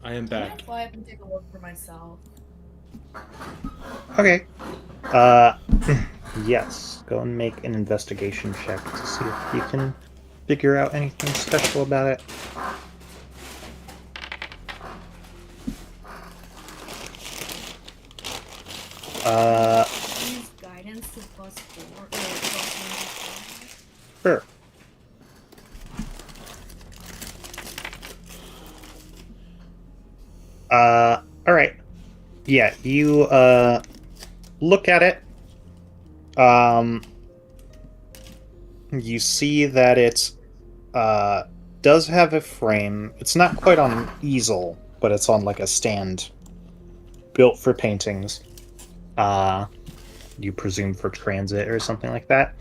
I am I'm gonna back. fly up and take a look for myself. Okay. Uh, yes. Go and make an investigation check to see if you can figure out anything special about it. Uh, Use guidance to +4 or +1 sure. All right. Yeah, you look at it. Um, you see that it uh does have a frame. It's not quite on an easel, but it's on like a stand built for paintings. Uh, you presume for transit or something like that.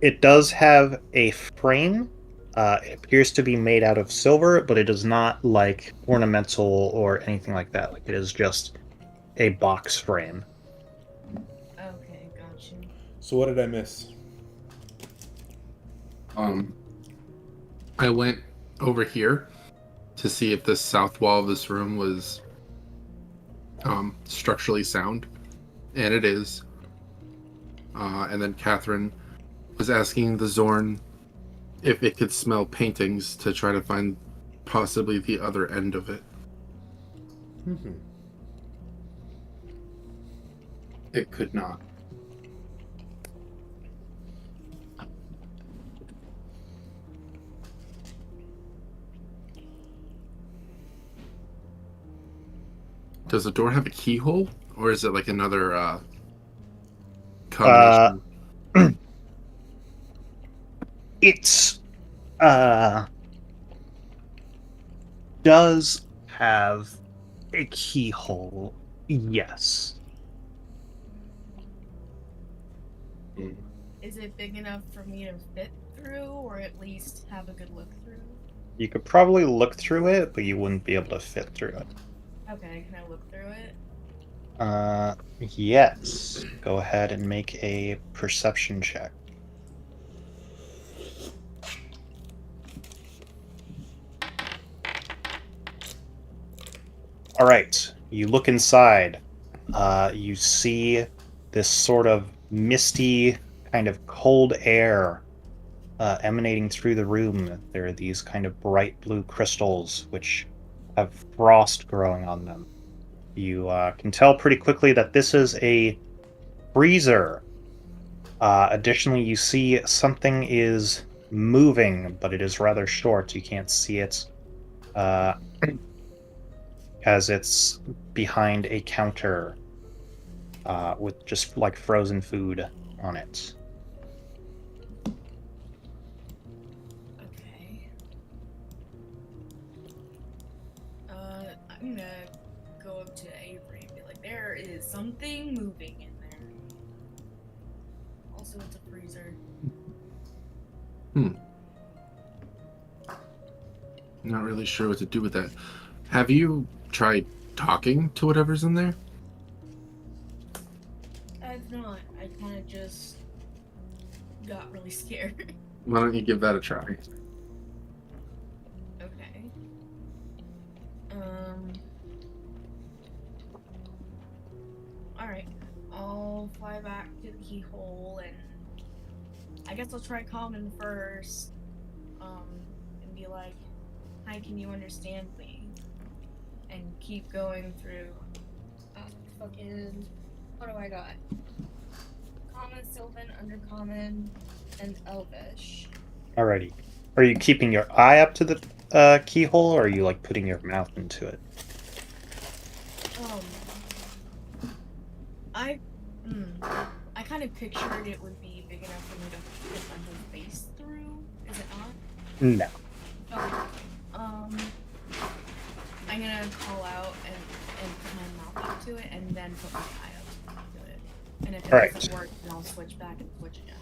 It does have a frame. It appears to be made out of silver, but it is not like ornamental or anything like that. Like it is just a box frame. Okay, got you. So what did I miss? Um, I went over here to see if the south wall of this room was structurally sound, and it is. And then Catherine was asking the Zorn if it could smell paintings to try to find possibly the other end of it. Mm-hmm. It could not. Does the door have a keyhole, or is it like another Uh, combination? it's uh does have a keyhole. Yes. Is it big enough for me to fit through, or at least have a good look through? You could probably look through it, but you wouldn't be able to fit through it. Okay, can I look through it? Yes. Go ahead and make a perception check. All right. You look inside. You see this sort of misty, kind of cold air emanating through the room. There are these kind of bright blue crystals which have frost growing on them. You can tell pretty quickly that this is a freezer. Additionally, you see something is moving, but it is rather short. You can't see it uh, as it's behind a counter with just like frozen food on it. Okay. I'm gonna go up to Avery and be like, there is something moving in there. Also, it's a freezer. Not really sure what to do with that. Have you tried talking to whatever's in there? I've not. I kind of just got really scared. Why don't you give that a try? Okay. Um. Alright. I'll fly back to the keyhole and I guess I'll try calming first. And be like, hi, can you understand me? And keep going through. Fucking. What do I got? Common, Sylvan, Undercommon, and Elvish. Alrighty. Are you keeping your eye up to the keyhole, or are you like putting your mouth into it? I, I kind of pictured it would be big enough for me to fit my whole face through. Is it not? No. Okay. I'm gonna call out and put my mouth up to it, and then put my eye up to it. And if it Alright. doesn't work, then I'll switch back and switch again.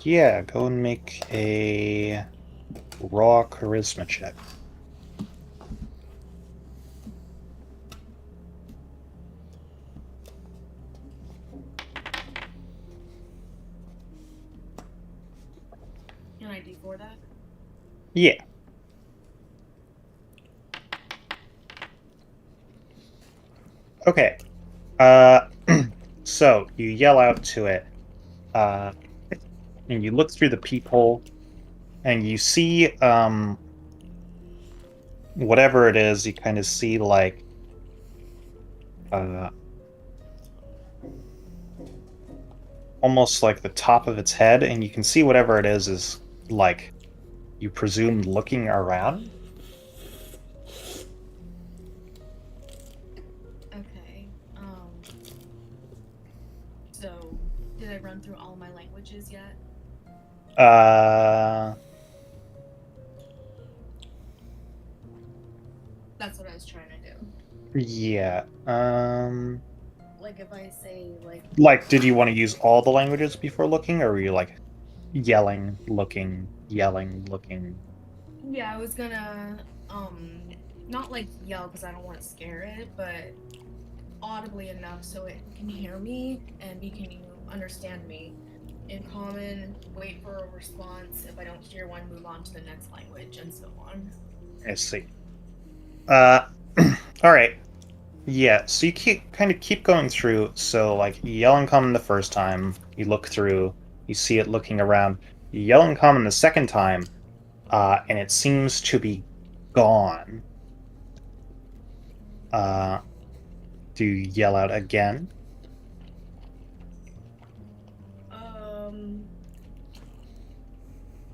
Yeah, go and make a raw charisma check. Can I D4 that? Yeah. Okay. So you yell out to it, and you look through the peephole, and you see whatever it is. You kind of see like almost like the top of its head, and you can see whatever it is like you presume looking around. Okay. So, did I run through all my languages yet? That's what I was trying to do. Yeah. Like, if I say, Like, did you want to use all the languages before looking, or were you like yelling, looking, yelling, looking? Yeah, I was gonna, not like yell because I don't want to scare it, but audibly enough so it can hear me and can you understand me. In common, wait for a response. If I don't hear one, move on to the next language, and so on. I see. All right. Yeah, so you keep going through. So like you yell in common the first time, you look through, you see it looking around. You yell in common the second time, and it seems to be gone. Do you yell out again?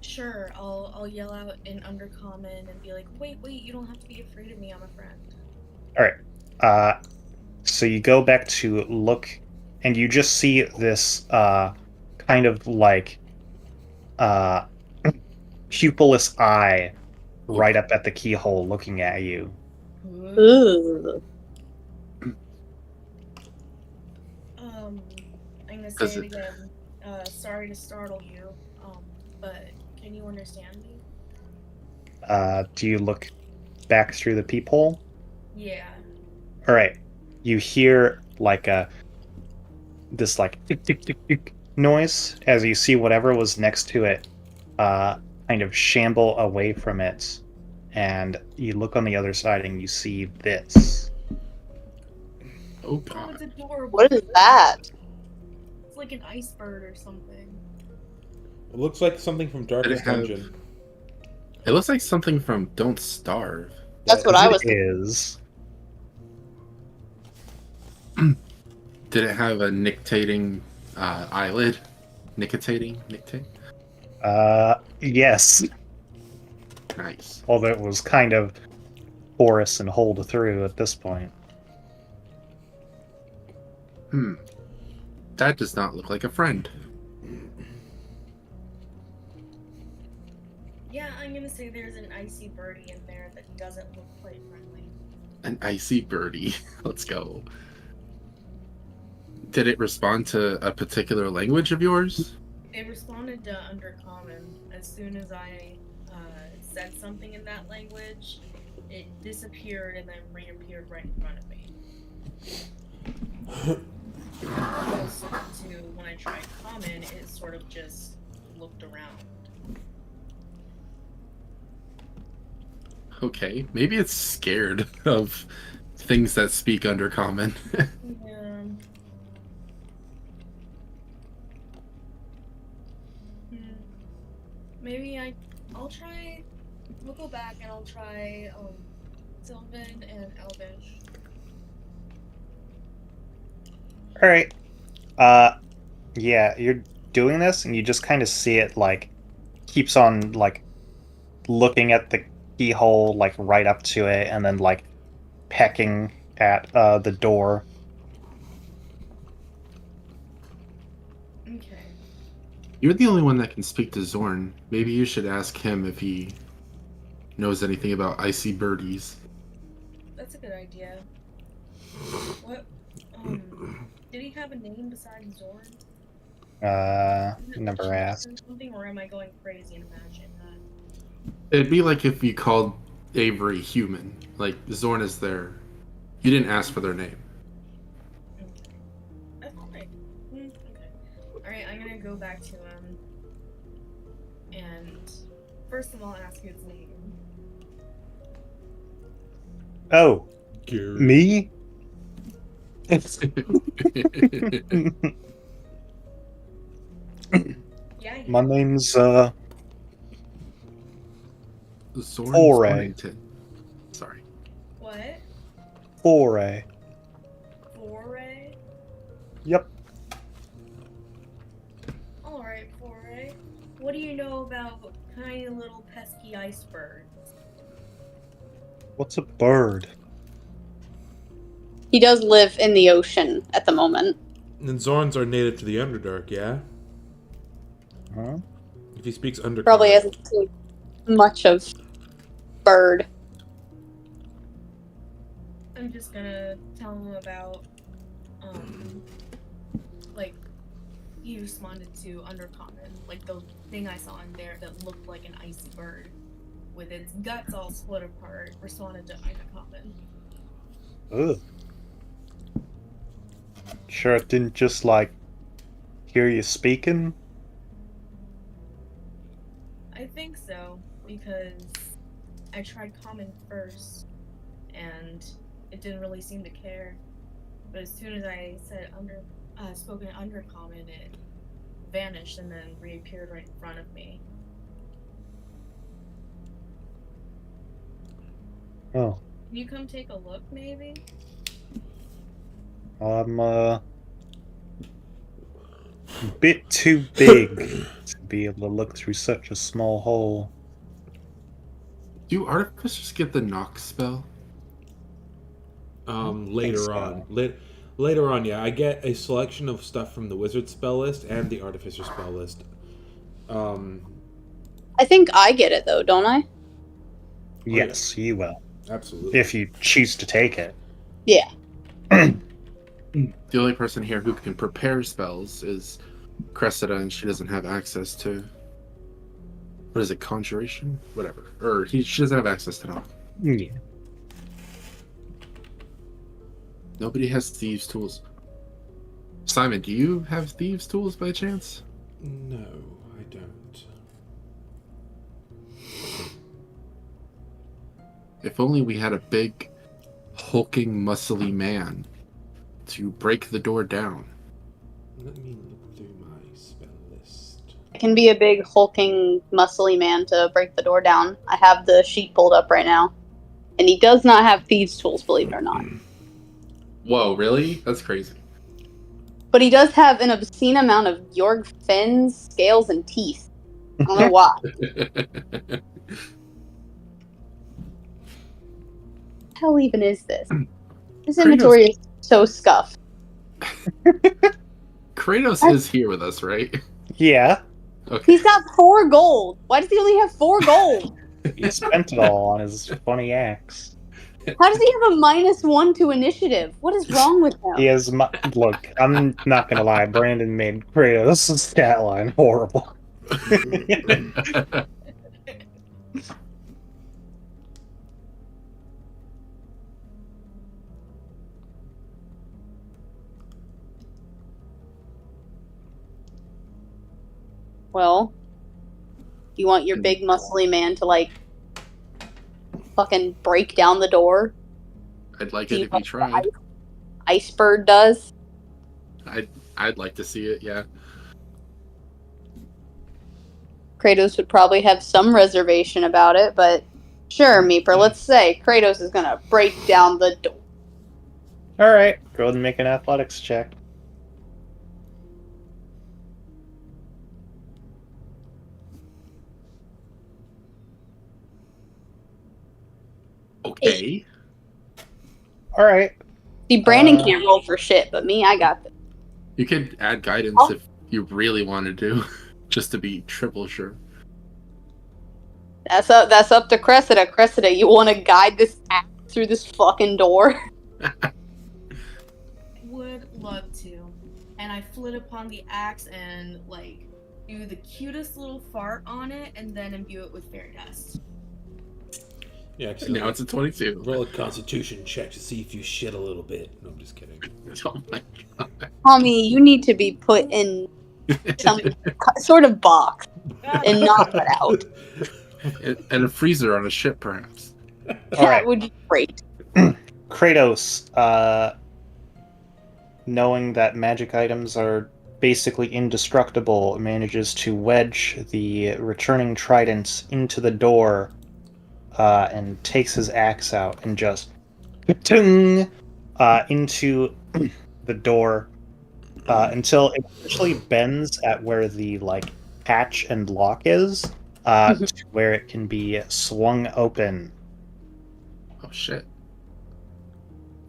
Sure. I'll yell out in undercommon and be like, wait, you don't have to be afraid of me. I'm a friend. All right. So you go back to look, and you just see this kind of like pupilless eye right up at the keyhole looking at you. Ooh. I'm gonna say it again. Sorry to startle you, but can you understand me? Do you look back through the peephole? Yeah. All right. You hear like this like tick tick tick tick noise as you see whatever was next to it kind of shamble away from it, and you look on the other side and you see this. Oh Oh, god. it's adorable. What is that? It's like an ice bird or something. It looks like something from Darkest have- Dungeon. It looks like something from Don't Starve. That's what I was It thinking. is. Did it have a nictating eyelid? Nictate? Yes. Nice. Although it was kind of porous and hold through at this point. That does not look like a friend. Yeah, I'm gonna say there's an icy birdie in there that doesn't look quite friendly. An icy birdie. Let's go. Did it respond to a particular language of yours? It responded to undercommon. As soon as I said something in that language, it disappeared and then reappeared right in front of me. Also, to when I tried common, it sort of just looked around. Okay, maybe it's scared of things that speak undercommon. Yeah. Maybe I'll try. We'll go back and I'll try Sylvan and Elvish. All right. Yeah, you're doing this, and you just kind of see it like keeps on like looking at the keyhole, like right up to it, and then like pecking at the door. Okay. You're the only one that can speak to Zorn. Maybe you should ask him if he knows anything about icy birdies. That's a good idea. What? Did he have a name besides Zorn? Never asked. Something, or am I going crazy and imagining that? It'd be like if you called Avery human. Like, Zorn is their... You didn't ask for their name. Okay. That's fine. Okay. Alright, I'm gonna go back to him. And first of all, ask his name. Oh, Gary. me? Yeah. My name's Zorn Foray. Zornington. Sorry. What? Foray. Foray? Yep. Alright, Foray. What do you know about tiny little pesky icebergs? What's a bird? He does live in the ocean at the moment. And Zorns are native to the Underdark, yeah? Huh? If he speaks Undercommon. Probably hasn't seen much of bird. I'm just gonna tell him about, like, he responded to Undercommon, like the thing I saw in there that looked like an icy bird, with its guts all split apart, responded to Undercommon. Ugh. Sure it didn't just, like, hear you speaking? I think so, because I tried Common first, and it didn't really seem to care. But as soon as I said spoken Undercommon, it vanished and then reappeared right in front of me. Oh. Can you come take a look, maybe? I'm, a bit too big to be able to look through such a small hole. Do artificers get the knock spell? Later so. on. Later on, yeah. I get a selection of stuff from the wizard spell list and the artificer spell list. I think I get it though, don't I? Yes, you will. Absolutely. If you choose to take it. Yeah. The only person here who can prepare spells is Cressida, and she doesn't have access to... What is it, conjuration? Whatever. She doesn't have access to that. Yeah. Nobody has thieves' tools. Simon, do you have thieves' tools by chance? No, I don't. If only we had a big, hulking, muscly man to break the door down. Let me look through my spell list. I can be a big, hulking, muscly man to break the door down. I have the sheet pulled up right now. And he does not have thieves' tools, believe it or not. Whoa, really? That's crazy. But he does have an obscene amount of Yorg fins, scales, and teeth. I don't know why. What the hell even is this? This inventory is so scuffed. Kratos is here with us, right? Yeah. Okay. He's got 4 gold. Why does he only have 4 gold? He spent it all on his funny axe. How does he have a -1 to initiative? What is wrong with him? He has look, I'm not gonna lie, Brandon made Kratos' stat line horrible. Well, you want your big muscly man to, like, fucking break down the door? I'd like it if you tried. Icebird does? I'd like to see it, yeah. Kratos would probably have some reservation about it, but sure, Meeper, let's say Kratos is gonna break down the door. Alright, go ahead and make an athletics check. Okay. Alright. See, Brandon can't roll for shit, but me, I got this. You could add guidance if you really wanted to, just to be triple sure. That's up to Cressida. Cressida, you want to guide this axe through this fucking door? Would love to. And I flit upon the axe and, like, do the cutest little fart on it and then imbue it with fairy dust. Yeah, Now it's a 22. Roll a constitution check to see if you shit a little bit. No, I'm just kidding. Oh my god. Tommy, you need to be put in some sort of box and not let out. And a freezer on a ship, perhaps. That Alright. would be great. Kratos, knowing that magic items are basically indestructible, manages to wedge the returning trident into the door and takes his axe out and just into the door until it actually bends at where the hatch and lock is, to where it can be swung open. Oh shit.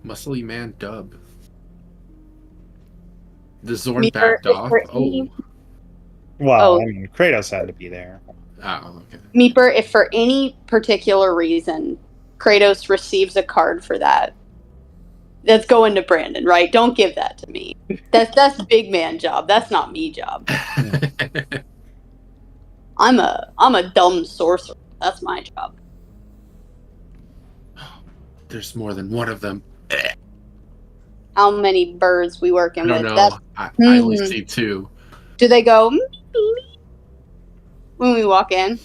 Muscly man dub. The Zorn Meeper, backed off. for Oh. any- Well, Oh. I mean, Kratos had to be there. Oh, okay. Meeper, if for any particular reason Kratos receives a card for that, that's going to Brandon, right? Don't give that to me. That's big man job. That's not me job. I'm a dumb sorcerer. That's my job. There's more than one of them. How many birds we working I don't with? know. I only see 2. Do they go when we walk in?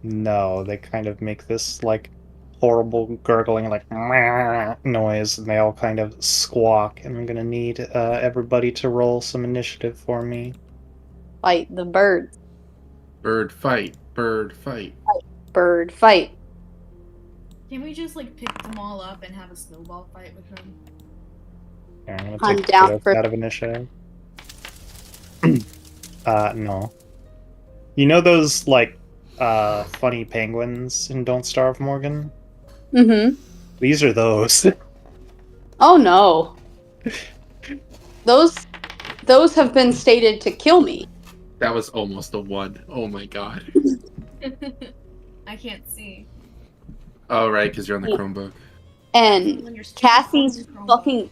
No, they kind of make this horrible gurgling noise, and they all kind of squawk. And I'm gonna need everybody to roll some initiative for me. Fight the birds. Bird fight. Bird fight. Bird fight. Can we just pick them all up and have a snowball fight with them? Here, I'm I'm gonna take down Kratos for- out of initiative. No. You know those funny penguins in Don't Starve, Morgan? Mm-hmm. These are those. Oh no. Those have been stated to kill me. That was almost a 1. Oh my god. I can't see. Oh, right, because you're on the Chromebook. And When you're still Cassie's on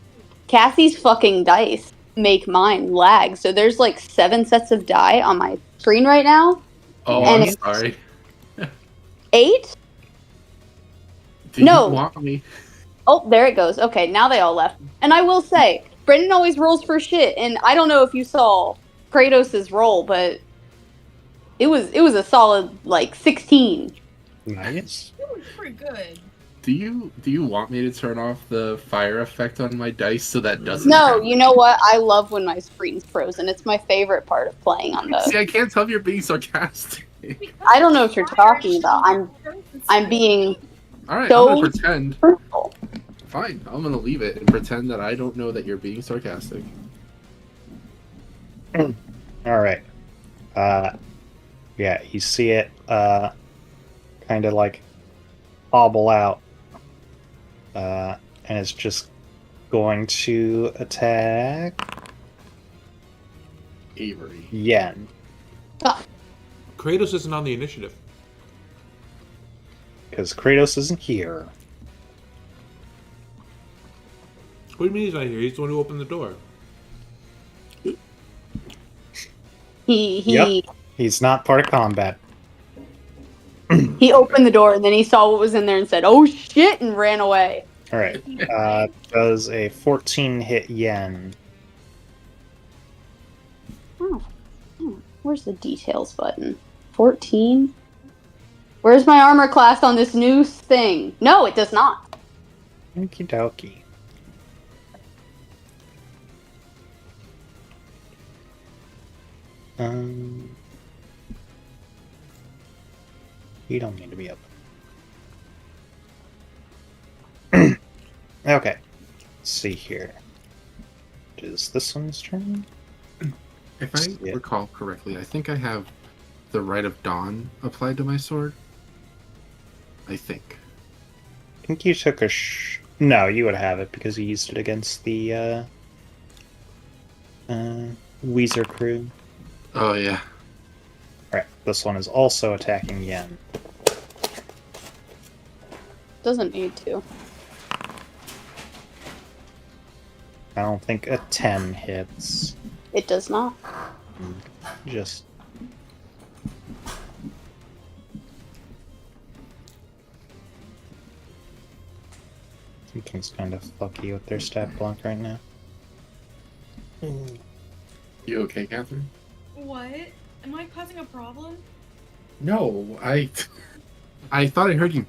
fucking dice make mine lag. So there's 7 sets of die on my screen right now. Oh, And I'm it's- sorry. 8? Do No. you want me? Oh, there it goes. Okay, now they all left. And I will say, Brendan always rolls for shit, and I don't know if you saw Kratos' roll, but it was a solid 16. Nice. It was pretty good. Do you want me to turn off the fire effect on my dice so that doesn't No, happen? you know what? I love when my screen's frozen. It's my favorite part of playing on See, the. I can't tell if you're being sarcastic. I don't know what you're talking about. I'm being Alright, So- I'm gonna pretend. truthful. Fine, I'm gonna leave it and pretend that I don't know that you're being sarcastic. Alright. Yeah, you see it kind of hobble out. And it's just going to attack Avery. Yen. Kratos isn't on the initiative. Because Kratos isn't here. What do you mean he's not here? He's the one who opened the door. He Yep. He's not part of combat. he opened the door and then he saw what was in there and said, "Oh shit," and ran away. Alright. Does a 14 hit Yen. Oh, where's the details button? 14? Where's my armor class on this new thing? No, it does not. Okie dokie. You don't need to be up. Okay. Let's see here. Is this one's turn? If I Yeah. recall correctly, I think I have the Rite of Dawn applied to my sword. I think. I think you took a No, you would have it because you used it against the Weezer crew. Oh yeah. Alright, this one is also attacking Yen. Doesn't need to. I don't think a 10 hits. It does not. Just... Something's kind of fucky with their stat block right now. You okay, Catherine? What? Am I causing a problem? No, I thought I heard you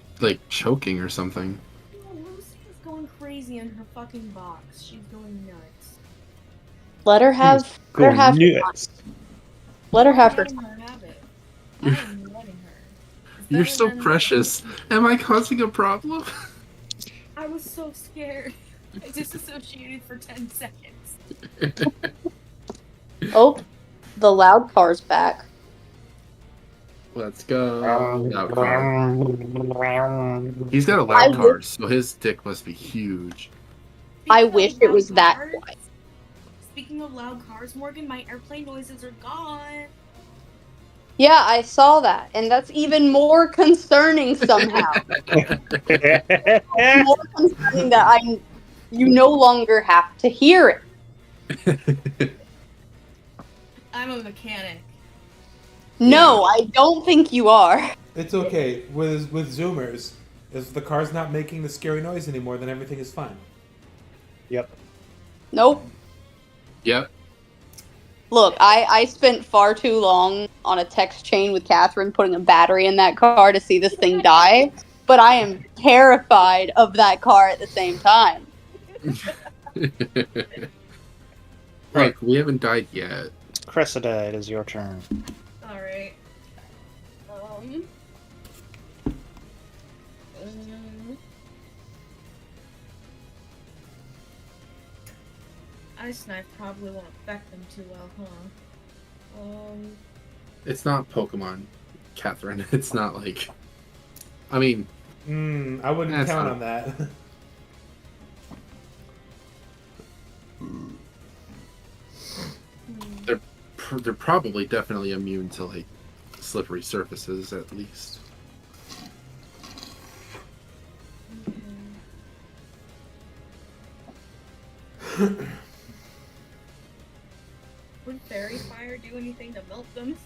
choking or something. No, Lucy is going crazy. crazy in her fucking box. She's going nuts. Let her have. Let her have. nuts. Let her I'm have her. letting her have it. I am letting her. It's You're better so than- precious. Am I causing a problem? I was so scared. I disassociated for 10 seconds. Oh, the loud car's back. Let's go. Loud car. He's got a loud I car, so his dick must be huge. I Speaking of wish it loud was that cars- quiet. Speaking of loud cars, Morgan, my airplane noises are gone. Yeah, I saw that, and that's even more concerning somehow. More concerning that you no longer have to hear it. I'm a mechanic. No, I don't think you are. It's okay with Zoomers. If the car's not making the scary noise anymore, then everything is fine. Yep. Nope. Yep. Look, I spent far too long on a text chain with Catherine putting a battery in that car to see this thing die, but I am terrified of that car at the same time. Right. Look, we haven't died yet. Cressida, it is your turn. Alright. Ice Knife probably won't affect them too well, huh? It's not Pokemon, Catherine. It's not like. I mean, I wouldn't That's count not- on that. they're probably definitely immune to like slippery surfaces at least. Would Fairy Fire do anything to melt them?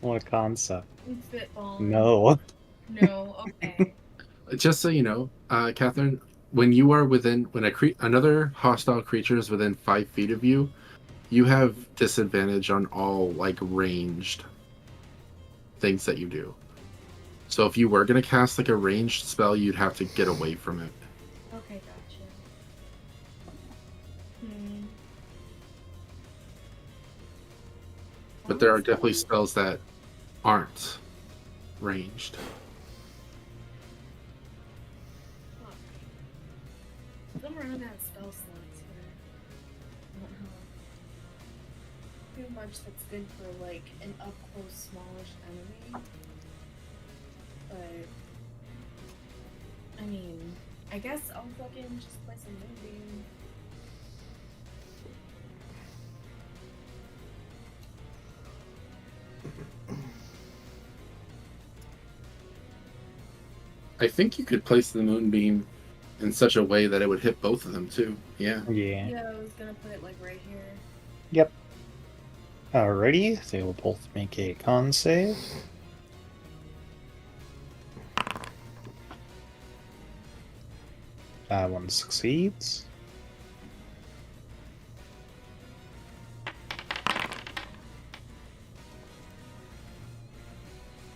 What a concept. Spitball. No. No, okay. Just so you know, Catherine, when you are within, when another hostile creature is within 5 feet of you, you have disadvantage on all like ranged things that you do. So if you were gonna cast like a ranged spell, you'd have to get away from it. Okay, gotcha. But there are definitely spells that aren't ranged. I'm running out of spell slots here. I don't have too much that's good for like an up close smallish enemy. But I mean, I guess I'll fucking just play some Moonbeam. I think you could place the moonbeam in such a way that it would hit both of them too. Yeah. Yeah. Yeah, I was gonna put it like right here. Yep. Alrighty, they will both make a con save. One succeeds.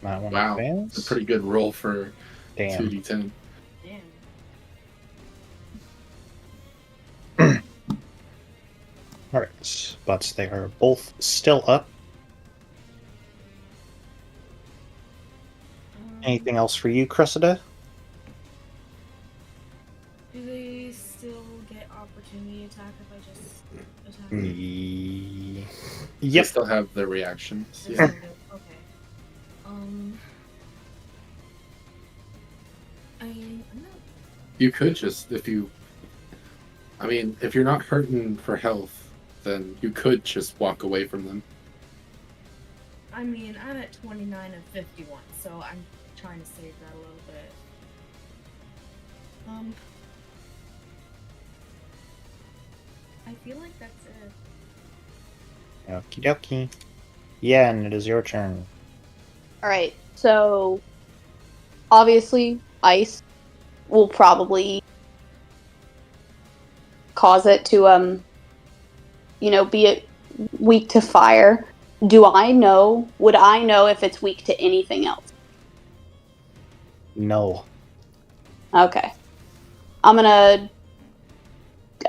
That one Wow. fails. It's a pretty good roll for Damn. 2d10. Damn. Alright, but they are both still up. Anything else for you, Cressida? Do they still get opportunity attack if I just attack? Ye- They Yep. still have their reactions. They Yeah. still do? Okay. I'm not. You could just, if you. I mean, if you're not hurting for health, then you could just walk away from them. I mean, I'm at 29 and 51, so I'm trying to save that a little bit. I feel like that's it. Okie dokie. Yeah, and it is your turn. Alright, so obviously ice will probably cause it to be weak to fire. would I know if it's weak to anything else? No. Okay. I'm gonna,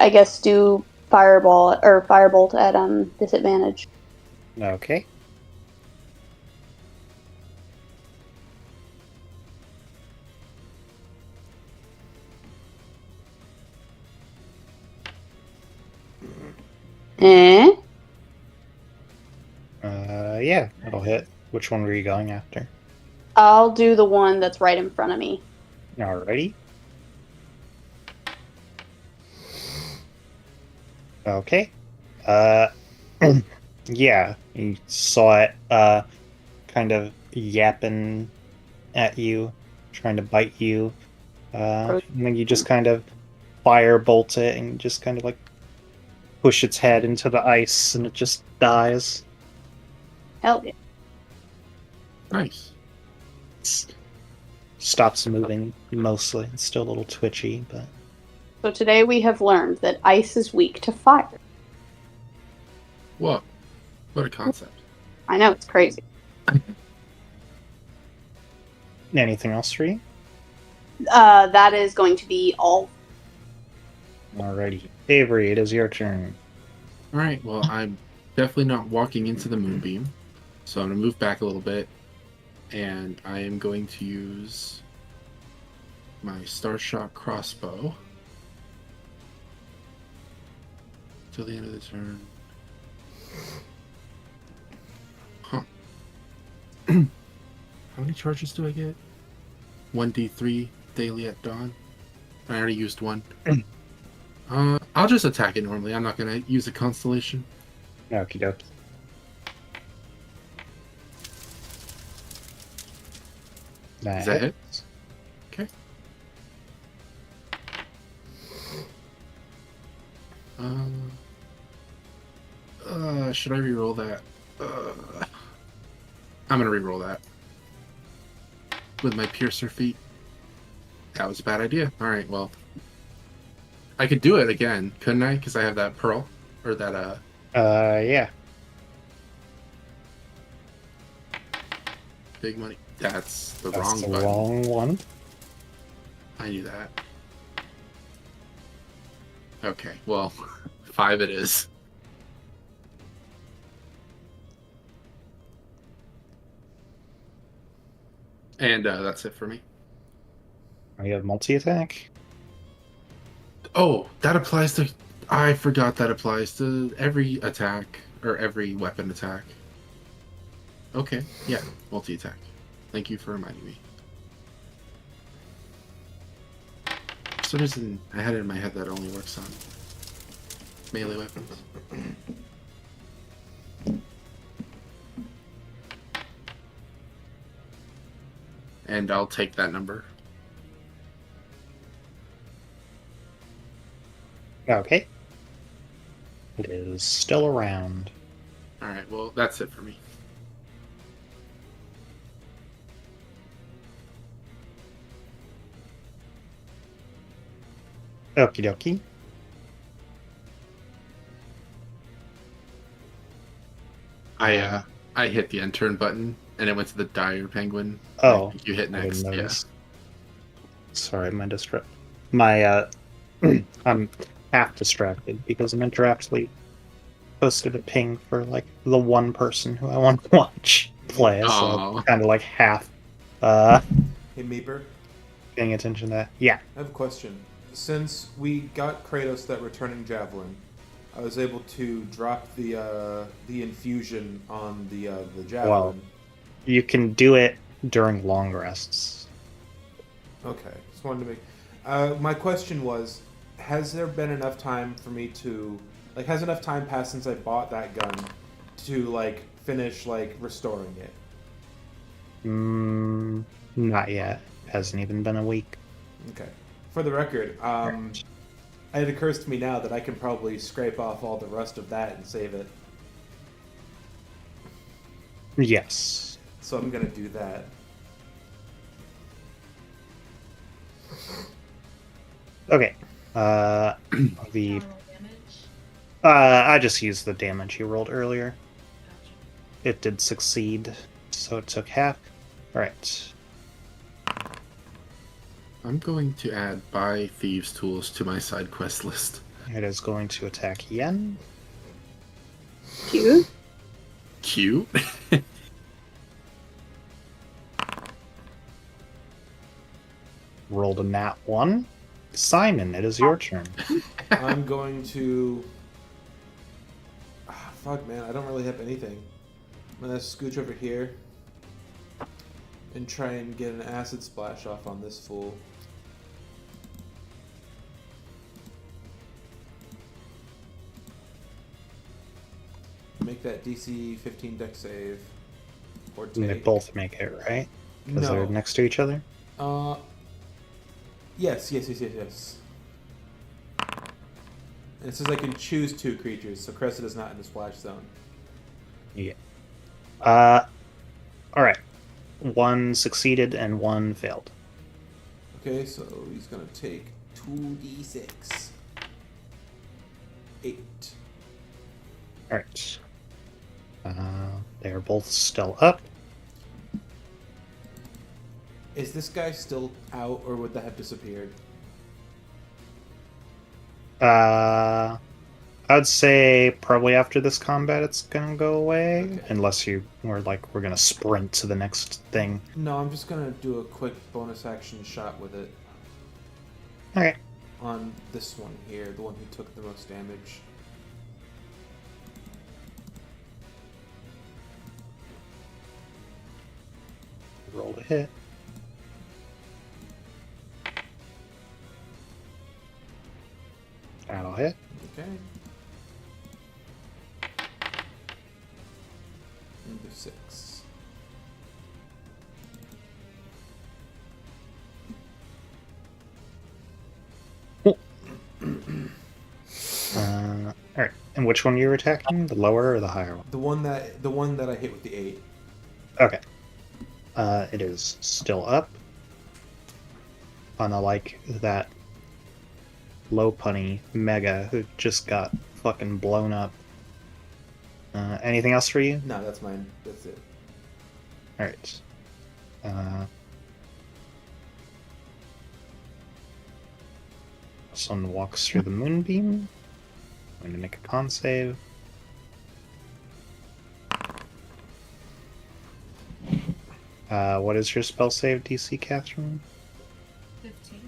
I guess, do firebolt at disadvantage. Okay. Eh? Yeah, that'll hit. Which one were you going after? I'll do the one that's right in front of me. Alrighty. Okay. Uh, yeah, you saw it, kind of yapping at you, trying to bite you. And then you just kind of firebolt it and just kind of like push its head into the ice and it just dies. Hell yeah. Nice. Stops moving mostly. It's still a little twitchy, but So today we have learned that ice is weak to fire. Whoa. What a concept. I know, it's crazy. anything else for you? That is going to be all. Alrighty. Avery, it is your turn. Alright, well, I'm definitely not walking into the moonbeam. So I'm going to move back a little bit. And I am going to use my Starshot crossbow till the end of the turn. Huh. How many charges do I get? 1d3 daily at dawn. I already used one. I'll just attack it normally. I'm not going to use a constellation. Okie dokie. Does that hit? Okay. Should I reroll that? I'm gonna reroll that with my piercer feat. That was a bad idea. All right, well, I could do it again, couldn't I? Because I have that pearl or that yeah. big money. That's the That's wrong the button. wrong one. I knew that. Okay, well, 5 it is. And that's it for me. You have multi-attack? Oh, that applies to... I forgot that applies to every attack, or every weapon attack. Okay, yeah, multi-attack. Thank you for reminding me. For some reason, I had it in my head that only works on melee weapons. And I'll take that number. Okay. It is still around. Alright, well, that's it for me. Okie dokie. I hit the end turn button, and it went to the dire penguin. Oh, I think you hit I next. didn't Yeah. notice. Sorry, my I'm half distracted because I'm interactively posted a ping for like the one person who I want to watch play, so Aw. I'm kind of like half Hey, Meeper, paying attention to that. Yeah. I have a question. Since we got Kratos that returning javelin, I was able to drop the infusion on the javelin. Well, you can do it during long rests. Okay, just wanted to make. My question was, has there been enough time for me to, like, has enough time passed since I bought that gun to like finish like restoring it? Not yet. Hasn't even been a week. Okay. For the record, it occurs to me now that I can probably scrape off all the rust of that and save it. Yes. So I'm gonna do that. Okay. The Damage. I just used the damage you rolled earlier. Gotcha. it did succeed, so it took half. Alright. I'm going to add buy thieves tools to my side quest list. It is going to attack Yen. Cute. Cute. Rolled a nat 1. Simon, it is your turn. I'm going to. Fuck, man, I don't really have anything. I'm gonna scooch over here and try and get an acid splash off on this fool. Make that DC 15 deck save. Or And they take. both make it, right? Because No. they're next to each other? Yes. And it says I can choose 2 creatures, so Cressida is not in the splash zone. Yeah. Alright. 1 succeeded and 1 failed. Okay, so he's gonna take 2d6. 8. Alright. They are both still up. Is this guy still out, or would that have disappeared? I'd say probably after this combat it's gonna go away. Okay. Unless you were like, we're gonna sprint to the next thing. No, I'm just gonna do a quick bonus action shot with it Okay. on this one here, the one who took the most damage. Roll to hit. That'll hit. Okay. Number 6. Alright. And which one you're attacking? The lower or the higher one? The one that I hit with the 8. Okay. It is still up. Unlike that low punny mega who just got fucking blown up. Anything else for you? No, that's mine. That's it. Alright. This one walks through the moonbeam. I'm going to make a con save. What is your spell save DC, Catherine? 15.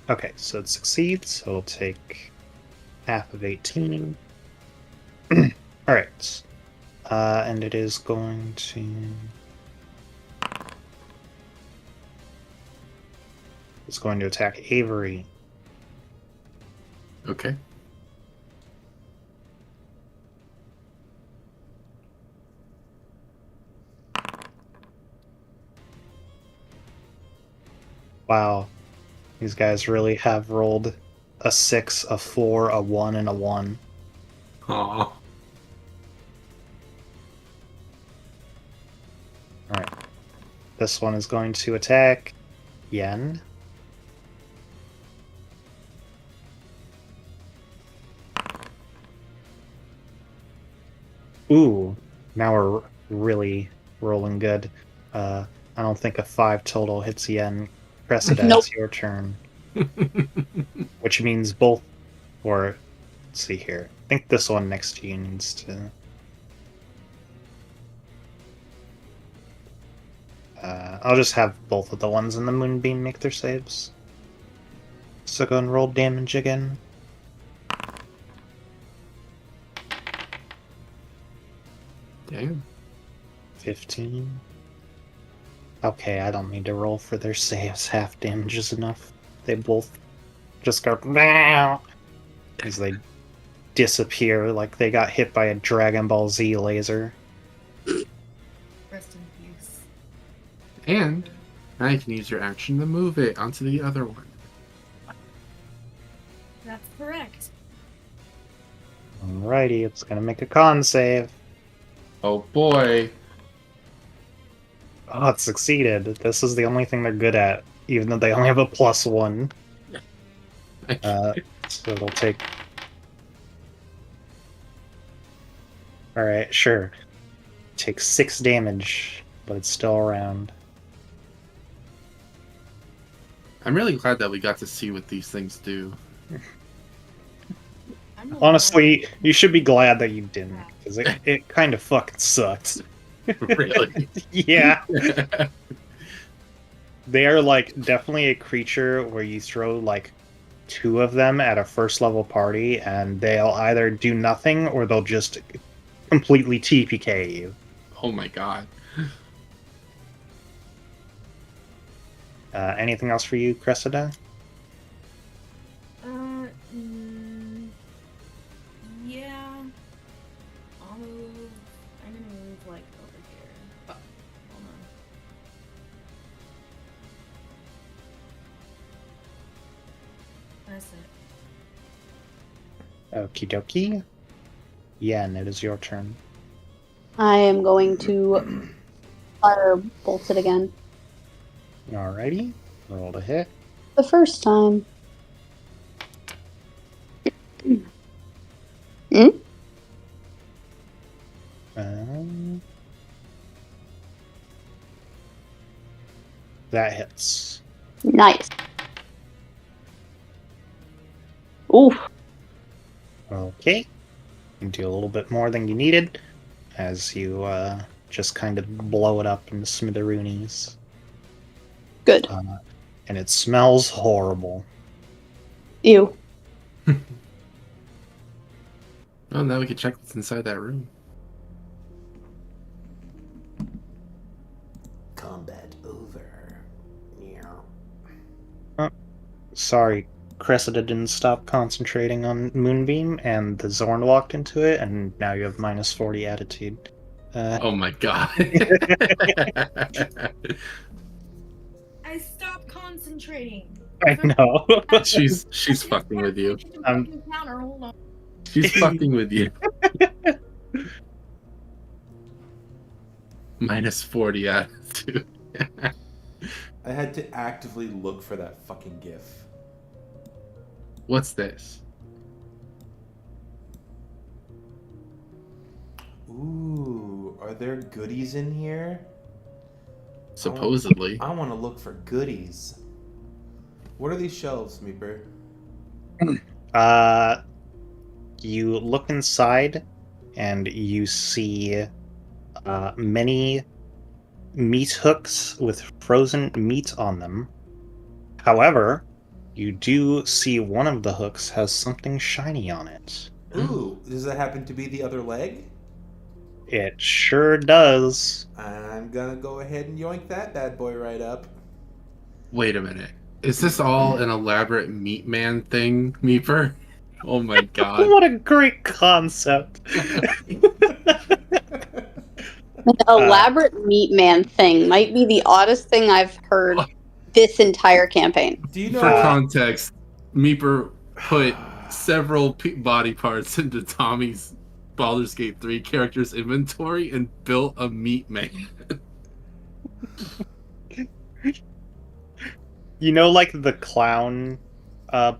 Okay, so it succeeds, so it'll take half of 18. Alright. And it is going to... It's going to attack Avery. Okay. Wow. These guys really have rolled a 6, a 4, a 1, and a 1. Aw. Alright. This one is going to attack Yen. Ooh, now we're really rolling good. I don't think a 5 total hits Yen. Cressida, Nope. it's your turn. Which means both, or let's see here. I think this one next to you needs to. I'll just have both of the ones in the moonbeam make their saves. So go and roll damage again. Damn. 15. Okay, I don't need to roll for their saves. Half damage is enough. They both just go as they disappear like they got hit by a Dragon Ball Z laser. Rest in peace. And now you can use your action to move it onto the other one. That's correct. Alrighty, it's gonna make a con save. Oh boy. Oh, it succeeded. This is the only thing they're good at, even though they only have a +1. So it'll take... Alright, sure. takes 6 damage, but it's still around. I'm really glad that we got to see what these things do. I'm really Honestly, you should be glad that you didn't, because it kind of fucking sucks. Really? Yeah. They are like definitely a creature where you throw like 2 of them at a first level party and they'll either do nothing or they'll just completely TPK you. Oh my god. Anything else for you, Cressida? Yeah. I'm gonna move like over here. Oh, hold on. That's it. Okie dokie. Yen, it is your turn. I am going to fire bolt it again. Alrighty. Roll to hit. The first time. That hits. Nice. Oof. Okay. You do a little bit more than you needed as you just kind of blow it up into smithereens. Good. And it smells horrible. Ew. Oh, now we can check what's inside that room. Combat over. Yeah. Sorry, Cressida didn't stop concentrating on Moonbeam, and the Zorn walked into it, and now you have minus 40 attitude. Oh my god. I stopped concentrating. I know. She's fucking with you. Counter. Hold on. She's fucking with you. Minus 40 attitude. I had to actively look for that fucking GIF. What's this? Ooh, are there goodies in here? Supposedly. I want to look for goodies. What are these shelves, Meeper? You look inside, and you see many meat hooks with frozen meat on them. However, you do see one of the hooks has something shiny on it. Ooh, does that happen to be the other leg? It sure does. I'm gonna go ahead and yoink that bad boy right up. Wait a minute. Is this all an elaborate meat man thing, Meeper? Oh my god. What a great concept. An elaborate meat man thing might be the oddest thing I've heard this entire campaign. Do you know? For context, Meeper put several body parts into Tommy's Baldur's Gate 3 character's inventory and built a meat man. You know, like the clown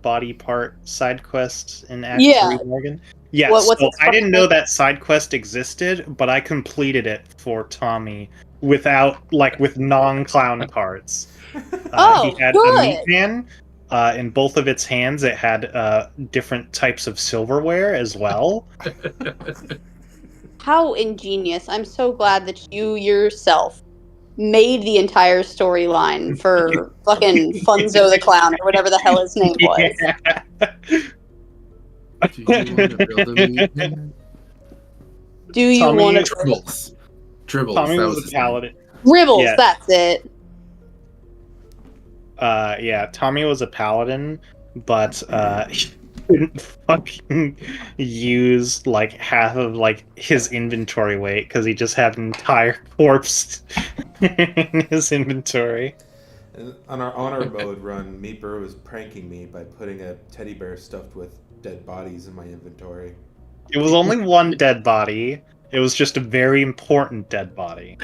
body part side quest in Act 3, Morgan? Yeah, What's so its I didn't know fucking- that side quest existed, but I completed it for Tommy with non-clown parts. Oh, he had good. a meat man. In both of its hands, it had different types of silverware as well. How ingenious. I'm so glad that you yourself made the entire storyline for fucking Funzo the Clown or whatever the hell his name was. Yeah. Do you want to build a meat man? Do you Tommy want to... Dribbles. Tommy That was his a name. paladin. Ribbles, Yeah. that's it. Yeah, Tommy was a paladin, but he couldn't fucking use like half of like his inventory weight because he just had an entire corpse in his inventory. On our honor mode run, Meeper was pranking me by putting a teddy bear stuffed with dead bodies in my inventory. It was only one dead body. It was just a very important dead body.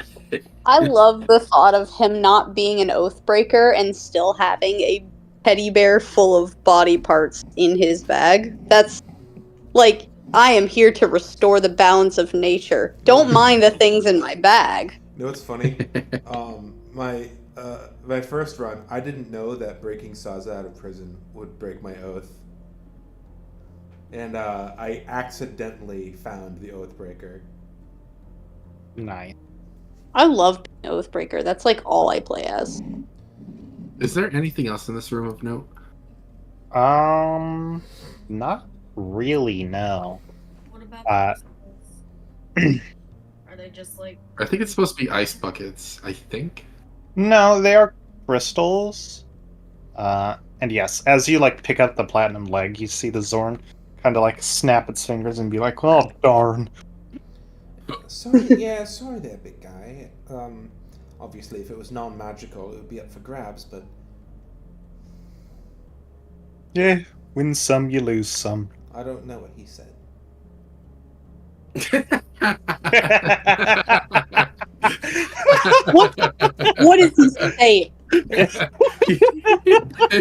I love the thought of him not being an oathbreaker and still having a teddy bear full of body parts in his bag. That's like I am here to restore the balance of nature. Don't mind the things in my bag. You know what's funny? My first run, I didn't know that breaking Saza out of prison would break my oath, and I accidentally found the Oathbreaker. Nice. I love Oathbreaker. That's like all I play as. Is there anything else in this room of note? Not really, no. What about Uh, the crystals? Are they just like I think it's supposed to be ice buckets. I think. No, they are crystals. And yes, as you like pick up the platinum leg, you see the Zorn kind of like snap its fingers and be like, "Oh darn!" Sorry there, big guy. Obviously, if it was non-magical, it would be up for grabs, but Yeah, win some, you lose some. I don't know what he said. What is he saying?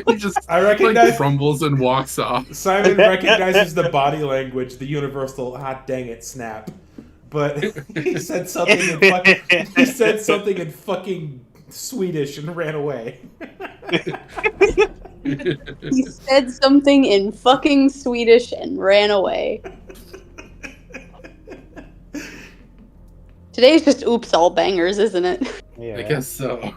He just I recognize- like crumbles and walks off. Simon recognizes the body language, the universal "hot dang it" snap, but he said something in fucking Swedish and ran away. He said something in fucking Swedish and ran away. Today's just oops all bangers, isn't it? Yeah. I guess so.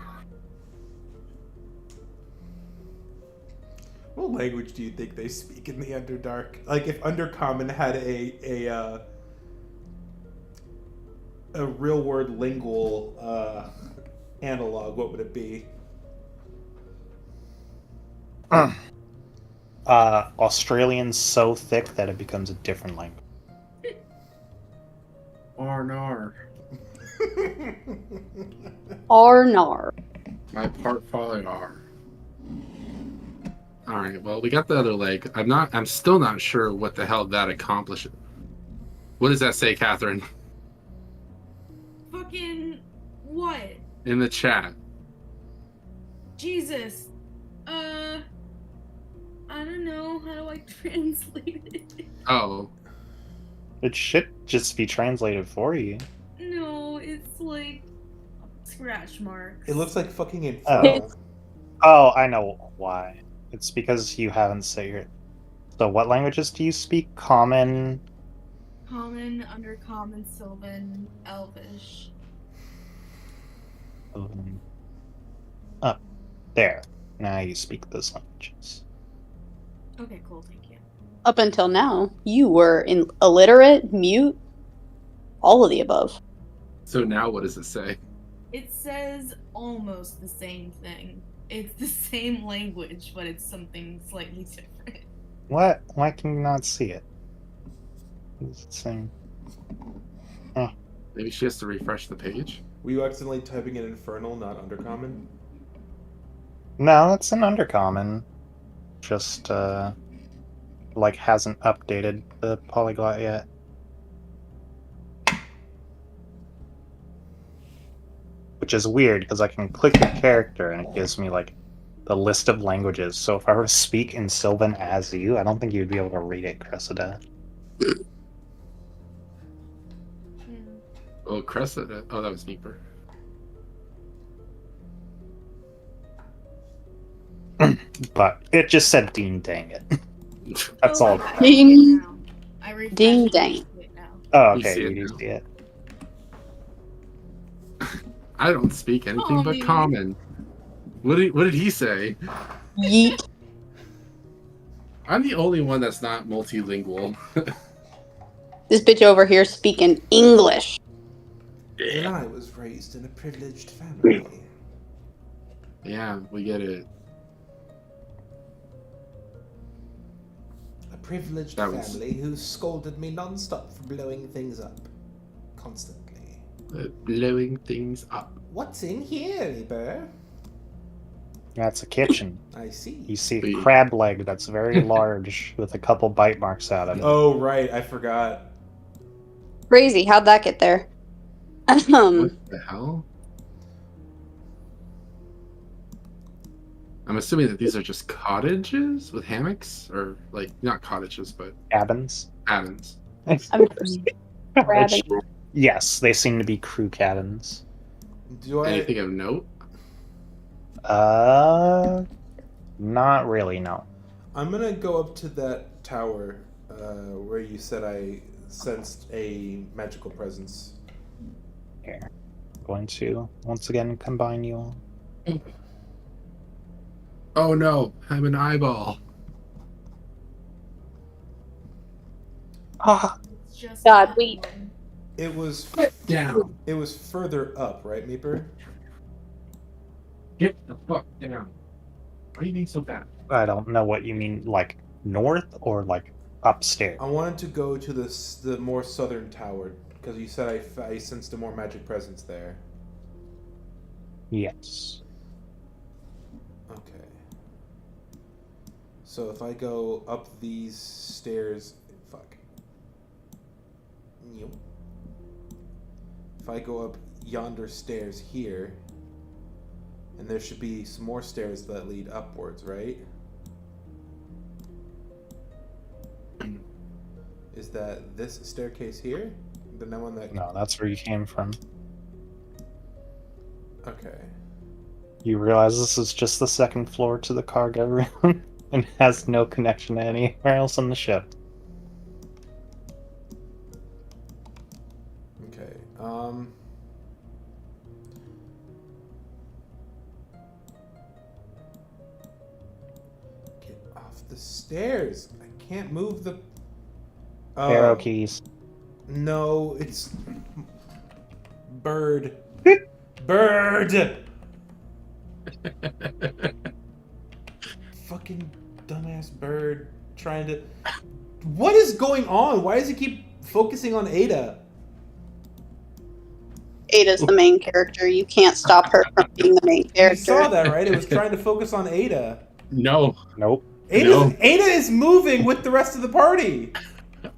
What language do you think they speak in the Underdark? Like, if Undercommon had a real word lingual analog, what would it be? Australian's so thick that it becomes a different language. Arnar. Arnar. My part father are. Alright, well we got the other leg. I'm still not sure what the hell that accomplishes. What does that say, Catherine? fucking what? In the chat. Jesus. I don't know. How do I translate it? Oh. It should just be translated for you. No, it's like scratch marks. It looks like fucking Inferno. Oh, I know why. It's because you haven't said your... So what languages do you speak? Common? Common, Undercommon, Sylvan, Elvish. Up there. Now you speak those languages. Okay, cool. Thank you. Up until now, you were illiterate, mute, all of the above. So now what does it say? It says almost the same thing. It's the same language, but it's something slightly different. What? Why can you not see it? It's the same. Maybe she has to refresh the page? Were you accidentally typing in Infernal, not Undercommon? No, it's an undercommon. Just, like, hasn't updated the polyglot yet. Which is weird, because I can click your character and it gives me, like, the list of languages. So if I were to speak in Sylvan as you, I don't think you'd be able to read it, Cressida. Oh, Cressida. Oh, that was Neeper. But it just said Dean, dang it. That's all. I Ding. refreshed Ding it, dang. I see it now. Oh, You okay, see it you now. see it. I don't speak anything but Tommy. common. What did he say? Yeet. I'm the only one that's not multilingual. This bitch over here speaking English. And I was raised in a privileged family. Yeah, we get it. A privileged That was- family who scolded me non-stop for blowing things up. Constantly. Blowing things up. What's in here, Eber? That's a kitchen. I see. You see a Sweet. crab leg that's very large with a couple bite marks out of it. Oh, right, I forgot. Crazy. How'd that get there? What the hell? I'm assuming that these are just cottages with hammocks? Or, like, not cottages, but Cabins. cabins. I'm just grabbing Which, yes, they seem to be crew cabins. Do I? Anything of note? Not really, no. I'm gonna go up to that tower where you said I sensed a magical presence. Here. Going to, once again, combine you all. Oh no, I'm an eyeball. Ah, It's just God, that we- one. It was Down. it was further up, right, Meeper? Get the fuck down. Why are you being so bad? I don't know what you mean, like north or like upstairs. I wanted to go to the more southern tower because you said I sensed a more magic presence there. Yes. Okay. So if I go up these stairs, fuck. Yep. If I go up yonder stairs here, and there should be some more stairs that lead upwards, right? Is that this staircase here? The one that... No, that's where you came from. Okay. You realize this is just the second floor to the cargo room and has no connection to anywhere else on the ship. Okay. Get off the stairs. I can't move the... Arrow keys. No, it's... Bird. Bird! Fucking dumbass bird trying to... What is going on? Why does he keep focusing on Ada? Ada's the main character. You can't stop her from being the main You character. saw that, right? It was trying to focus on Ada. No, Nope. Ada is moving with the rest of the party.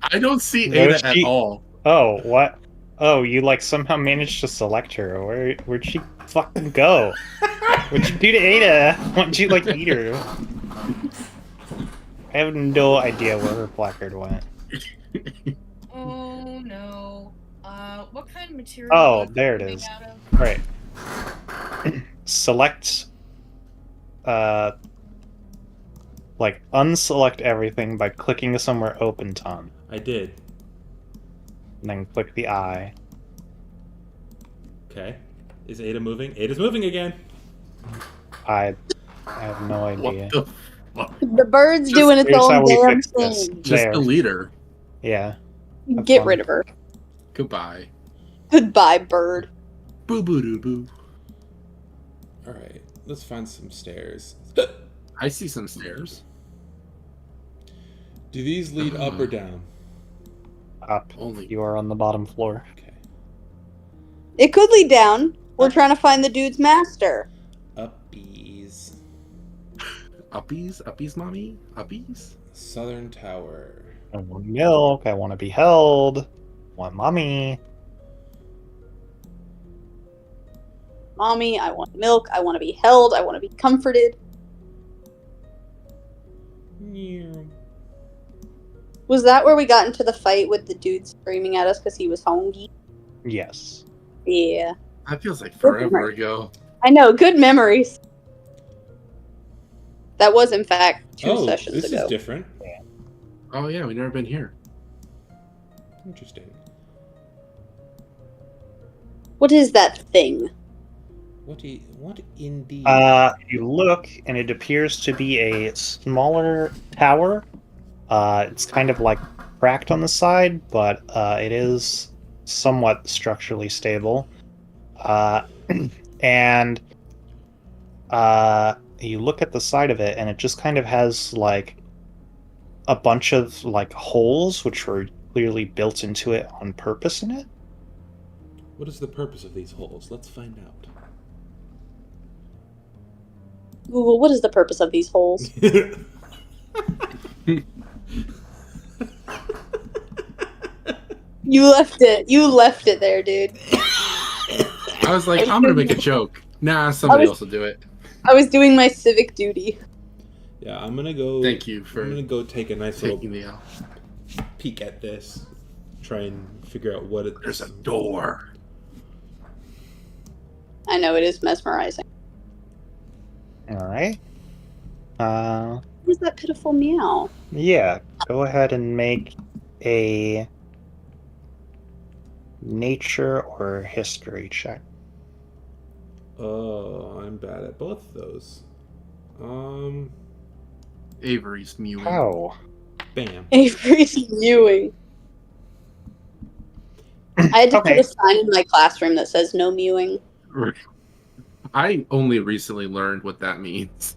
I don't see No, Ada at all. Oh, what? Oh, you like somehow managed to select her. Where'd she fucking go? What'd you do to Ada? Why'd you like eat her? I have no idea where her placard went. Oh no. What kind of material? Oh, is there it made is. out of? Right. Select, like unselect everything by clicking somewhere open, Tom. I did. And then click the eye. Okay. Is Ada moving? Ada's moving again. I have no idea. What the fuck? The bird's doing its Here's how own we damn fix this. thing. Just There. delete her. Yeah. Have Get fun. rid of her. Goodbye. Goodbye, bird. Boo boo doo boo. Alright, let's find some stairs. I see some stairs. Do these lead up or down? Up. Only. You are on the bottom floor. Okay. It could lead down. We're trying to find the dude's master. Uppies. Uppies, mommy? Uppies? Southern Tower. I want milk. I want to be held. Want mommy. Mommy, I want milk. I want to be held. I want to be comforted. Was that where we got into the fight with the dude screaming at us because he was hungry? Yes. Yeah. That feels like forever memory. ago. I know. Good memories. That was, in fact, 2 sessions this ago. is different. Oh yeah, we've never been here. Interesting. What is that thing? What indeed? You look, and it appears to be a smaller tower. It's kind of like cracked on the side, but it is somewhat structurally stable. And you look at the side of it, and it just kind of has like a bunch of like holes, which were clearly built into it on purpose in it. What is the purpose of these holes? Let's find out. Google, what is the purpose of these holes? You left it. You left it there, dude. I was like, I'm gonna make a joke. Nah, somebody else will do it. I was doing my civic duty. Yeah, I'm gonna go. Thank you for I'm gonna go take a nice little taking the L. peek at this. try and figure out what it. There's a door. I know it is mesmerizing. All right. Who's that pitiful meow? Yeah. Go ahead and make a nature or history check. Oh, I'm bad at both of those. Avery's mewing. How? Bam. Avery's mewing. I had to put Okay. a sign in my classroom that says no mewing. I only recently learned what that means.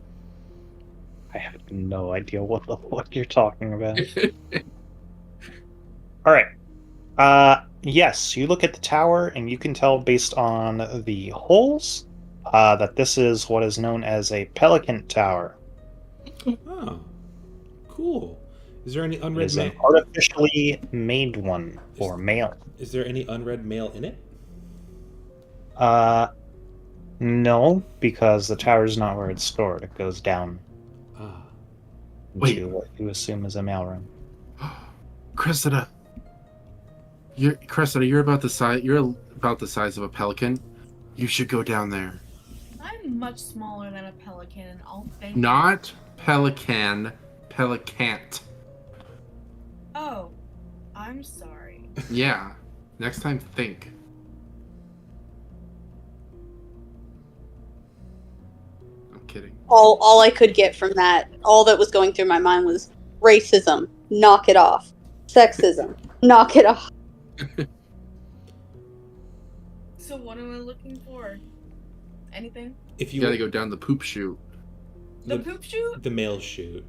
I have no idea what the fuck you're talking about. All right. Yes, you look at the tower and you can tell based on the holes that this is what is known as a Petillent tower. Oh, cool. Is there any It unread is an mail? artificially made one for mail. Is there any unread mail in it? No, because the tower is not where it's stored. It goes down Ah. into what you assume is a mailroom. Cressida. You're about the size. You're about the size of a pelican. You should go down there. I'm much smaller than a pelican, and I'll thank you. Not pelican, pelicant. Oh, I'm sorry. Yeah. Next time, think. I'm kidding. All I could get from that, all that was going through my mind was racism, knock it off. Sexism, knock it off. So what am I looking for? Anything? If You you gotta go down the poop chute. The poop chute? the mail chute.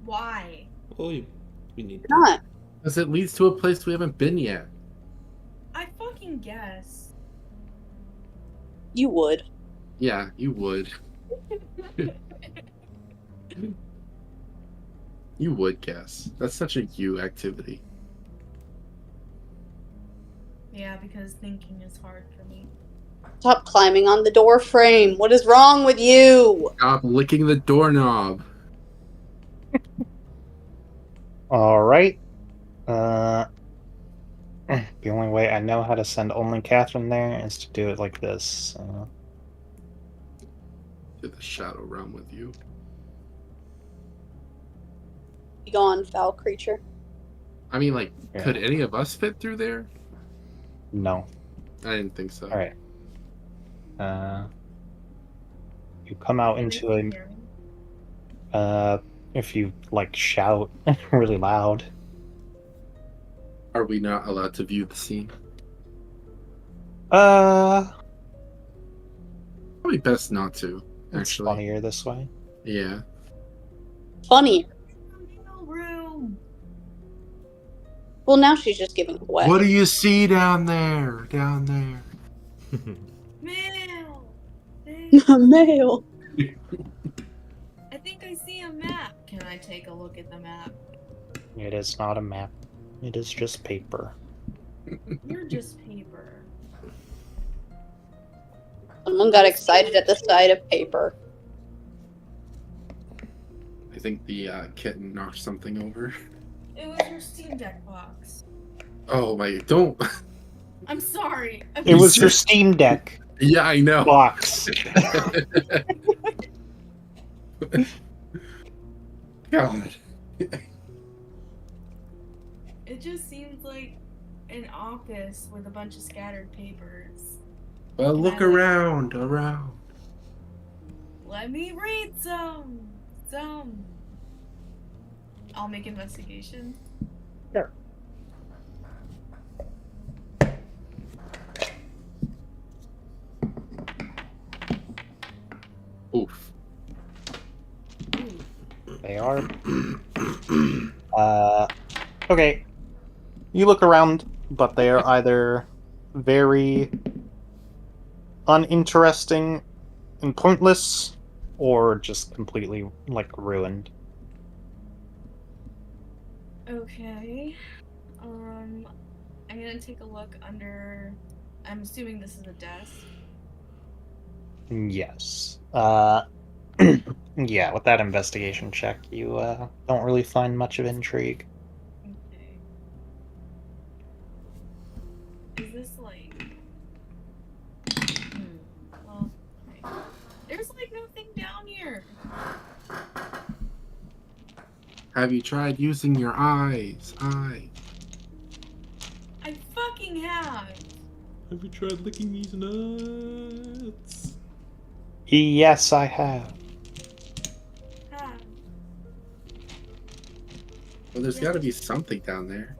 Why? Well, we need. Not. Because it leads to a place we haven't been yet. I fucking guess. You would. Yeah, you would. You would guess. That's such a you activity. Yeah, because thinking is hard for me. Stop climbing on the door frame. What is wrong with you? Stop licking the doorknob. All right. The only way I know how to send only Catherine there is to do it like this. So. To the shadow realm with you. Be gone, foul creature. I mean, like, Yeah. could any of us fit through there? No. I didn't think so. All right. You come out into Can a. you hear me? If you like shout really loud. Are we not allowed to view the scene? It's Probably best not to, actually. funnier this way. Yeah. Funny. No room. Well, now she's just giving it away. What do you see down there? Down there. Mail. Mail. I think I see a map. Can I take a look at the map? It is not a map. It is just paper. You're just paper. Someone got excited at the sight of paper. I think the kitten knocked something over. It was your Steam Deck box. Oh my, don't. I'm sorry. It was your Steam Deck Yeah, I know. box. God. It just seems like an office with a bunch of scattered papers. Well, look around. Let me read some. I'll make investigation. Sure. Oof. They are. Okay. You look around, but they are either very uninteresting and pointless, or just completely, like, ruined. Okay. I'm gonna take a look under. I'm assuming this is a desk. Yes. Yeah, with that investigation check, you don't really find much of intrigue. Have you tried using your eyes? I fucking have. Have you tried licking these nuts? Yes, I have. Have. Well, there's got to be something down there.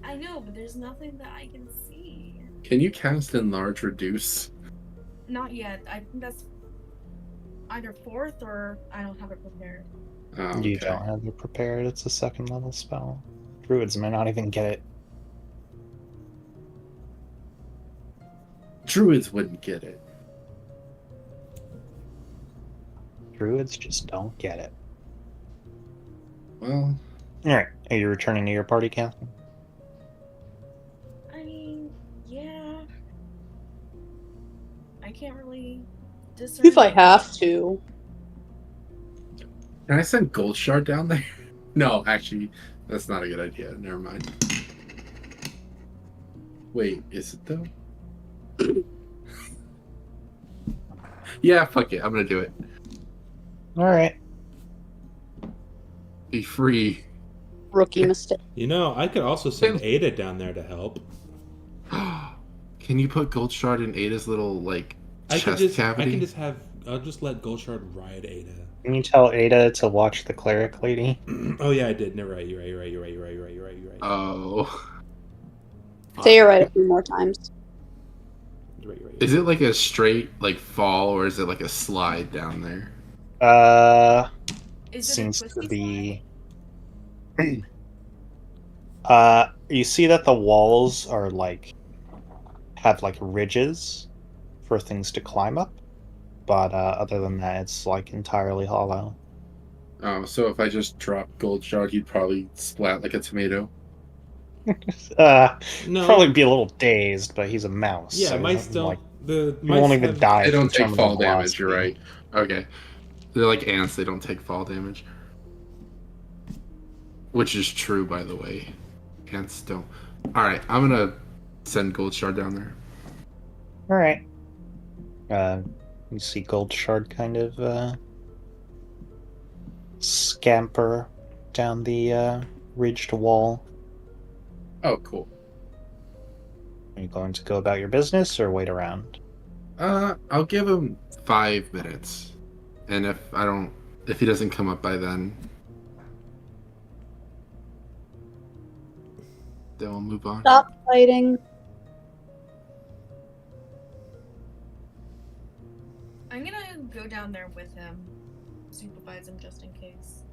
I know, but there's nothing that I can see. Can you cast Enlarge Reduce? Not yet. I think that's either 4th or I don't have it prepared. Oh, You okay. don't have it prepared. It's a 2nd level spell. Druids may not even get it. Druids wouldn't get it. Druids just don't get it. Well, Alright, are you returning to your party, Catherine? I mean, yeah. I can't really discern. If I have to. can I send Gold Shard down there? No, actually, that's not a good idea. Never mind. Wait, is it though? Yeah, fuck it. I'm gonna do it. Alright. Be free. Rookie mistake. You know, I could also send Ada down there to help. Can you put Gold Shard in Ada's little like I chest can cavity? just have. I'll just let Goldshard ride Ada. Can you tell Ada to watch the cleric lady? Oh yeah, I did. Never right. You're right. Oh. Say it right a few more times. You're right. Is it like a straight like fall or is it like a slide down there? Is it Seems a to twisty be. You see that the walls are like have like ridges for things to climb up, but other than that, it's like entirely hollow. Oh, so if I just drop Gold Shard, he'd probably splat like a tomato. No. Probably be a little dazed, but he's a mouse. Yeah, so he mice doesn't, don't. like, The he won't mice even have- die. They from don't take terminal fall damage, you're velocity. right. Okay. They're like ants, they don't take fall damage. Which is true, by the way. Ants don't. Alright, I'm gonna send Gold Shard down there. All right. You see Gold Shard kind of scamper down the ridged wall. Oh, cool. Are you going to go about your business or wait around? I'll give him 5 minutes. And if he doesn't come up by then we'll move on. Stop fighting. I'm gonna go down there with him, supervise him just in case.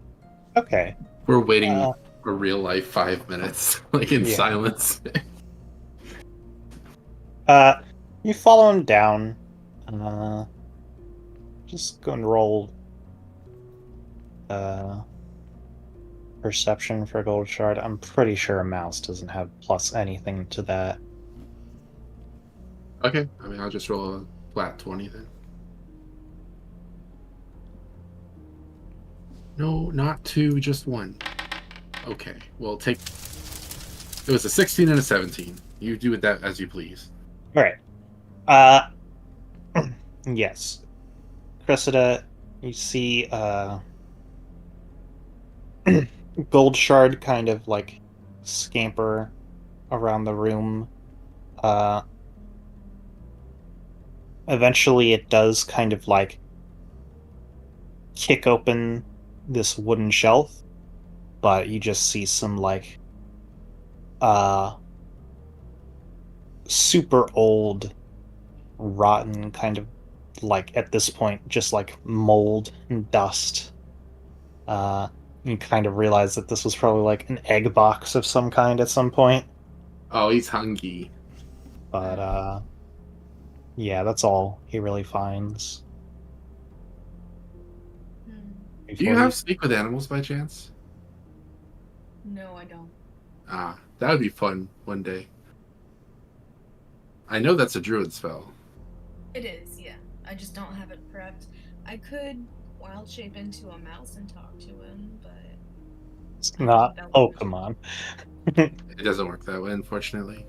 Okay. We're waiting for real life 5 minutes, like in Yeah. silence. You follow him down. Just go and roll perception for Gold Shard. I'm pretty sure a mouse doesn't have plus anything to that. Okay, I mean, I'll just roll a flat 20 then. No, not 2, just 1. Okay, well, take... It was a 16 and a 17. You do with that as you please. Alright. Yes. Cressida, you see Gold Shard kind of like scamper around the room. Eventually it does kind of like kick open this wooden shelf, but you just see some like super old, rotten kind of like at this point just like mold and dust. You kind of realize that this was probably like an egg box of some kind at some point. Oh, he's hungry. But yeah, that's all he really finds. Hmm. Do you have Speak with Animals by chance? No, I don't. Ah, that would be fun one day. I know that's a druid spell. It is, yeah. I just don't have it prepped. I could wild shape into a mouse and talk to him, but It's I not think that would- Pokemon. It doesn't work that way, unfortunately.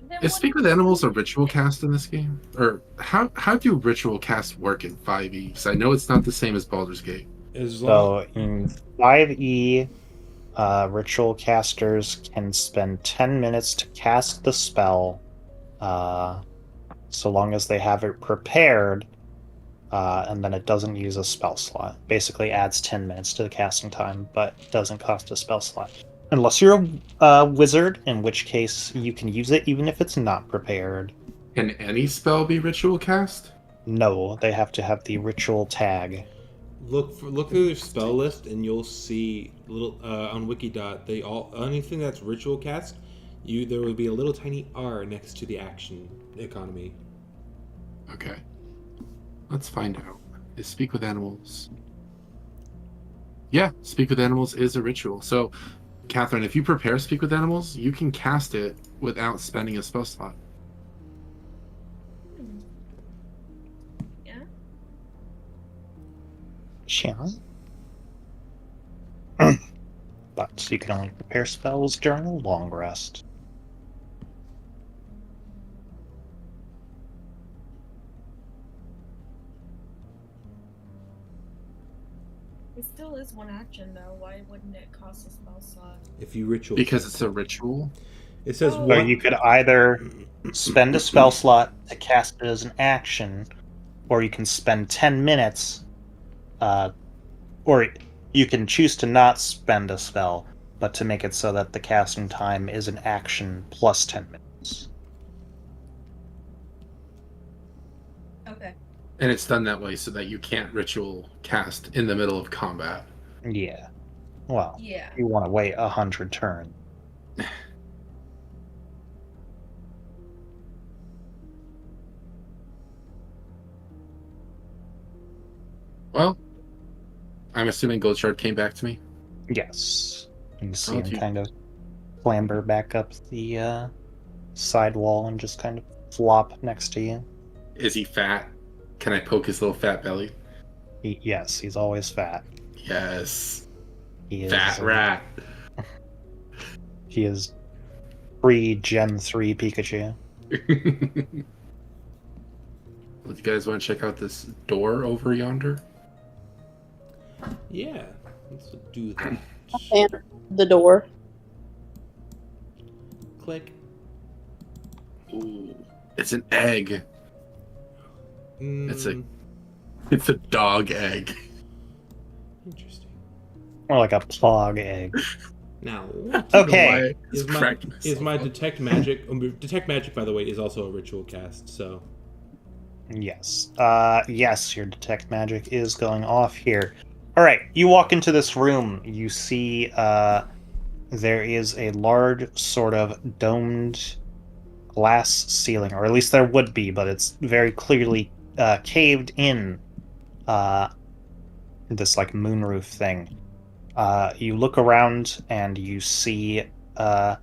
Then Is what Speak with Animals a ritual cast in this game? Or how do ritual casts work in 5e? Because I know it's not the same as Baldur's Gate. As long So in 5e ritual casters can spend 10 minutes to cast the spell, so long as they have it prepared, and then it doesn't use a spell slot. Basically adds 10 minutes to the casting time, but doesn't cost a spell slot. Unless you're a wizard, in which case you can use it even if it's not prepared. Can any spell be ritual cast? No, they have to have the ritual tag. Look through their spell list, and you'll see little on Wikidot. Anything that's ritual cast, there will be a little tiny R next to the action economy. Okay. Let's find out. Is Speak with Animals? Yeah, Speak with Animals is a ritual. So, Catherine, if you prepare Speak with Animals, you can cast it without spending a spell slot. Yeah. Sure. But you can only prepare spells during a long rest. It still is one action though. Why wouldn't it cost a spell slot? If you ritual, Because it's a ritual? it says Oh. Or one. you could either spend a spell slot to cast it as an action, or you can spend 10 minutes, or you can choose to not spend a spell, but to make it so that the casting time is an action plus 10 minutes. Okay. And it's done that way so that you can't ritual cast in the middle of combat. Yeah. Well, Yeah. you want to wait 100 turns. Well, I'm assuming Goldshard came back to me. Yes. You can see Oh, him gee. kind of clamber back up the side wall and just kind of flop next to you. Is he fat? Can I poke his little fat belly? Yes, he's always fat. Yes. He is Fat rat. He is pre-Gen 3 Pikachu. Well, you guys want to check out this door over yonder? Yeah, let's do that. And the door. Click. Ooh, it's an egg. Mm, It's a dog egg. interesting. More like a plog egg. Now, Okay. is my detect magic? Detect magic, by the way, is also a ritual cast. So Yes. Yes, your detect magic is going off here. Alright, you walk into this room. You see there is a large sort of domed glass ceiling, or at least there would be, but it's very clearly caved in this like moonroof thing. You look around and you see a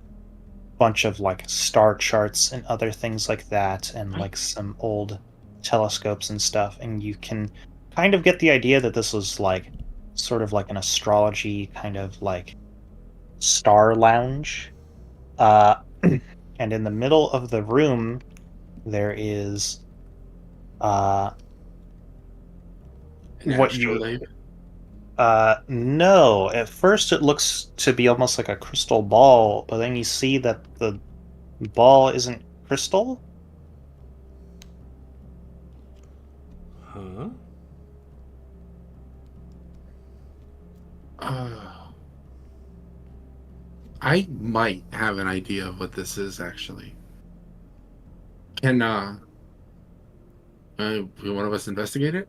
bunch of like star charts and other things like that, and like some old telescopes and stuff, and you can kind of get the idea that this was like sort of like an astrology kind of like star lounge. And in the middle of the room there is An what you astrolabe? no, at first it looks to be almost like a crystal ball, but then you see that the ball isn't crystal. huh? I might have an idea of what this is actually. Can one of us investigate it?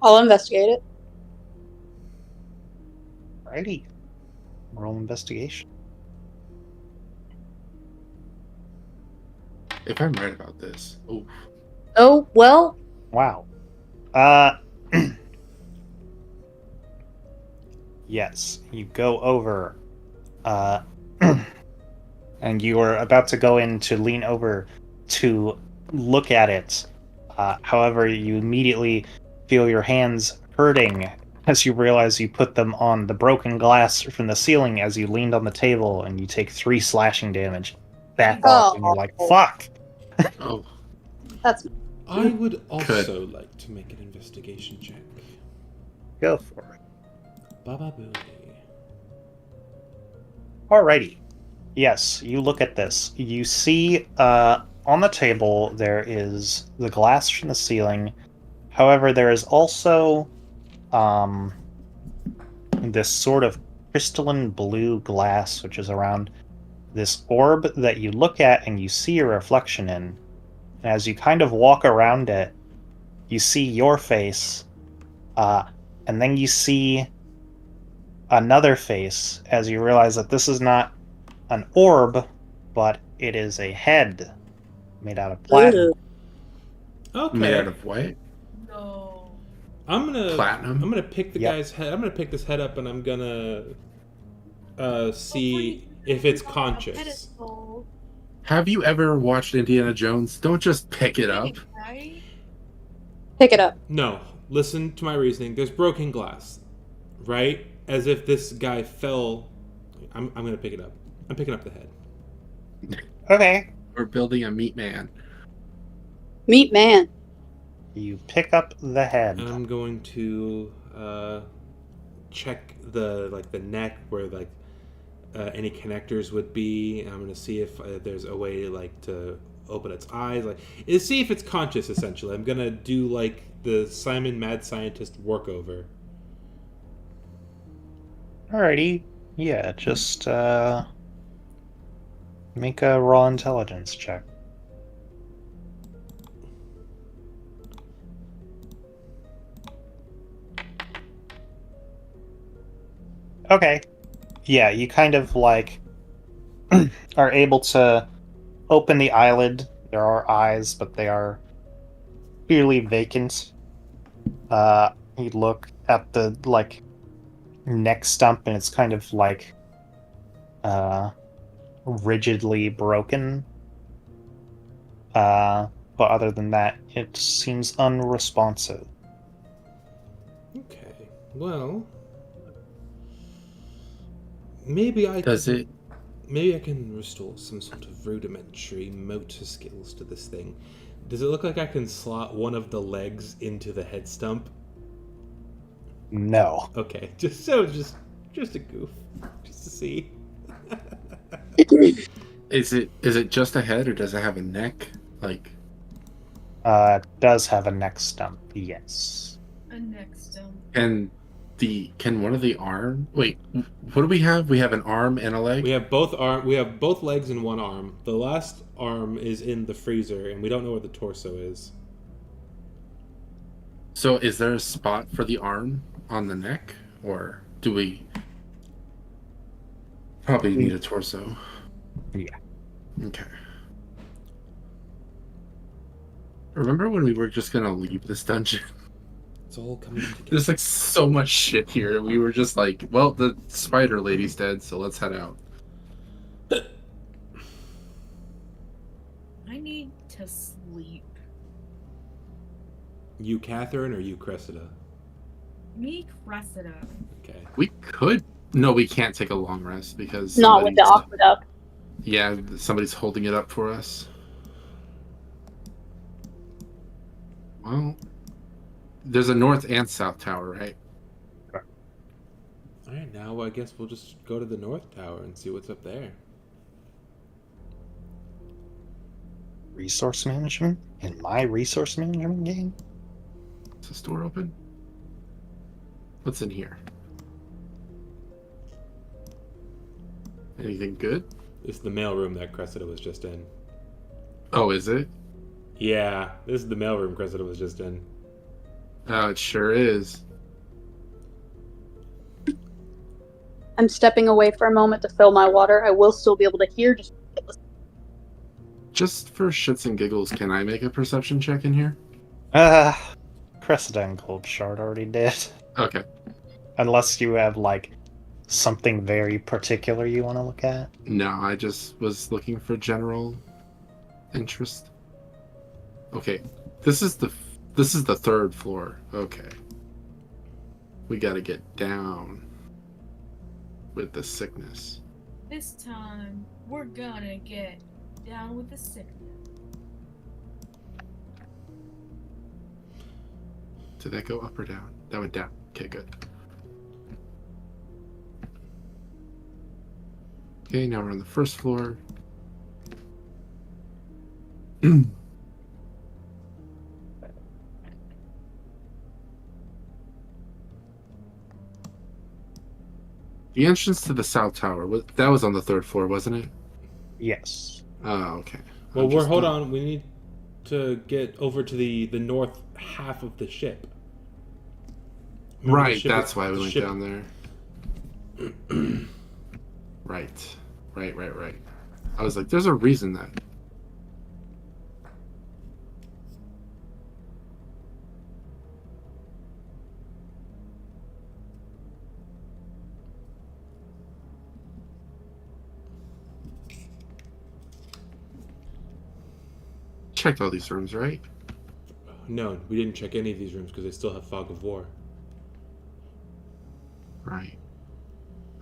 I'll investigate it. Alrighty. Roll investigation. If I'm right about this. Oh, Oh, well, Wow. Yes, you go over, and you are about to go in to lean over to look at it. However, you immediately feel your hands hurting as you realize you put them on the broken glass from the ceiling as you leaned on the table, and you take 3 slashing damage. Back off, and you're like, fuck! oh, that's I would also like to make an investigation check. Go for it. Baba Booey. Alrighty. Yes, you look at this. You see on the table there is the glass from the ceiling. However, there is also this sort of crystalline blue glass which is around this orb that you look at and you see a reflection in. And as you kind of walk around it, you see your face, and then you see another face as you realize that this is not an orb, but it is a head made out of platinum. Okay. Made out of what? No. I'm Platinum? gonna pick the Yep. guy's head. I'm gonna pick this head up and I'm gonna see if it's conscious. Pedestal, Have you ever watched Indiana Jones? Don't just pick it up. right? Pick it up. No, listen to my reasoning. There's broken glass, right? As if this guy fell. I'm gonna pick it up. I'm picking up the head. Okay. We're building a meat man. Meat man. You pick up the head. And I'm going to check the neck where any connectors would be. And I'm going to see if there's a way to open its eyes, see if it's conscious. Essentially, I'm going to do the Simon Mad Scientist workover. Alrighty. Yeah, just make a raw intelligence check. Okay. Yeah, you kind of are able to open the eyelid. There are eyes, but they are clearly vacant. You look at the neck stump and it's kind of rigidly broken. But other than that, it seems unresponsive. Okay. Well, maybe I can restore some sort of rudimentary motor skills to this thing. Does it look like I can slot one of the legs into the head stump? No. Okay, just a goof, just to see. Is it just a head or does it have a neck? It does have a neck stump, yes. A neck stump. Can one of the arm? Wait, what do we have? We have an arm and a leg. We have both legs and one arm. The last arm is in the freezer, and we don't know where the torso is. So is there a spot for the arm on the neck, or do we probably need a torso? Yeah. Okay. Remember when we were just gonna leave this dungeon? It's all coming together. There's so much shit here. We were just well, the spider lady's dead, so let's head out. I need to sleep. You Catherine or you Cressida? Me, Cressida. Okay. We could. No, we can't take a long rest because Not with the aqueduct. Yeah, somebody's holding it up for us. Well, there's a north and south tower, right? Alright, now I guess we'll just go to the north tower and see what's up there. Resource management? In my resource management game? Is this door open? What's in here? Anything good? This is the mailroom that Cressida was just in. Oh, is it? Yeah, this is the mailroom Cressida was just in. Oh, it sure is. I'm stepping away for a moment to fill my water. I will still be able to hear. Just for shits and giggles, can I make a perception check in here? Cressida and Gold Shard already did. Okay. Unless you have something very particular you want to look at. No, I just was looking for general interest. Okay, this is the third floor. Okay, we gotta get down with the sickness. This time, we're gonna get down with the sickness. Did that go up or down? That went down. Okay, good. Okay, now we're on the first floor. The entrance to the South Tower, that was on the third floor, wasn't it? Yes. Oh, okay. Well, hold on. We need to get over to the north half of the ship. Remember, the Right, ship that's is- why we the went ship- down there. Right. I was like, there's a reason that. Checked all these rooms, right? No, we didn't check any of these rooms because they still have fog of war. Right.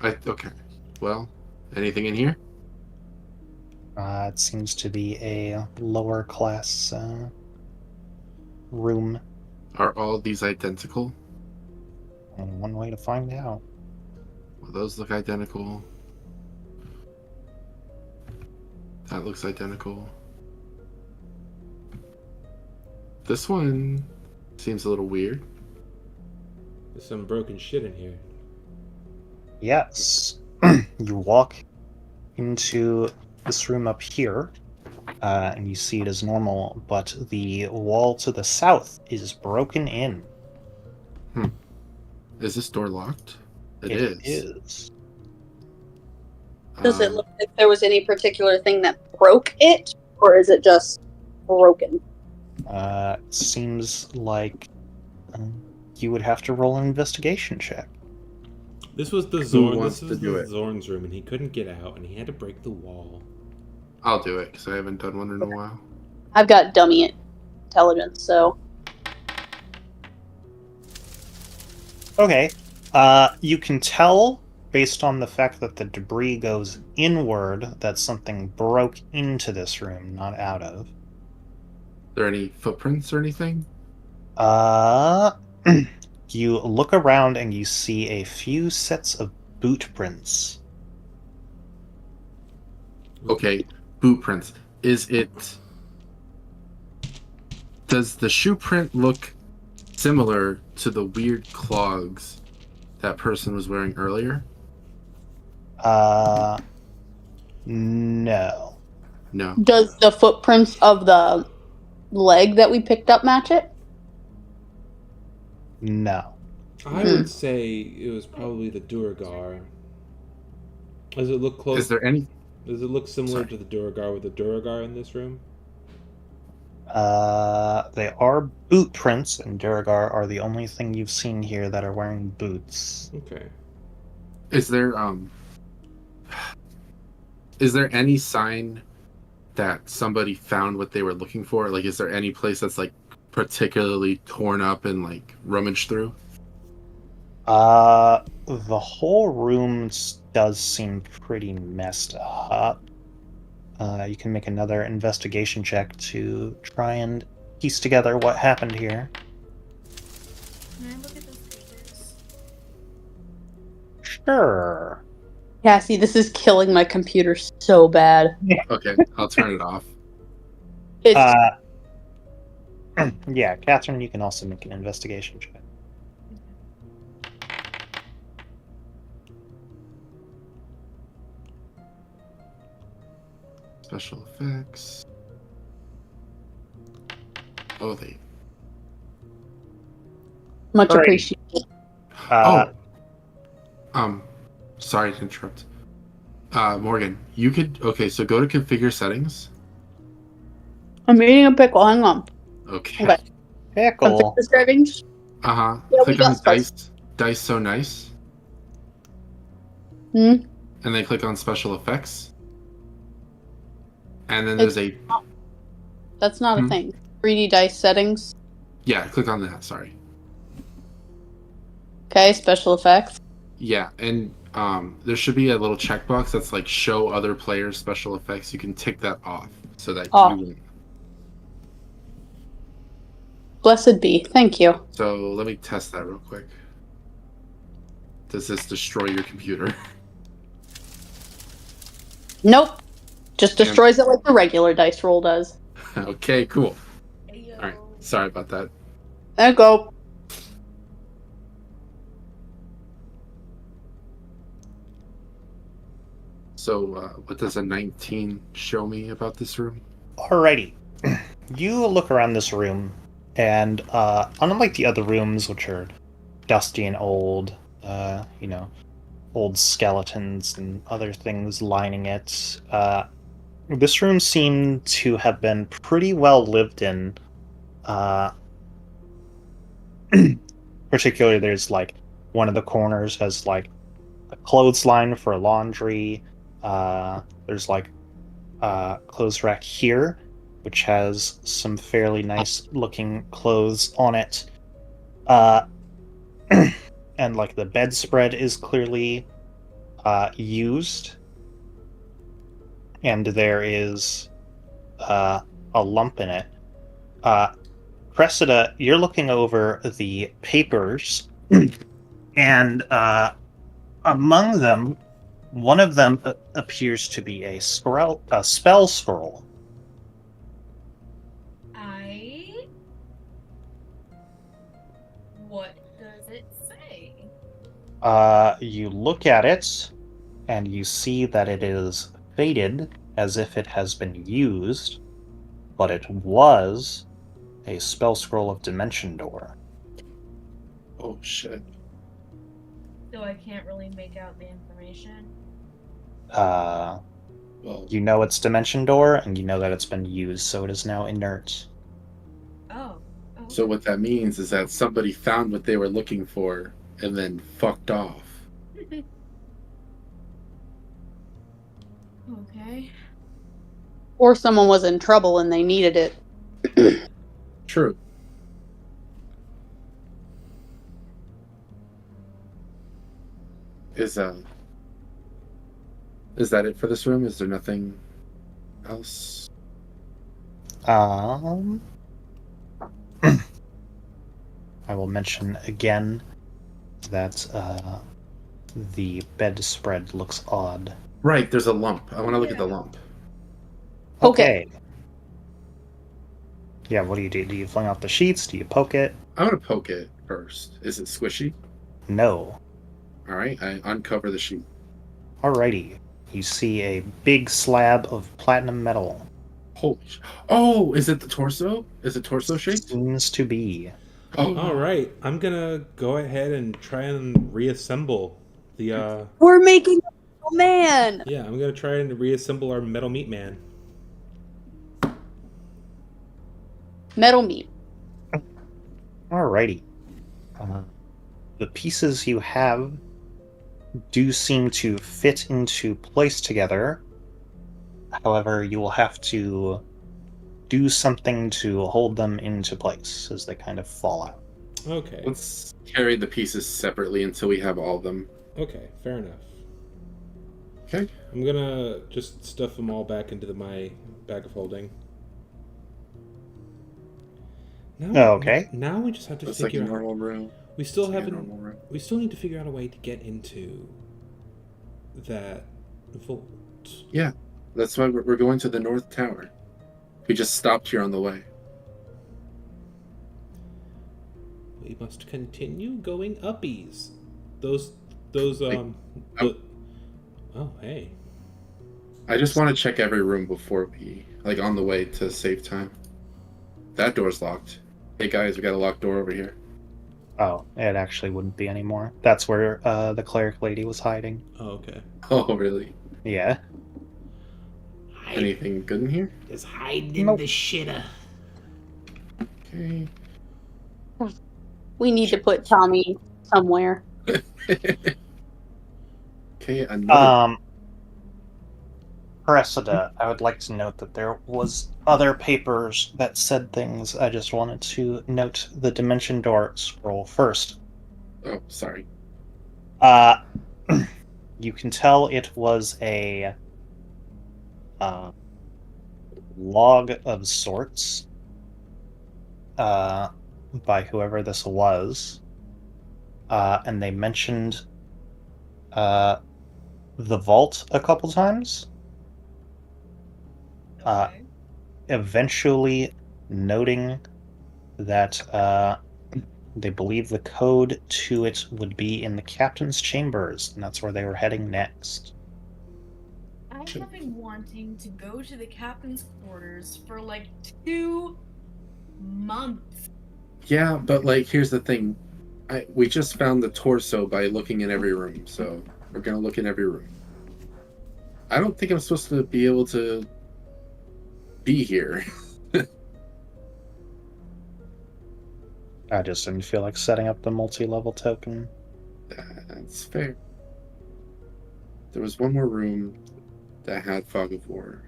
Okay. Well, anything in here? It seems to be a lower class room. Are all these identical? Only one way to find out. Well, those look identical. That looks identical. This one seems a little weird. There's some broken shit in here. Yes. You walk into this room up here, and you see it as normal, but the wall to the south is broken in. Is this door locked? It is. is. Does it look like there was any particular thing that broke it, or is it just broken? Seems like you would have to roll an investigation check. This was the Who Zorn. wants This to was do the it? Zorn's room, and he couldn't get out, and he had to break the wall. I'll do it because I haven't done one in a while. I've got dummy intelligence, so Okay. You can tell, based on the fact that the debris goes inward, that something broke into this room, not out of. Are there any footprints or anything? You look around and you see a few sets of boot prints. Okay, boot prints. Is it... Does the shoe print look similar to the weird clogs that person was wearing earlier? No. No. does the footprints of the leg that we picked up match it? No. I would say it was probably the Duragar. Does it look close? Is there any... Does it look similar Sorry. to the Duragar with the Duragar in this room? They are boot prints, and Duragar are the only thing you've seen here that are wearing boots. Okay. Is there any sign that somebody found what they were looking for? Like, is there any place that's like particularly torn up and like rummaged through? The whole room does seem pretty messed up. You can make another investigation check to try and piece together what happened here. Can I look at those papers? Sure. Cassie, this is killing my computer so bad. Okay, I'll turn it off. It's Yeah, Catherine, you can also make an investigation check. Special effects. Oh, they... much Alright. appreciated. Sorry to interrupt. Morgan, you could... Okay, so go to configure settings. I'm eating a pickle. Hang on. Okay. Okay. Pickle. Configure settings. Uh-huh. Yeah, we Click got on spice. Dice So Nice. Hmm. And then click on special effects. And then there's a... That's not a thing. 3D dice settings. Yeah, click on that, sorry. Okay, special effects. Yeah, and there should be a little checkbox that's like show other players special effects. You can tick that off so that Off. you won't. Blessed be. Thank you. So let me test that real quick. Does this destroy your computer? Nope. Just Damn. destroys it like the regular dice roll does. Okay, cool. Ayo. All right, sorry about that. There you go. So, what does a 19 show me about this room? Alrighty. You look around this room, and unlike the other rooms, which are dusty and old, old skeletons and other things lining it, this room seemed to have been pretty well lived in. Particularly, there's like one of the corners has like a clothesline for laundry. There's like a clothes rack here, which has some fairly nice looking clothes on it. And like the bedspread is clearly used. And there is a lump in it. Cressida, you're looking over the papers, and among them, one of them appears to be a spell scroll. What does it say? You look at it, and you see that it is faded, as if it has been used, but it was a spell scroll of Dimension Door. Oh shit. So I can't really make out the information. Well, You know it's Dimension Door, and you know that it's been used, so it is now inert. Oh. so what that means is that somebody found what they were looking for and then fucked off. Okay. Or someone was in trouble and they needed it. True. Is that it for this room? Is there nothing else? I will mention again that the bedspread looks odd. Right, there's a lump. I want to look at the lump. Okay. Yeah, what do you do? Do you fling off the sheets? Do you poke it? I want to poke it first. Is it squishy? No. All right, I uncover the sheet. Alrighty. You see a big slab of platinum metal. Holy sh! Oh, is it the torso? Is it torso shaped? Seems to be. Oh, All right, I'm gonna go ahead and try and reassemble the. We're making a man. Yeah, I'm gonna try and reassemble our metal meat man. Metal meat. Alrighty. The pieces you have do seem to fit into place together. However, you will have to do something to hold them into place as they kind of fall out. Okay. let's carry the pieces separately until we have all of them. Okay, fair enough. Okay. I'm gonna just stuff them all back into my bag of holding. Now, Okay. Now we just have to It's like a figure out. normal room. We still It's like a haven't. normal room. We still need to figure out a way to get into that vault. Yeah, that's why we're going to the North Tower. We just stopped here on the way. We must continue going uppies. Those I'm- Oh, hey. I just want to check every room before we, like, on the way to save time. That door's locked. Hey guys, we got a locked door over here. Oh, it actually wouldn't be anymore. That's where the cleric lady was hiding. Oh, okay. Oh, really? Yeah. Anything good in here? Just hiding in Nope. the shitter. Okay. We need to put Tommy somewhere. Okay, another. Cressida, I would like to note that there was other papers that said things. I just wanted to note the Dimension Door scroll first. Oh, sorry. You can tell it was a log of sorts by whoever this was. And they mentioned the vault a couple times, Okay. eventually noting that they believe the code to it would be in the captain's chambers, and that's where they were heading next. I have been wanting to go to the captain's quarters for like 2 months. Yeah, but like, here's the thing. We just found the torso by looking in every room, so we're gonna look in every room. I don't think I'm supposed to be able to be here. I just didn't feel like setting up the multi-level token. That's fair. There was one more room that had Fog of War.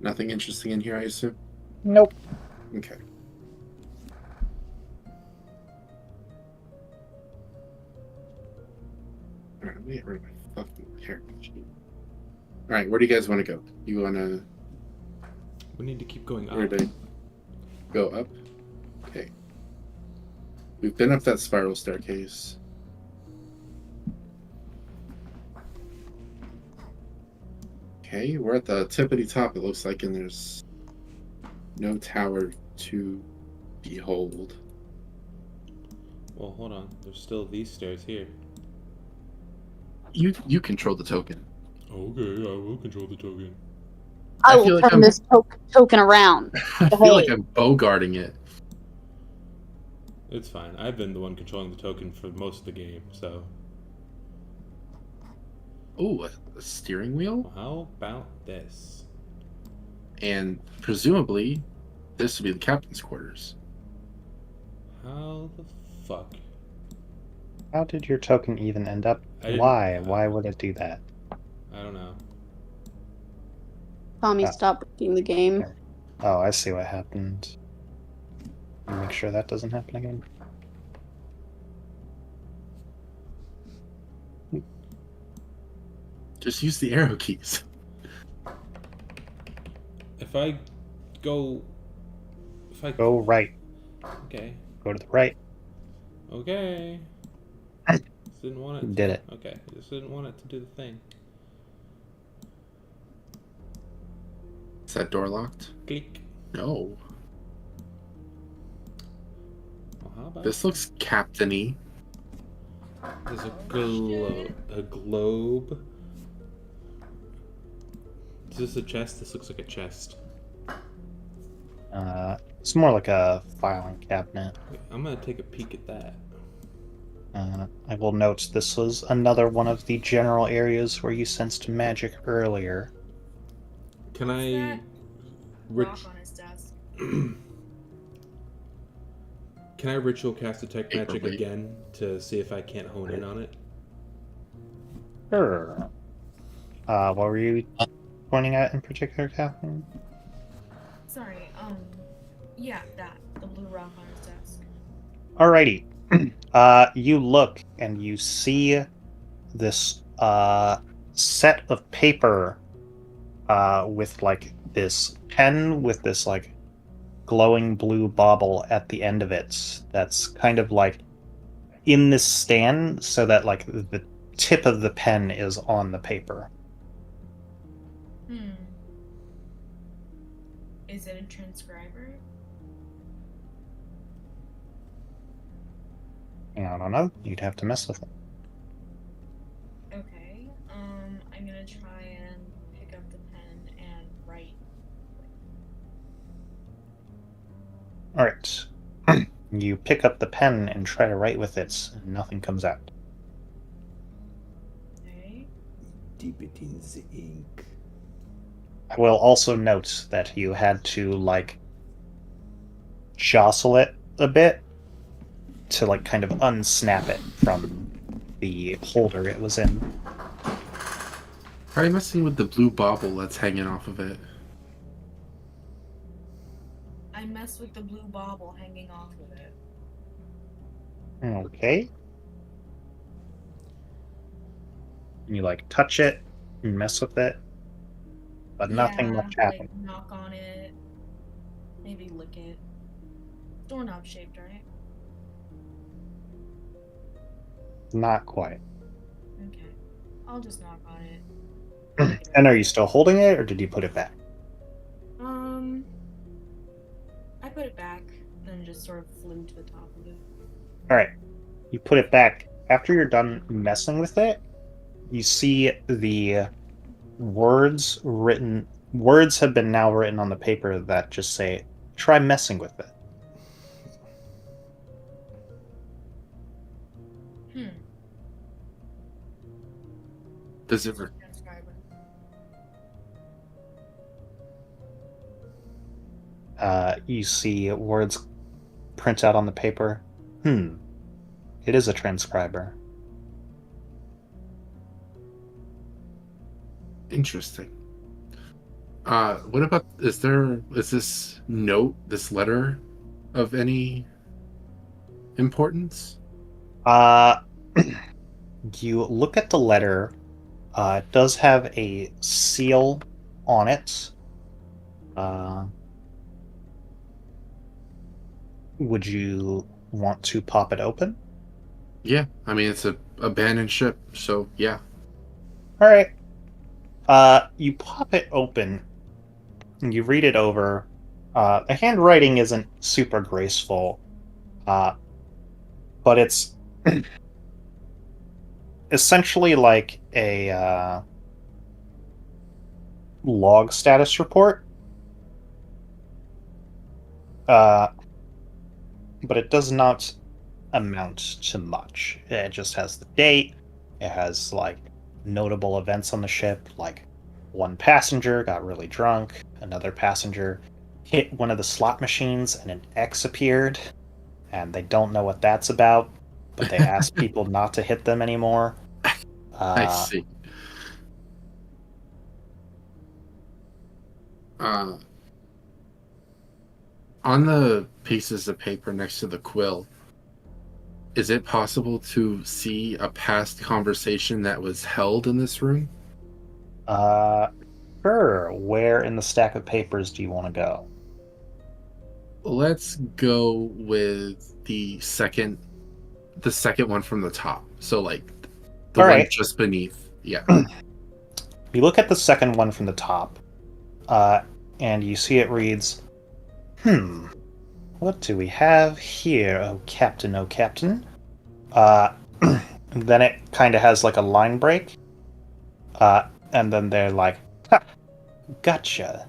Nothing interesting in here, I assume? Nope. Okay. Alright, let me get rid of my fucking character sheet. Alright, where do you guys want to go? You want to... We need to keep going Where up. do they go up? Okay. We've been up that spiral staircase. Okay, we're at the tippity top, it looks like, and there's no tower to behold. Well, hold on. There's still these stairs here. You control the token. Okay, I will control the token. I I will feel like turn I'm- this token around. I feel like I'm bogarting it. It's fine. I've been the one controlling the token for most of the game, so... Ooh, a steering wheel? Well, how about this? And presumably, this would be the captain's quarters. How the fuck? How did your token even end up? I didn't- Why? Why would it do that? I don't know. Tommy, Ah. stop breaking the game. Oh, I see what happened. Make sure that doesn't happen again. Just use the arrow keys. If I go... If I... Go right. Okay. Go to the right. Okay. Just didn't want it to... Did it. Okay. Just didn't want it to do the thing. Is that door locked? Click. No. Well, how about... This looks captain-y. There's a globe. Is this a chest? This looks like a chest. It's more like a filing cabinet. Okay, I'm gonna take a peek at that. I will note this was another one of the general areas where you sensed magic earlier. Can What's I... that Rit- rock on his desk? Can I ritual cast detect magic Paperweight. again to see if I can't hone in on it? Sure. What were you pointing at in particular, Catherine? Sorry, yeah, that. The blue rock on his desk. Alrighty. You look and you see this set of paper with like this pen with this like glowing blue bauble at the end of it that's kind of like in this stand so that like the tip of the pen is on the paper. Is it a transcriber? I don't know. You'd have to mess with it. Okay, I'm gonna try and pick up the pen and write. Alright. You pick up the pen and try to write with it, and nothing comes out. Okay. Deep it in the ink. I will also note that you had to, like, jostle it a bit to, like, kind of unsnap it from the holder it was in. Probably messing with the blue bauble that's hanging off of it. I messed with the blue bauble hanging off of it. Okay. You, like, touch it and mess with it, but nothing Yeah, much happens. like knock on it. Maybe lick it. doorknob shaped, right? Not quite. Okay. I'll just knock on it. And are you still holding it, or did you put it back? I put it back, then just sort of flew to the top of it. All right. You put it back. After you're done messing with it, you see the words written. Words have been now written on the paper that just say, "Try messing with it." Does it? Transcriber. You see words print out on the paper. It is a transcriber. Interesting. What about, is this note, this letter of any importance? You look at the letter. It does have a seal on it. Would you want to pop it open? Yeah, I mean, it's a abandoned ship, so yeah. All right. You pop it open. And you read it over. The handwriting isn't super graceful, but it's essentially like a log status report. But it does not amount to much. It just has the date. It has like notable events on the ship, like one passenger got really drunk, another passenger hit one of the slot machines and an X appeared, and they don't know what that's about, but they ask people not to hit them anymore. I see. On the pieces of paper next to the quill, is it possible to see a past conversation that was held in this room? Sure. Where in the stack of papers do you want to go? Let's go with the second one from the top. So like the All one right. just beneath. Yeah. You look at the second one from the top, and you see it reads, what do we have here, oh captain? Then it kind of has like a line break, and then they're like, ha, gotcha.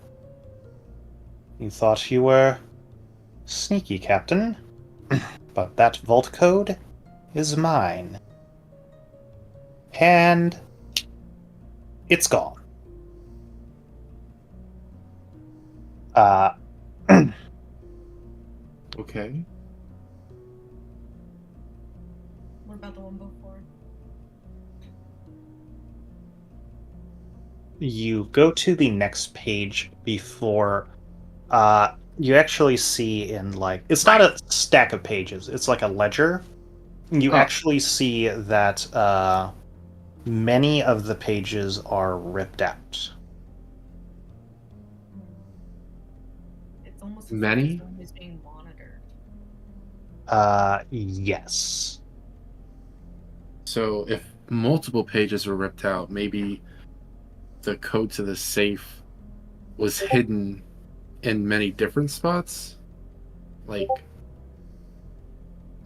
You thought you were sneaky, Captain, but that vault code is mine. And it's gone. Okay. What about the one before? You go to the next page before you actually see in like, it's not a stack of pages, it's like a ledger. You actually see that many of the pages are ripped out. It's almost Many? as though it's being monitored. Yes. So if multiple pages were ripped out, maybe the code to the safe was hidden in many different spots. Like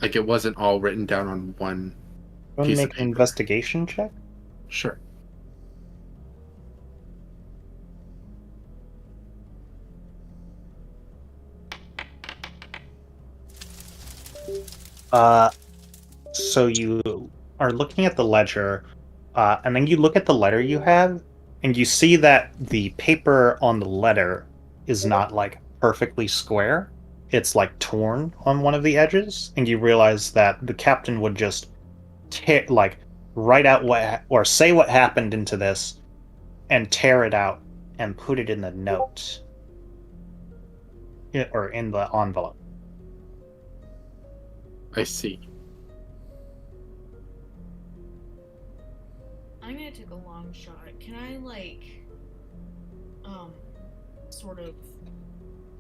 it wasn't all written down on one Want to piece of make an paper. investigation check? Sure. So you are looking at the ledger, and then you look at the letter you have, and you see that the paper on the letter is not like perfectly square. It's like torn on one of the edges, and you realize that the captain would just like write out what or say what happened into this, and tear it out and put it in the note or in the envelope. I see. I'm gonna take a long shot. Can I sort of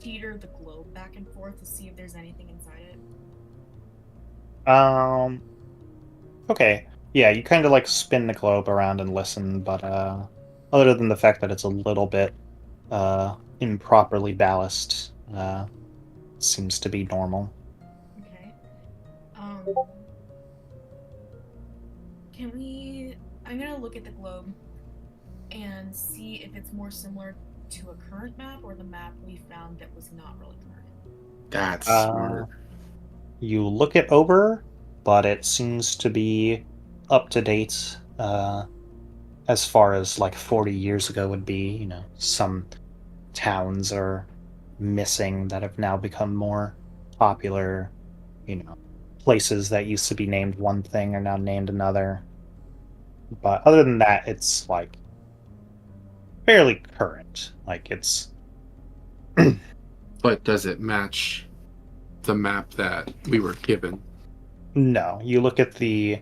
teeter the globe back and forth to see if there's anything inside it? Okay. Yeah, you kind of like spin the globe around and listen, but other than the fact that it's a little bit improperly balanced, seems to be normal. Okay. Can we? I'm gonna look at the globe and see if it's more similar to a current map or the map we found that was not really current. That's Uh, smart. You look it over, but it seems to be up to date, as far as like 40 years ago would be. You know, some towns are missing that have now become more popular. You know, places that used to be named one thing are now named another. But other than that, it's like fairly current. Like it's But does it match the map that we were given? no. You look at the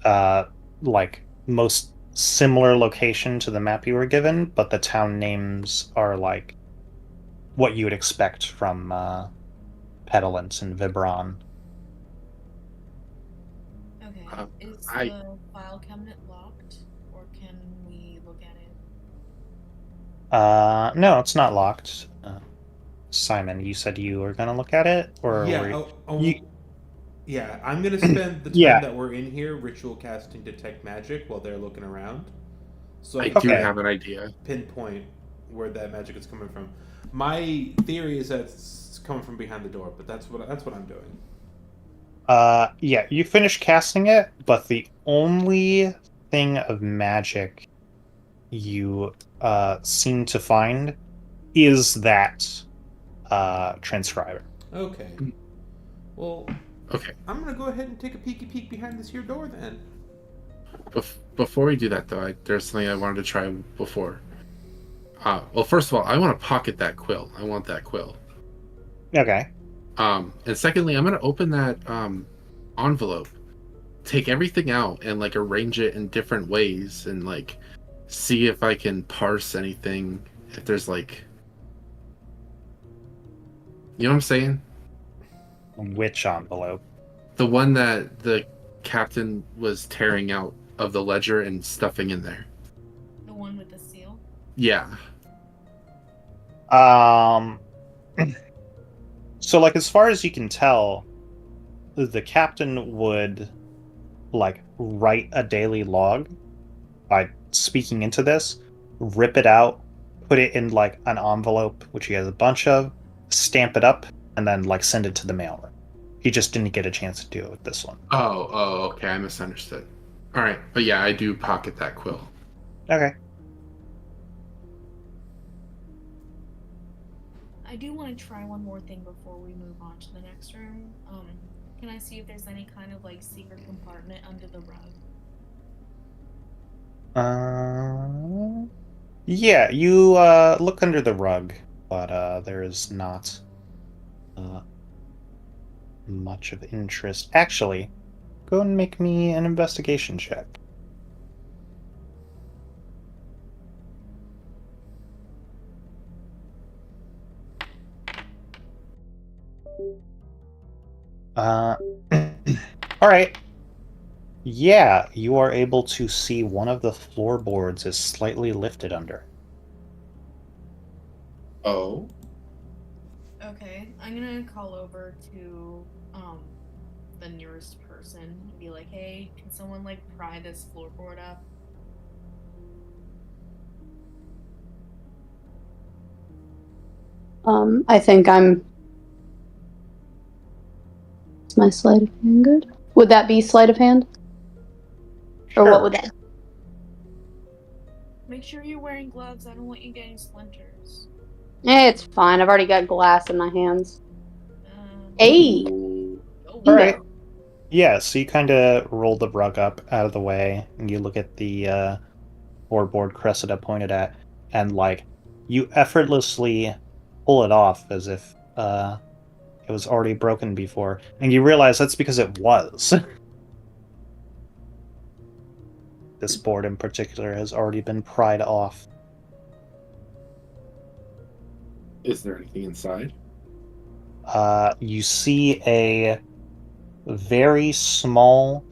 uh like most similar location to the map you were given, but the town names are like what you would expect from Petillent and Vibron. Okay. Uh, Is I the file cabinet locked, or can we look at it? No, it's not locked. Simon, you said you were gonna look at it, or Yeah. were Oh, you? yeah. I'm gonna spend the time Yeah. that we're in here ritual casting detect magic while they're looking around, so I I can do Okay. have an idea. pinpoint where that magic is coming from. My theory is that it's coming from behind the door, but that's what I'm doing. Yeah, you finish casting it, but the only thing of magic you seem to find is that transcriber. Okay. Well, Okay. I'm gonna go ahead and take a peeky peek behind this here door then. Before we do that, though, there's something I wanted to try before. Well, first of all, I want to pocket that quill. I want that quill. Okay. And secondly, I'm going to open that envelope, take everything out, and like arrange it in different ways, and like see if I can parse anything. If there's like, you know what I'm saying? Which envelope? The one that the captain was tearing out of the ledger and stuffing in there. The one with the seal? Yeah. Um. So, like, as far as you can tell, the captain would like write a daily log by speaking into this, rip it out, put it in like an envelope, which he has a bunch of, stamp it up, and then like send it to the mailroom. He just didn't get a chance to do it with this one. Oh, okay. I misunderstood. All right, but yeah, I do pocket that quill. Okay. I do want to try one more thing before we move on to the next room. Can I see if there's any kind of like secret compartment under the rug? Yeah, you look under the rug, but there is not uh, much of interest. Actually, go and make me an investigation check. Uh, all right. Yeah, you are able to see one of the floorboards is slightly lifted under. Oh. Okay, I'm gonna call over to the nearest person and be like, "Hey, can someone like pry this floorboard up?" I think I'm. Is my sleight of hand good? Would that be sleight of hand? Or what would that? Make sure you're wearing gloves. I don't want you getting splinters. It's fine. I've already got glass in my hands. Um, Hey! oh, All right. Yeah, so you kind of roll the rug up out of the way, and you look at the floorboard Cressida pointed at, and like you effortlessly pull it off as if it was already broken before, and you realize that's because it was. This board in particular has already been pried off. Is there anything inside? You see a very small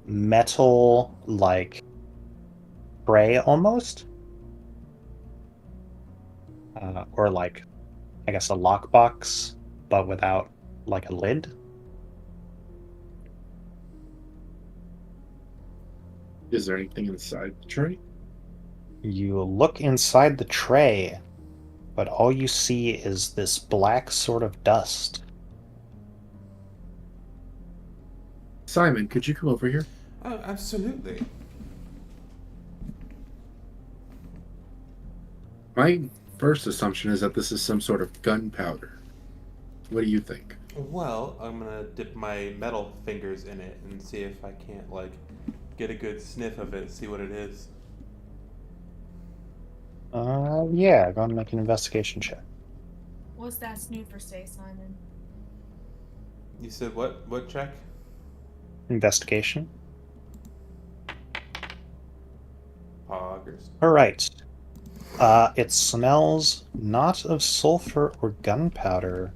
metal, like, tray almost. Or like, I guess a lockbox, but without like a lid. Is there anything inside the tray? You look inside the tray, but all you see is this black sort of dust. Simon, could you come over here? Oh, absolutely. My first assumption is that this is some sort of gunpowder. What do you think? Well, I'm gonna dip my metal fingers in it and see if I can't, like, get a good sniff of it, see what it is. Yeah, go ahead and make an investigation check. What's that snooper say, Simon? You said what? What check? Investigation. Poggers. Alright. It smells not of sulfur or gunpowder,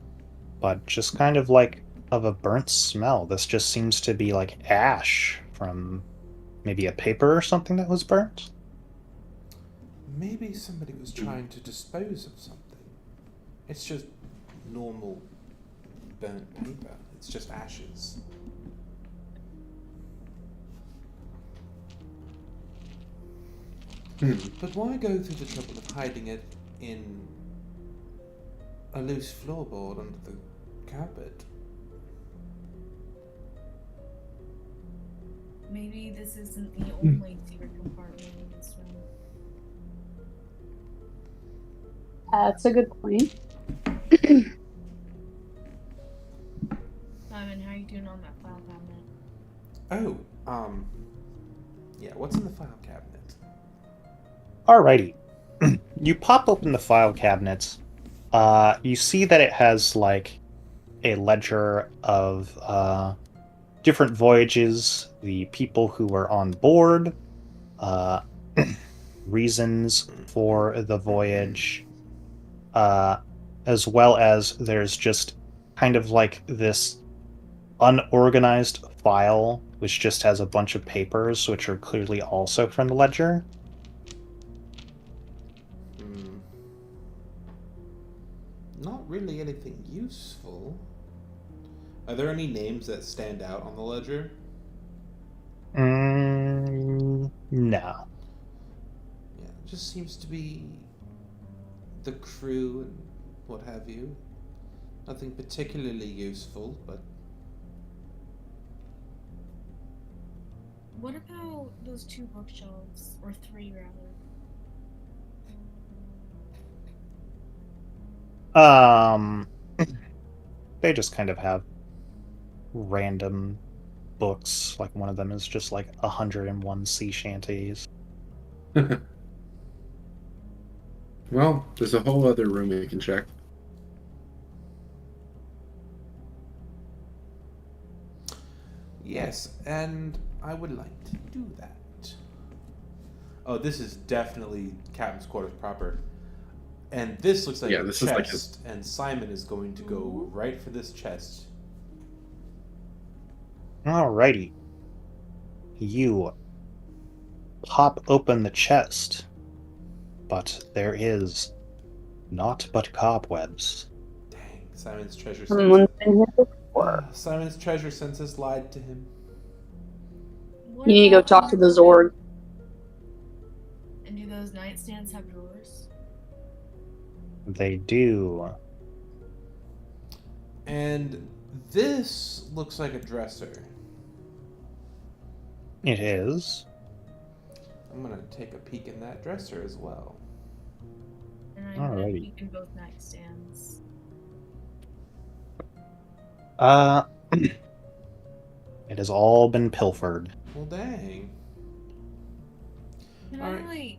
but just kind of like of a burnt smell. This just seems to be like ash from maybe a paper or something that was burnt. Maybe somebody was trying to dispose of something. It's just normal burnt paper. It's just ashes. But why go through the trouble of hiding it in a loose floorboard under the carpet? Maybe this isn't the only secret compartment in this room. That's a good point. Simon, how are you doing on that file cabinet? Oh, yeah, what's in the file cabinet? Alrighty. You pop open the file cabinet. You see that it has like a ledger of different voyages, the people who were on board, reasons for the voyage, as well as there's just kind of like this unorganized file which just has a bunch of papers which are clearly also from the ledger. Not really anything useful. Are there any names that stand out on the ledger? No. Yeah, it just seems to be the crew and what have you. Nothing particularly useful, but What about those 2 bookshelves? Or 3, rather? They just kind of have random books. Like one of them is just like 101 sea shanties. Well, there's a whole other room you can check. yes, and I would like to do that. Oh, this is definitely Captain's quarters proper. And this looks like Yeah, a this is like chest, and Simon is going to go right for this chest. Alrighty. You pop open the chest, but there is naught but cobwebs. Dang, Simon's treasure Someone's sense. been here before. Simon's treasure senses lied to him. What You need to go about talk to the Zorg. And do those nightstands have drawers? They do. And this looks like a dresser. It is. I'm gonna take a peek in that dresser as well. And I'm gonna Alrighty. peek in both nightstands. It has all been pilfered. Well, dang. Can Alright.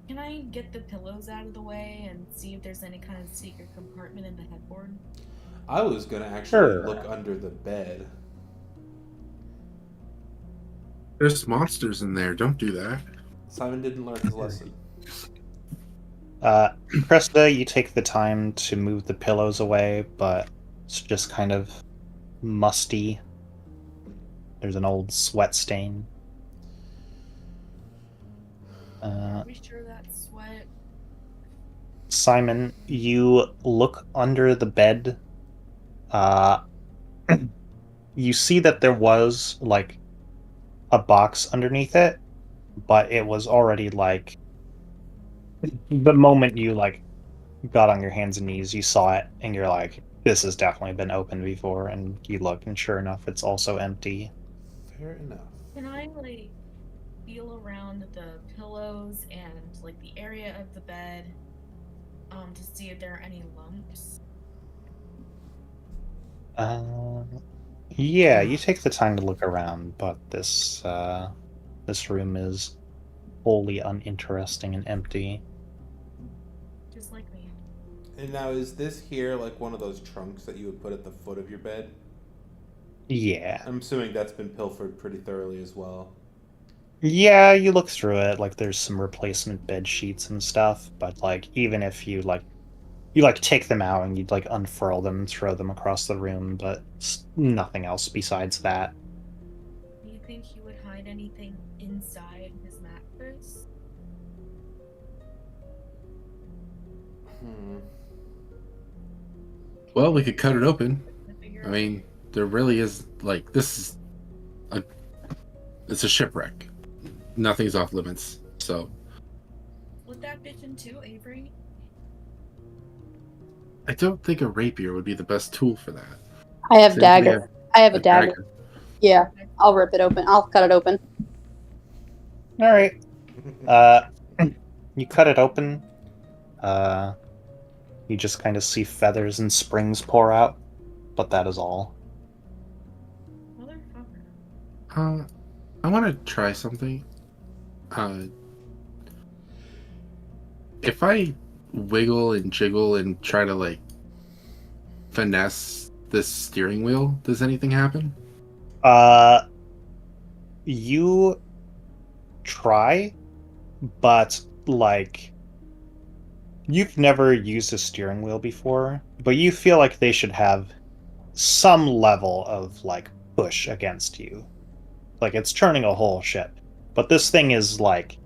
Can I get the pillows out of the way and see if there's any kind of secret compartment in the headboard? I was gonna actually Sure. look under the bed. There's monsters in there. Don't do that. Simon didn't learn his lesson. Cressida, you take the time to move the pillows away, but it's just kind of musty. There's an old sweat stain. Are we sure that's sweat? Simon, you look under the bed. You see that there was, like, a box underneath it, but it was already, like... The moment you, like, got on your hands and knees, you saw it, and you're like, this has definitely been opened before, and you look, and sure enough, it's also empty. Fair enough. Can I, like, feel around the pillows and, like, the area of the bed, to see if there are any lumps? Yeah, you take the time to look around, but this room is wholly uninteresting and empty. Just like me. And now, is this here like one of those trunks that you would put at the foot of your bed? Yeah. I'm assuming that's been pilfered pretty thoroughly as well. Yeah, you look through it, like there's some replacement bed sheets and stuff, but like even if you take them out and you'd like unfurl them and throw them across the room, but nothing else besides that. Do you think he would hide anything inside his mattress? Well, we could cut it open. figure I mean, there really is, like, it's a shipwreck. Nothing's off limits, so. Split that bitch in two, Avery. I don't think a rapier would be the best tool for that. I have Since we dagger. I have a dagger. dagger. Yeah, I'll rip it open. I'll cut it open. All right. You cut it open. You just kind of see feathers and springs pour out, but that is all. Motherfucker. I want to try something. If I wiggle and jiggle and try to, like, finesse this steering wheel, does anything happen? You try, but like you've never used a steering wheel before, but you feel like they should have some level of like push against you. Like it's turning a whole ship. But this thing is like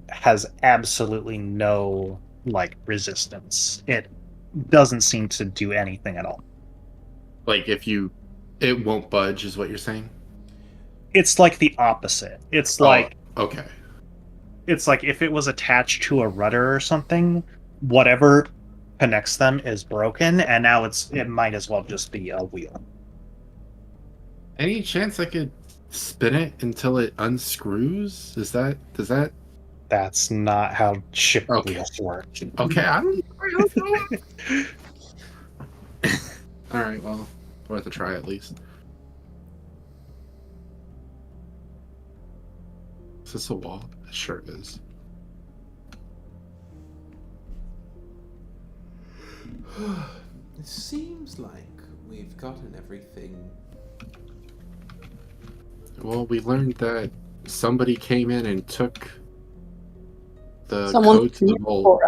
has absolutely no like resistance. It doesn't seem to do anything at all. Like, it won't budge, is what you're saying? It's like the opposite. It's like okay. It's like if it was attached to a rudder or something, whatever connects them is broken, and now it might as well just be a wheel. Any chance I could spin it until it unscrews? Does that? That's not how ship wheels work. Okay, I don't know. All right, well, worth a try at least. Is this a wall? It sure is. It seems like we've gotten everything. Well, we learned that somebody came in and took the Someone code to the vault.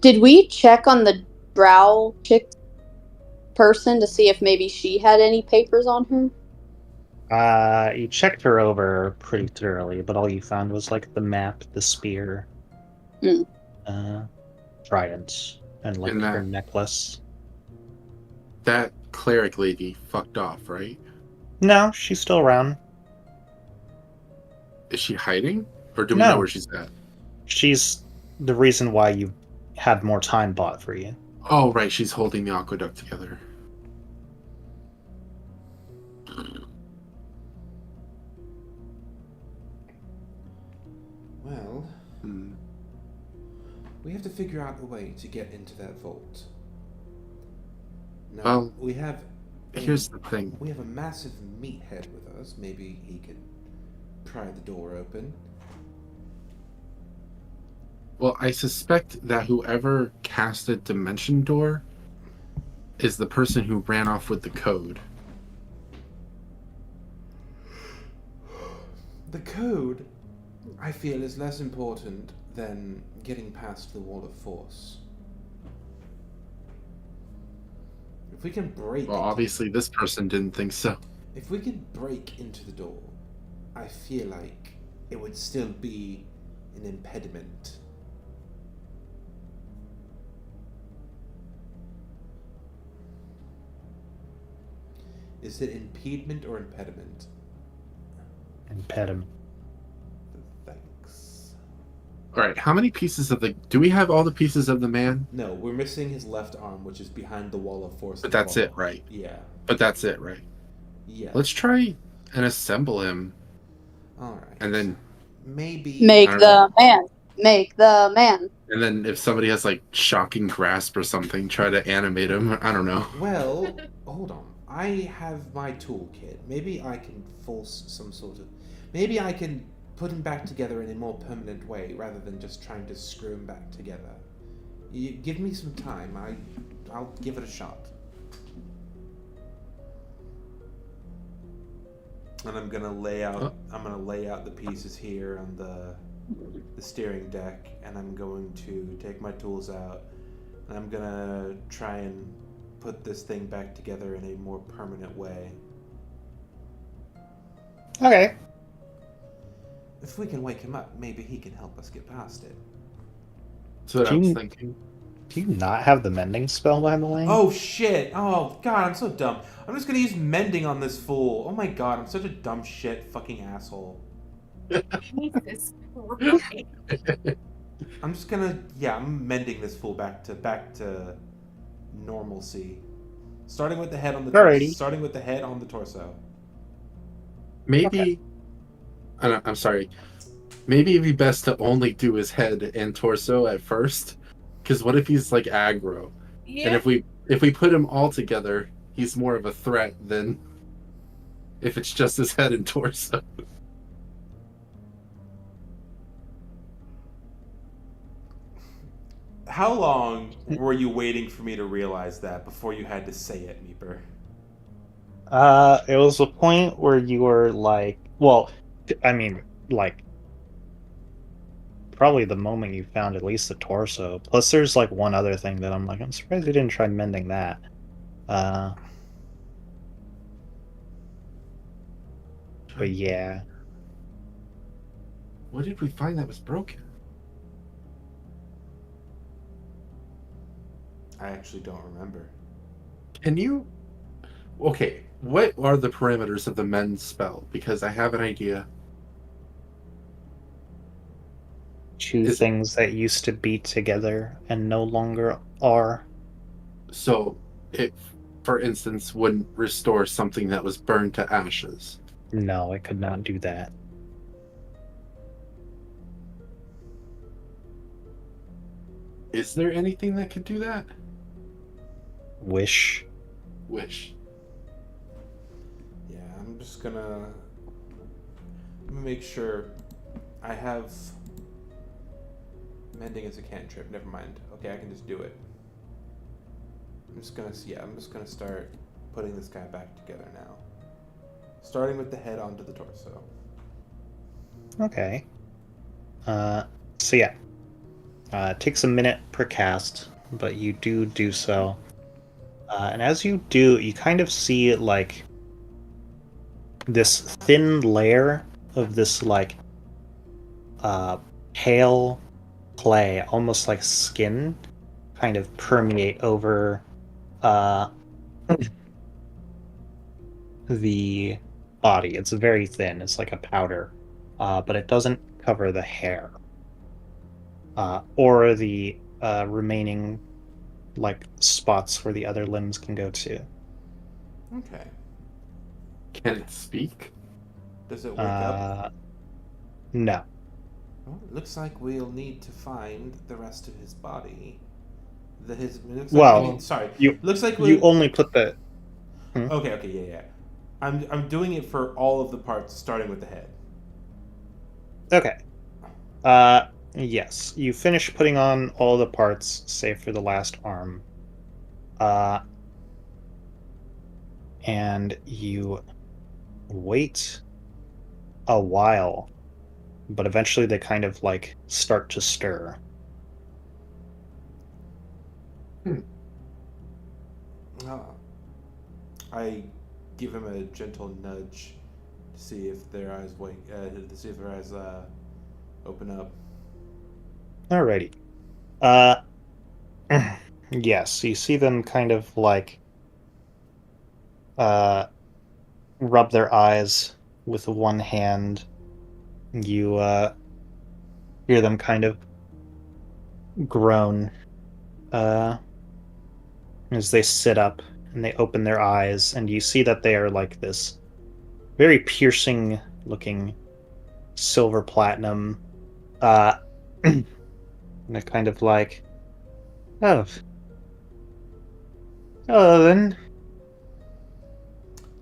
Did we check on the drow chick person to see if maybe she had any papers on her? You checked her over pretty thoroughly, but all you found was like the map, the spear, trident, and like her necklace. That cleric lady fucked off, right? No, she's still around. Is she hiding? Or do we know where she's at? She's the reason why you had more time bought for you. Oh, right, she's holding the aqueduct together. Well, we have to figure out a way to get into that vault. Now, well, we have. Here's the thing. We have a massive meathead with us. Maybe he could pry the door open. Well, I suspect that whoever casted Dimension Door is the person who ran off with the code. The code? I feel is less important than getting past the wall of force. If we can break Well, into obviously this person didn't think so. if we could break into the door, I feel like it would still be an impediment. Is it impediment or impediment? Impediment. Thanks. All right, how many pieces of the? Do we have all the pieces of the man? No, we're missing his left arm, which is behind the wall of force. But that's it, right? Yeah. But that's it, right? Yeah. Let's try and assemble him, All right. and then maybe Make I don't the man. Make the man. if somebody has like shocking grasp or something, try to animate him. I don't know. Well, hold on. I have my toolkit. Maybe I can force some sort of. Maybe I can put him back together in a more permanent way rather than just trying to screw him back together. You give me some time. I'll give it a shot. And I'm gonna lay out. I'm gonna lay out the pieces here on the steering deck, and I'm going to take my tools out, and I'm gonna try and put this thing back together in a more permanent way. Okay. If we can wake him up, maybe he can help us get past it. That's what I was thinking. Do you not have the mending spell, by the way? Oh shit! Oh god, I'm so dumb. I'm just gonna use mending on this fool. Oh my god, I'm such a dumb shit fucking asshole. Jesus Christ. I'm just gonna I'm mending this fool back to normalcy. Starting with the head on the Alrighty. starting with the head on the torso. Maybe. I'm sorry. Maybe it'd be best to only do his head and torso at first, because what if he's like aggro? Yeah. And if we put him all together, he's more of a threat than if it's just his head and torso. How long were you waiting for me to realize that before you had to say it, Meeper? It was a point where you were like, well, I mean, like, probably the moment you found at least the torso. Plus, there's like one other thing that I'm like, I'm surprised you didn't try mending that. But yeah. What did we find that was broken? I actually don't remember. Can you? Okay, what are the parameters of the men's spell? Because I have an idea. Two Is- things that used to be together and no longer are. So, it, for instance, wouldn't restore something that was burned to ashes. No, I could not do that. Is there anything that could do that? Wish. Wish. Yeah, I'm just gonna make sure I have mending as a cantrip. Never mind. Okay, I can just do it. I'm just gonna start putting this guy back together now. Starting with the head onto the torso. Okay. So yeah. It takes a minute per cast, but you do so. And as you do, you kind of see like this thin layer of this like pale clay, almost like skin, kind of permeate over the body. It's very thin. It's like a powder, but it doesn't cover the hair or the remaining like spots where the other limbs can go to. Okay. Can it speak? Does it wake up? No. Well, it looks like we'll need to find the rest of his body. Sorry. Looks like you only put the. Okay, yeah. I'm doing it for all of the parts, starting with the head. Okay. Yes. You finish putting on all the parts, save for the last arm. And you wait a while but eventually they kind of like start to stir. Ah. I give him a gentle nudge to see if their eyes open up. Alrighty. Yes, you see them kind of like uh rub their eyes with one hand. You hear them kind of groan as they sit up and they open their eyes, and you see that they are like this very piercing looking silver platinum. And they're kind of like, oh, oh, then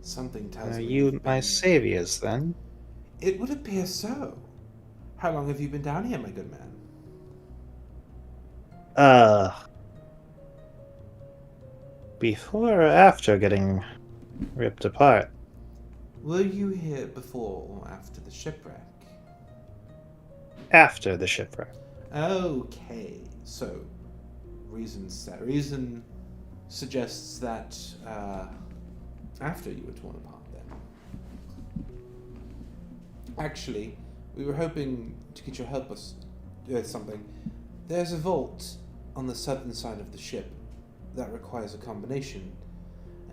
Something tells are me you you've my been... saviors then? It would appear so. How long have you been down here, my good man? Uh, before or after getting ripped apart? Were you here before or after the shipwreck? After the shipwreck. Okay, so reason suggests that after you were torn apart then. Actually, we were hoping to get your help with something. There's a vault on the southern side of the ship that requires a combination,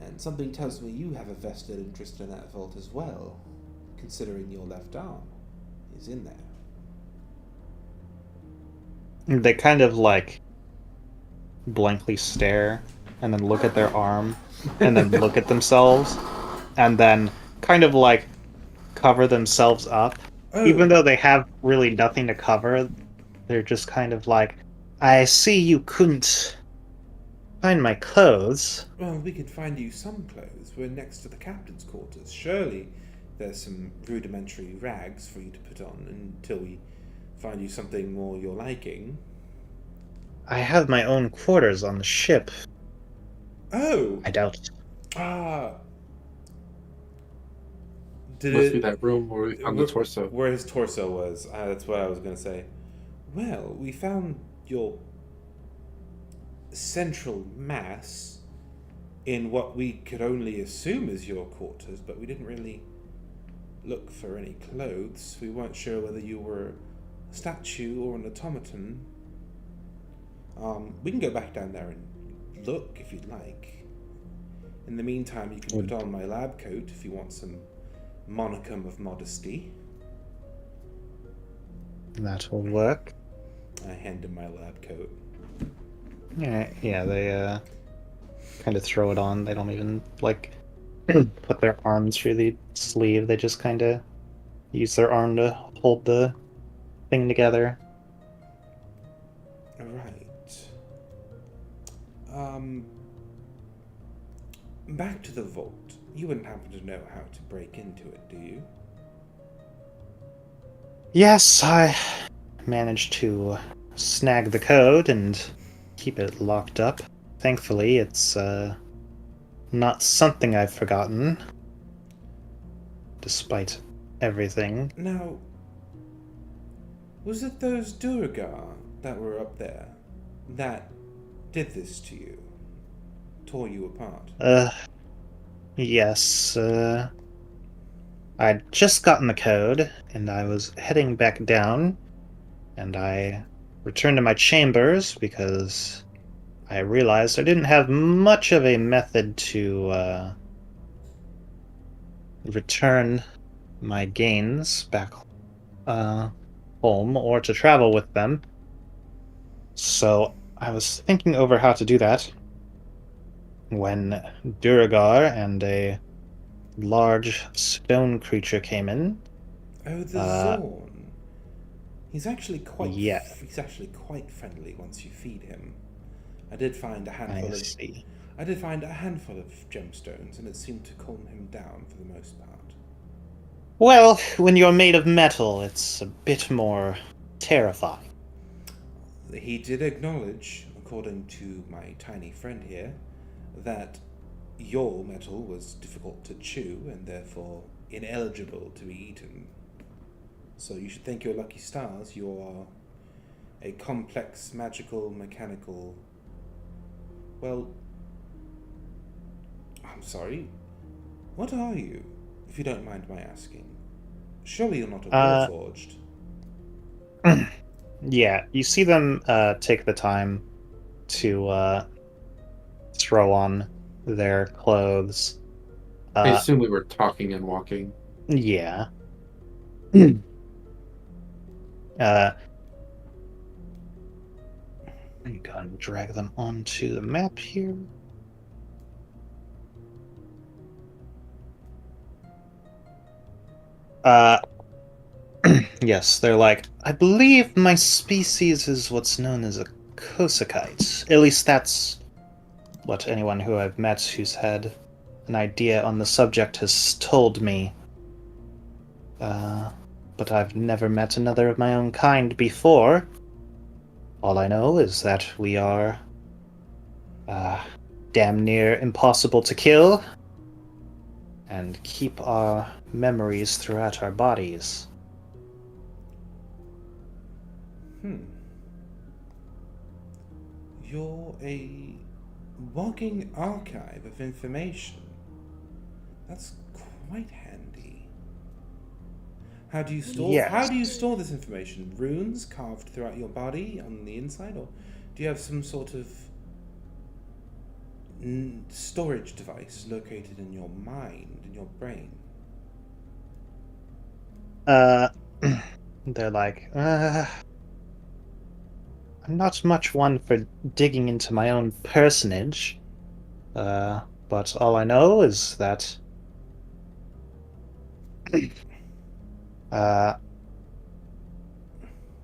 and something tells me you have a vested interest in that vault as well, considering your left arm is in there. They kind of like blankly stare and then look at their arm and then look at themselves and then kind of like cover themselves up. Oh. Even though they have really nothing to cover, they're just kind of like, I see you couldn't find my clothes. Well, we could find you some clothes. We're next to the captain's quarters. Surely there's some rudimentary rags for you to put on until we find you something more your liking. I have my own quarters on the ship. Oh! I doubt it. Ah. Must be that room where we found the torso. Where his torso was. That's what I was going to say. Well, we found your central mass in what we could only assume is your quarters, but we didn't really look for any clothes. We weren't sure whether you were a statue or an automaton. We can go back down there and look if you'd like. In the meantime, you can put on my lab coat if you want some monicum of modesty. That will work. I hand him my lab coat. Yeah, they kind of throw it on. They don't even like put their arms through the sleeve. They just kind of use their arm to hold the thing together. Right. Back to the vault. You wouldn't happen to know how to break into it, do you? Yes, I managed to snag the code and keep it locked up. Thankfully, it's not something I've forgotten, despite everything. Now, was it those Durgar that were up there that did this to you? Tore you apart? Yes, I'd just gotten the code, and I was heading back down, and I returned to my chambers because I realized I didn't have much of a method to return my gains back home or to travel with them. So I was thinking over how to do that when Duragar and a large stone creature came in. Oh, the Zorn. He's actually quite. Yeah. He's actually quite friendly once you feed him. I did find a handful I of. see. I did find a handful of gemstones, and it seemed to calm him down for the most part. Well, when you're made of metal, it's a bit more terrifying. He did acknowledge, according to my tiny friend here, that your metal was difficult to chew and therefore ineligible to be eaten. so you should thank your lucky stars. You are a complex, magical, mechanical. Well, I'm sorry. What are you, if you don't mind my asking? Surely you're not a Warforged. Yeah, you see them take the time to throw on their clothes. I assume we were talking and walking. Yeah. Let me go ahead and drag them onto the map here. Yes, they're like, I believe my species is what's known as a Kosakite. At least that's what anyone who I've met who's had an idea on the subject has told me. But I've never met another of my own kind before. All I know is that we are damn near impossible to kill and keep our memories throughout our bodies. You're a walking archive of information. That's quite handy. How do you store this information? Runes carved throughout your body on the inside, or do you have some sort of storage device located in your mind, in your brain? They're like, I'm not much one for digging into my own personage, but all I know is that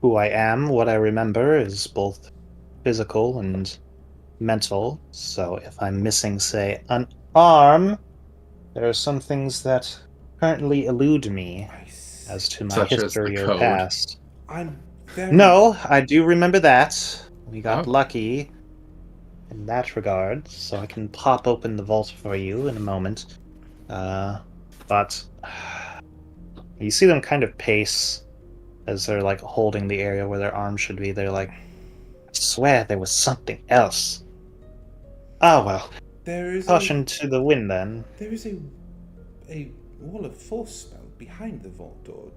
who I am, what I remember, is both physical and mental. So if I'm missing, say, an arm, there are some things that currently elude me as to my Such as the history or code. past. I'm very... No, I do remember that. We got Oh. lucky in that regard, so I can pop open the vault for you in a moment. But you see them kind of pace as they're like holding the area where their arms should be. They're like, I swear there was something else. Oh well. There is Caution to the wind then. There is a wall of force spell behind the vault door.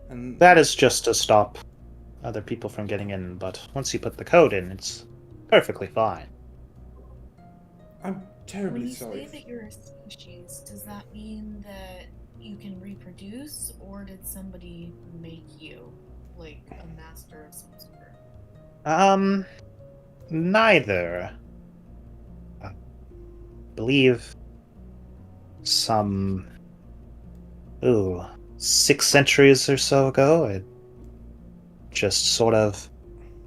And That is just to stop other people from getting in, but once you put the code in, it's perfectly fine. I'm When terribly you sorry. say that you're a species, does that mean that you can reproduce, or did somebody make you, like a master of some sort? Neither. I believe some 6 centuries or so ago, I just sort of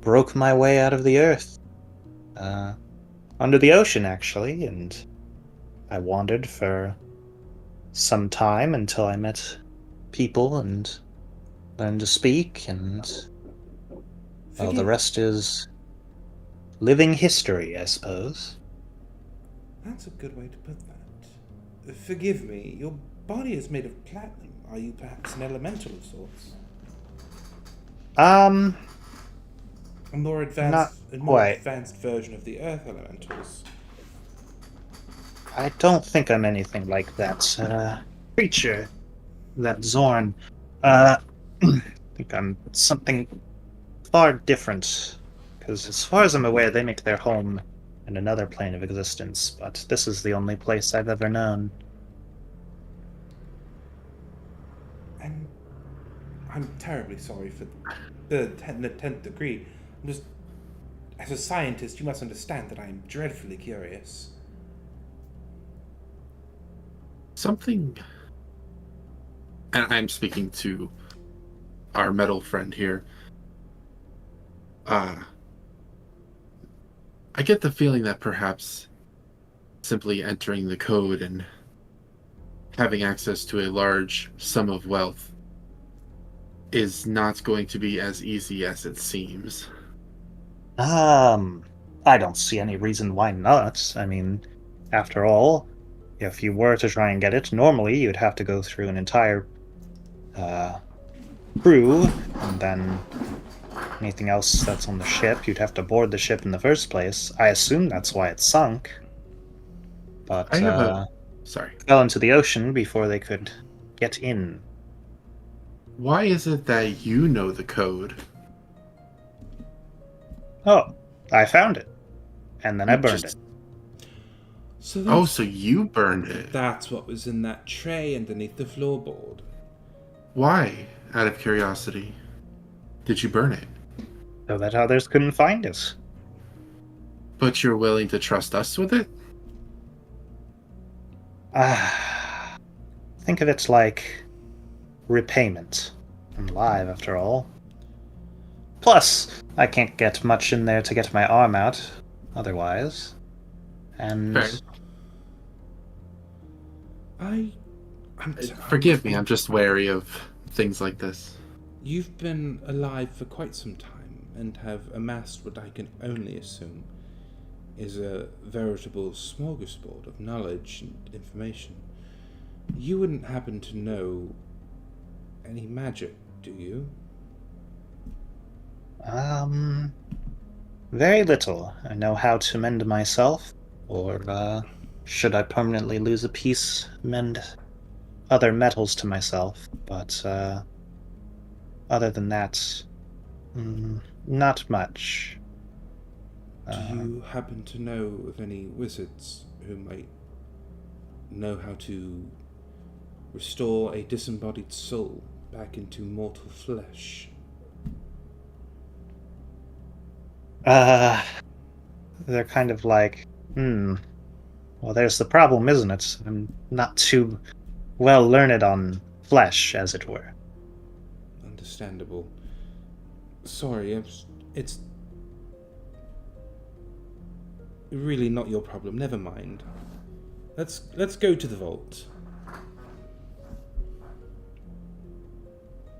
broke my way out of the earth. Under the ocean, actually, and I wandered for some time until I met people and learned to speak, and well, the rest is living history, I suppose. That's a good way to put that. Forgive me, your body is made of platinum. Are you perhaps an elemental of sorts? A more quite. advanced version of the earth elementals. I don't think I'm anything like that creature, that Zorn. I think I'm something far different. Because as far as I'm aware, they make their home in another plane of existence, but this is the only place I've ever known. And I'm terribly sorry for the 10th degree. I'm just... As a scientist, you must understand that I am dreadfully curious. Something, and I'm speaking to our metal friend here. I get the feeling that perhaps simply entering the code and having access to a large sum of wealth is not going to be as easy as it seems. I don't see any reason why not. I mean, after all, if you were to try and get it, normally you'd have to go through an entire crew, and then anything else that's on the ship, you'd have to board the ship in the first place. I assume that's why it sunk. But I have a. Sorry. fell into the ocean before they could get in. Why is it that you know the code? Oh, I found it. And then I burned it. So Oh, that's, so you burned it. that's what was in that tray underneath the floorboard. Why? Out of curiosity. Did you burn it? So that others couldn't find us. But you're willing to trust us with it? Think of it like repayment. I'm alive, after all. Plus, I can't get much in there to get my arm out, otherwise. And Fair. Forgive me, I'm just wary of things like this. You've been alive for quite some time and have amassed what I can only assume is a veritable smorgasbord of knowledge and information. You wouldn't happen to know any magic, do you? Very little. I know how to mend myself, or, should I permanently lose a piece, mend other metals to myself, but, other than that, not much. Do you happen to know of any wizards who might know how to restore a disembodied soul back into mortal flesh? They're kind of like, well, there's the problem, isn't it? I'm not too well learned on flesh, as it were. Understandable. Sorry, it's really not your problem. Never mind. Let's go to the vault.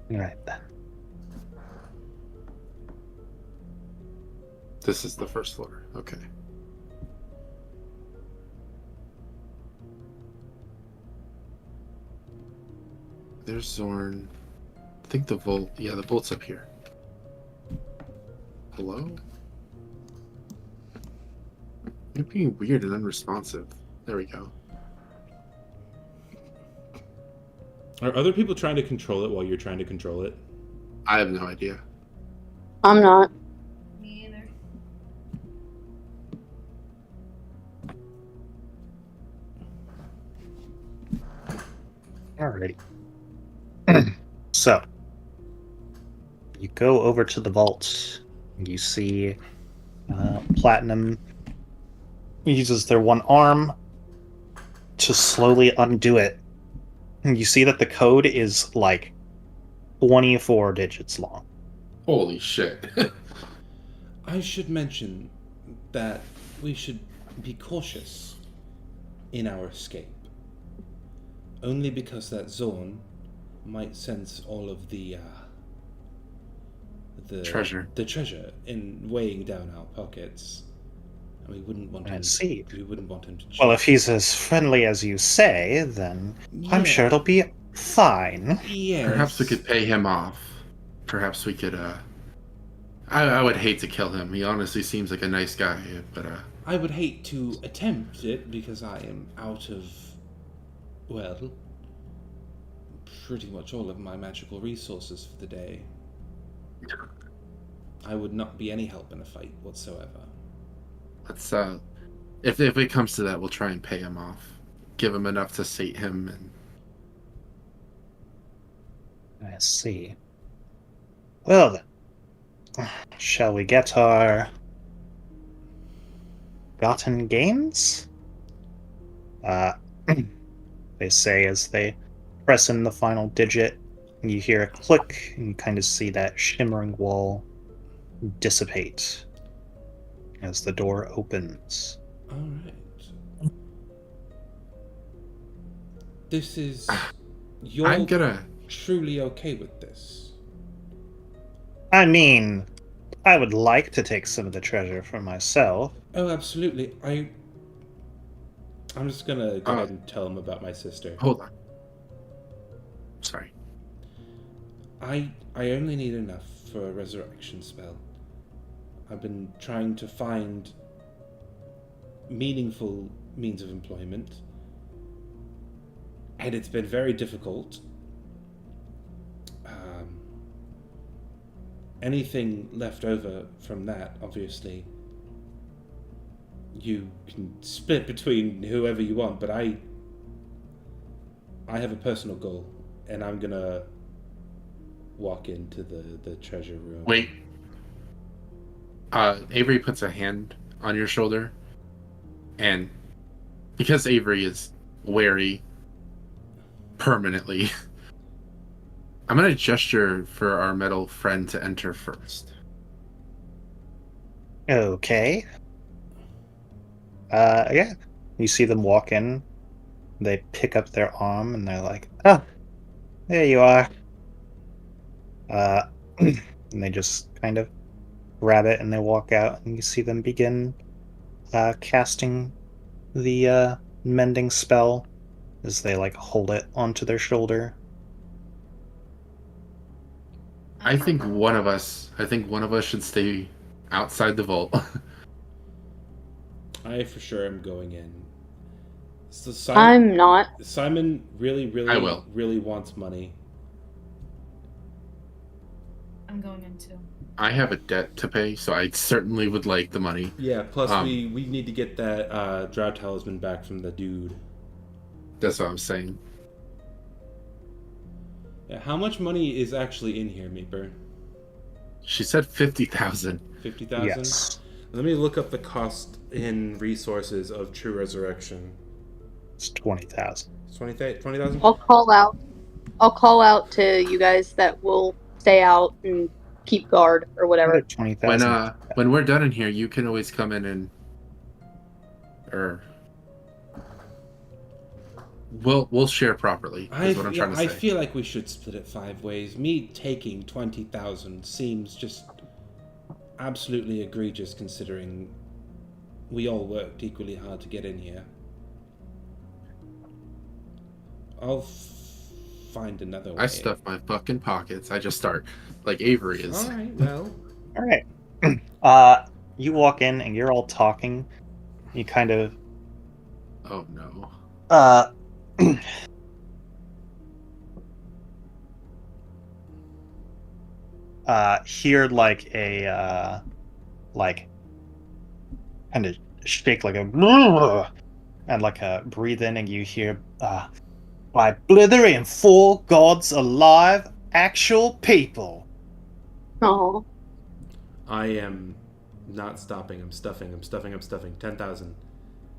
Right then. This is the first floor. Okay. There's Zorn. I think the vault. Yeah, the vault's up here. Hello? You're being weird and unresponsive. There we go. Are other people trying to control it while you're trying to control it? I have no idea. I'm not. Me either. Alrighty. So, you go over to the vault. You see Platinum uses their one arm to slowly undo it. And you see that the code is like 24 digits long. Holy shit. I should mention that we should be cautious in our escape. Only because that Zorn might sense all of the Treasure. The treasure in weighing down our pockets. And we wouldn't want I him see. We wouldn't want him to cheat. Well, if he's as friendly as you say, then I'm sure it'll be fine. Yes. Perhaps we could pay him off. Perhaps we could, I would hate to kill him. He honestly seems like a nice guy, but, I would hate to attempt it because I am out of, well, pretty much all of my magical resources for the day. I would not be any help in a fight whatsoever. let's, if it comes to that, we'll try and pay him off. Give him enough to sate him, and I see. Well then, shall we get our gotten gains? They say as they press in the final digit, and you hear a click, and you kind of see that shimmering wall dissipate as the door opens. Alright. This is... You're I'm gonna... truly okay with this? I mean, I would like to take some of the treasure for myself. Oh, absolutely. I'm just gonna go ahead and tell him about my sister. Hold on. Sorry. I only need enough for a resurrection spell. I've been trying to find meaningful means of employment, and it's been very difficult. Anything left over from that, obviously, you can split between whoever you want, but I have a personal goal, and I'm gonna walk into the treasure room. Wait. Avery puts a hand on your shoulder, and because Avery is wary permanently, I'm gonna gesture for our metal friend to enter first. Okay. Yeah. You see them walk in. They pick up their arm and they're like, "Oh, there you are." And they just kind of grab it and they walk out, and you see them begin casting the mending spell as they like hold it onto their shoulder. I think one of us should stay outside the vault. I for sure am going in. So I'm not. Simon really, I will. really wants money. I'm going in too. I have a debt to pay, so I certainly would like the money. Yeah, plus we need to get that drow talisman back from the dude. That's what I'm saying. Yeah, how much money is actually in here, Meeper? She said 50,000. 50,000? Yes. Let me look up the cost in resources of True Resurrection. It's 20,000. It's 20,000? I'll call out to you guys that will stay out and keep guard or whatever. 20,000. When we're done in here, you can always come in and we'll share properly. Is what I'm trying to say. I feel like we should split it 5 ways. Me taking 20,000 seems just absolutely egregious, considering we all worked equally hard to get in here. I'll find another way. I stuff my fucking pockets. I just start like Avery is. All right, well. All right. You walk in and you're all talking. You kind of Oh no. hear like a like kind of shake like a and like a breathe in, and you hear by blithering and 4 gods alive, actual people. Oh, I am not stopping. I'm stuffing. 10,000.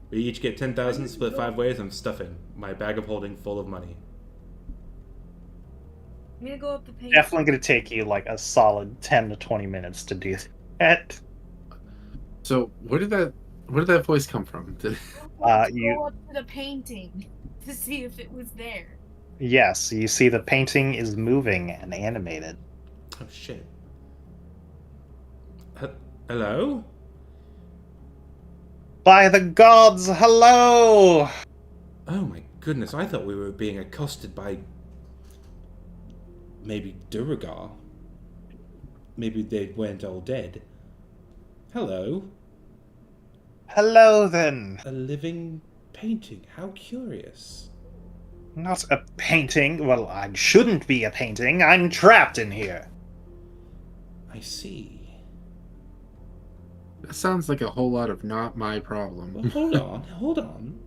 We each get 10,000, split 5 ways. I'm stuffing my bag of holding full of money. I'm gonna go up the page. Definitely going to take you like a solid 10 to 20 minutes to do that. So where did that voice come from? You go up to the painting to see if it was there. Yes, you see the painting is moving and animated. Oh shit. Hello? By the gods, hello! Oh my goodness, I thought we were being accosted by maybe Duragar. Maybe they weren't all dead. Hello? Hello then. A living painting. How curious. Not a painting. Well, I shouldn't be a painting. I'm trapped in here. I see. That sounds like a whole lot of not my Well, problem. hold on.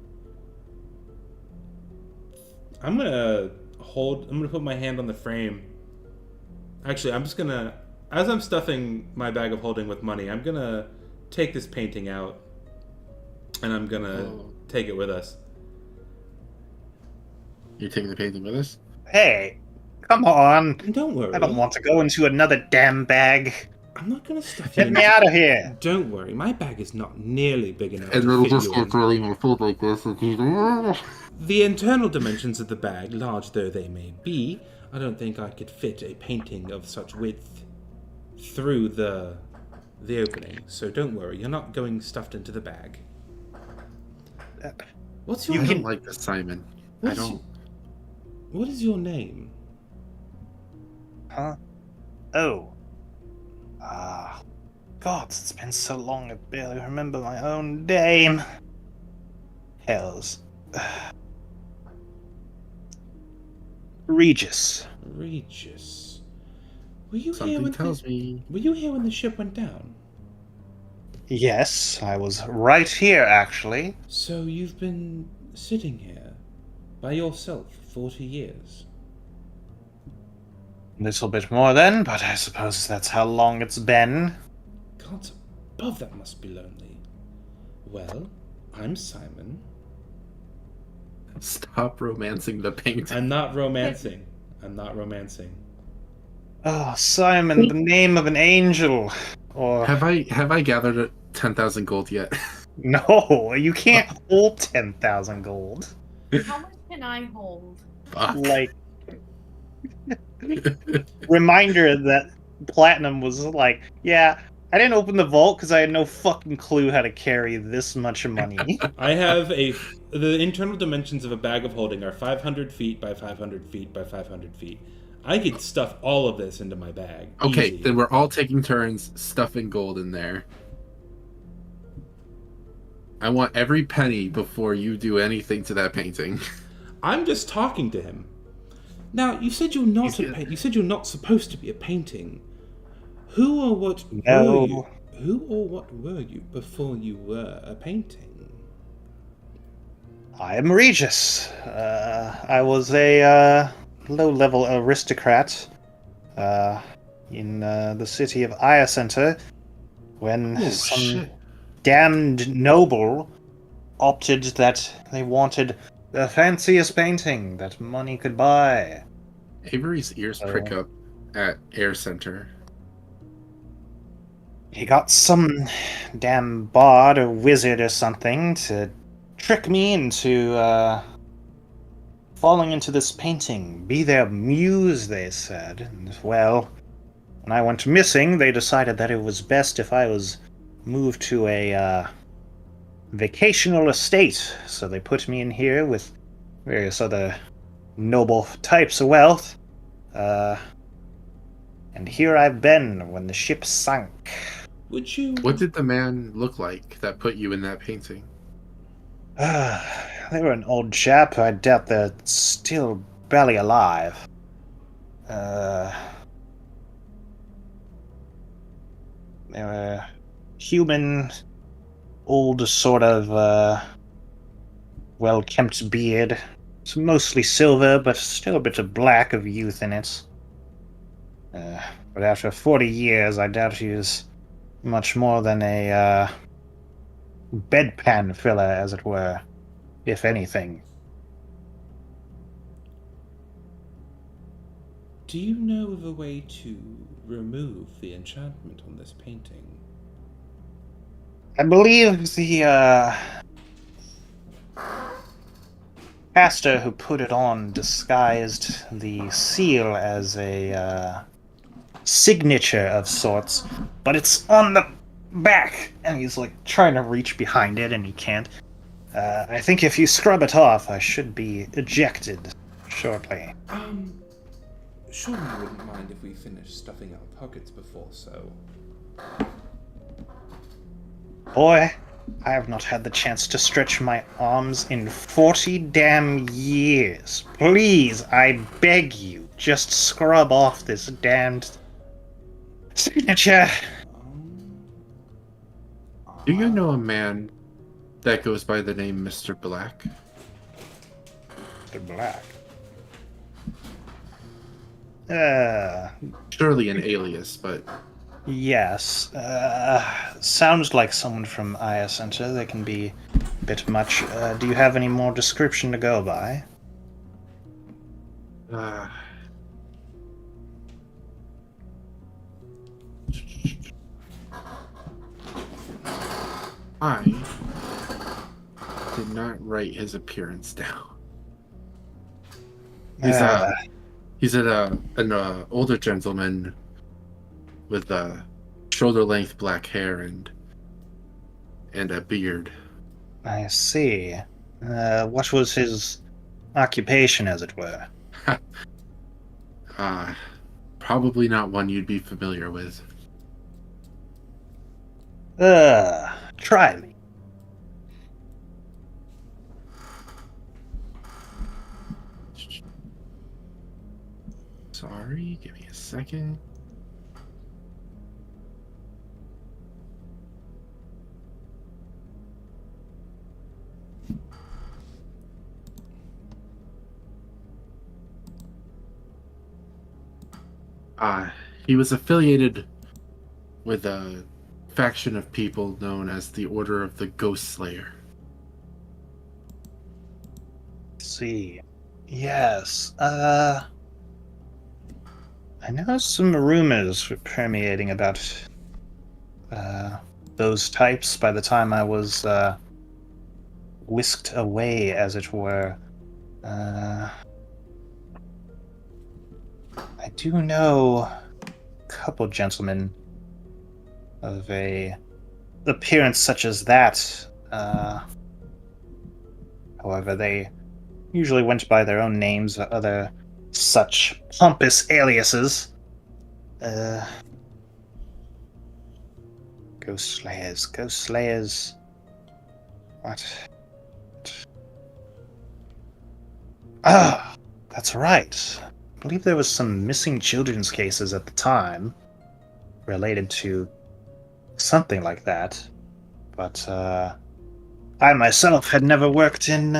I'm gonna put my hand on the frame. Actually, as I'm stuffing my bag of holding with money, I'm gonna take this painting out, and I'm gonna take it with us. You're taking the painting with us? Hey, come on. Don't worry. I don't want to go into another damn bag. I'm not gonna stuff you Get me out of here. Don't worry, my bag is not nearly big enough And to it'll fit just you get in. really muffled like this. And The internal dimensions of the bag, large though they may be, I don't think I could fit a painting of such width through the opening. So don't worry, you're not going stuffed into the bag. What's your I name? don't like this, Simon. I don't. What is your name? Huh? Oh. God, it's been so long I barely remember my own name. Hells. Regis. Regis. Were you here Something when tells me. Were you here when the ship went down? Yes, I was right here, actually. So you've been sitting here by yourself for 40 years. A little bit more then, but I suppose that's how long it's been. Gods above, that must be lonely. Well, I'm Simon. Stop romancing the painting. I'm not romancing. I'm not romancing. Oh, Simon, the name of an angel. Or Have I gathered 10,000 gold yet? no, you can't hold 10,000 gold. How much can I hold? Fuck. Like, reminder that Platinum was like, yeah, I didn't open the vault because I had no fucking clue how to carry this much money. I have the internal dimensions of a bag of holding are 500 feet by 500 feet by 500 feet. I could stuff all of this into my bag. Okay, Easy. then we're all taking turns stuffing gold in there. I want every penny before you do anything to that painting. I'm just talking to him. Now, you said you're not you said you're not supposed to be a painting. Who or what No. were you? Who or what were you before you were a painting? I am Regis. I was a low-level aristocrat in the city of Aya Center when Oh, some shit. damned noble opted that they wanted the fanciest painting that money could buy. Avery's ears prick up at Air Center. He got some damn bard or wizard or something to trick me into falling into this painting. Be their muse, they said. And, well, when I went missing, they decided that it was best if I was moved to a vacational estate. So they put me in here with various other noble types of wealth. And here I've been when the ship sank. Would you? What did the man look like that put you in that painting? They were an old chap. I doubt they're still barely alive. They were human, old sort of, well-kempt beard. It's mostly silver, but still a bit of black of youth in it. But after 40 years, I doubt he was much more than a, bedpan filler, as it were, if anything. Do you know of a way to remove the enchantment on this painting? I believe the, pastor who put it on disguised the seal as a, signature of sorts, but it's on the back, and he's like trying to reach behind it, and he can't. I think if you scrub it off, I should be ejected shortly. Surely you wouldn't mind if we finished stuffing our pockets before so. Boy, I have not had the chance to stretch my arms in 40 damn years. Please, I beg you, just scrub off this damned signature. Do you know a man that goes by the name Mr. Black? Mr. Black. Surely an alias, but Yes. Sounds like someone from Aya Center. They can be a bit much. Do you have any more description to go by? I did not write his appearance down. He's an older gentleman with shoulder-length black hair and a beard. I see. What was his occupation, as it were? Probably not one you'd be familiar with. Try me. Sorry, give me a second. He was affiliated with a faction of people known as the Order of the Ghost Slayer. See. Yes. I know some rumors were permeating about those types by the time I was whisked away, as it were. I do know a couple gentlemen of a appearance such as that. However, they usually went by their own names or other such pompous aliases. Ghost Slayers. What? Ah, that's right. I believe there was some missing children's cases at the time related to something like that. But I myself had never worked in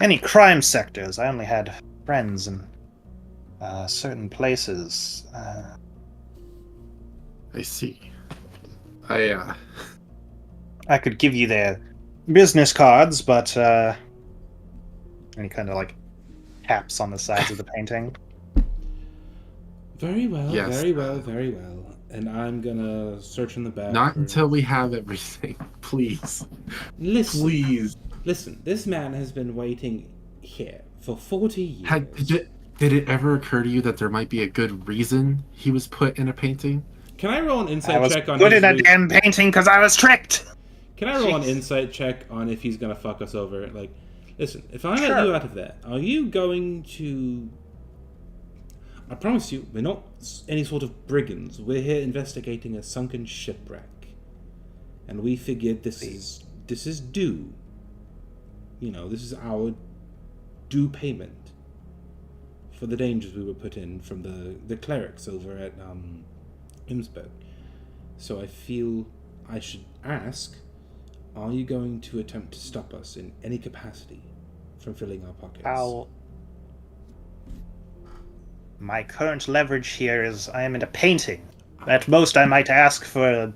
any crime sectors. I only had friends in certain places. I see. I could give you their business cards, but and he kind of like taps on the sides of the painting. Very well, Yes. very well, very well. And I'm gonna search in the back. Not for... until we have everything. Please. Listen, Please. listen. This man has been waiting here for 40 years. Did it ever occur to you that there might be a good reason he was put in a painting? Can I roll an I insight was check on good his in a damn painting because I was tricked. Can I roll an Jeez. insight check on if he's gonna fuck us over? Like, listen, if I let Sure. you out of there, are you going to? I promise you, we're not any sort of brigands. We're here investigating a sunken shipwreck, and we figured this is due. You know, this is our due payment for the dangers we were put in from the clerics over at Imsberg. So I feel I should ask, are you going to attempt to stop us in any capacity from filling our pockets? My current leverage here is I am in a painting. At most, I might ask for a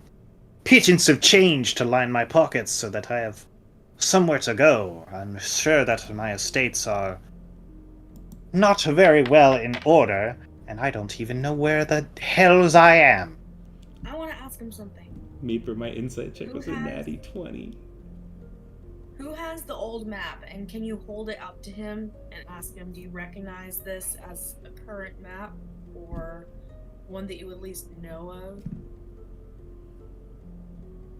pittance of change to line my pockets so that I have somewhere to go. I'm sure that my estates are not very well in order, and I don't even know where the hells I am. I want to ask him something. Me for my insight check Who was a has- natty 20. Who has the old map, and can you hold it up to him and ask him, do you recognize this as a current map, or one that you at least know of?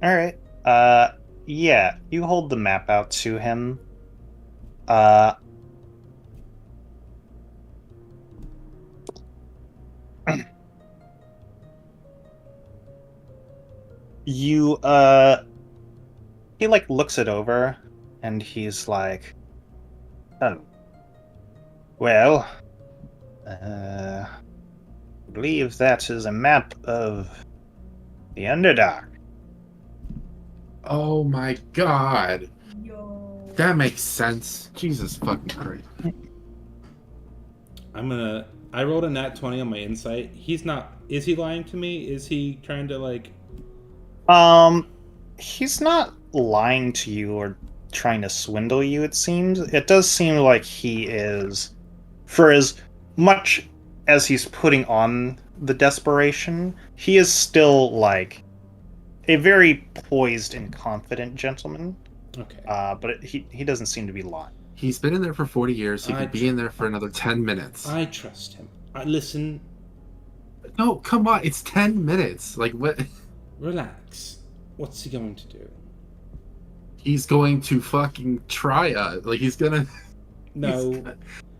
Alright. Yeah, you hold the map out to him. You, he, like, looks it over, and he's like, oh. Well, I believe that is a map of the Underdark. Oh my god. Yo. That makes sense. Jesus fucking Christ. I rolled a nat 20 on my insight. Is he lying to me? Is he trying to, like... He's not lying to you or trying to swindle you, it seems. It does seem like he is, for as much as he's putting on the desperation, he is still, like, a very poised and confident gentleman. Okay. But he doesn't seem to be lying. He's been in there for 40 years. He could be in there for another 10 minutes. I trust him. Listen, No, come on. It's 10 minutes. Like, what? relax. What's he going to do? He's going to fucking try us. Like, he's gonna... No.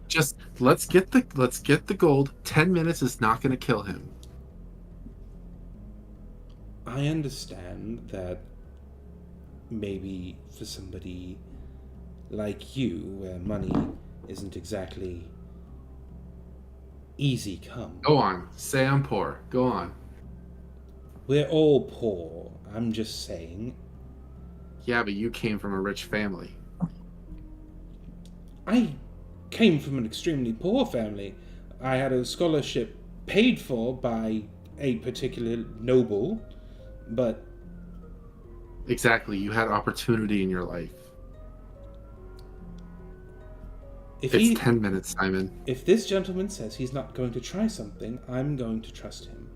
Just let's get the gold. 10 minutes is not going to kill him. I understand that maybe for somebody like you, where money isn't exactly easy come. Go on. Say I'm poor. Go on. We're all poor. I'm just saying. Yeah, but you came from a rich family. I came from an extremely poor family. I had a scholarship paid for by a particular noble, but Exactly. You had opportunity in your life. if It's 10 minutes, Simon. if this gentleman says he's not going to try something, I'm going to trust him.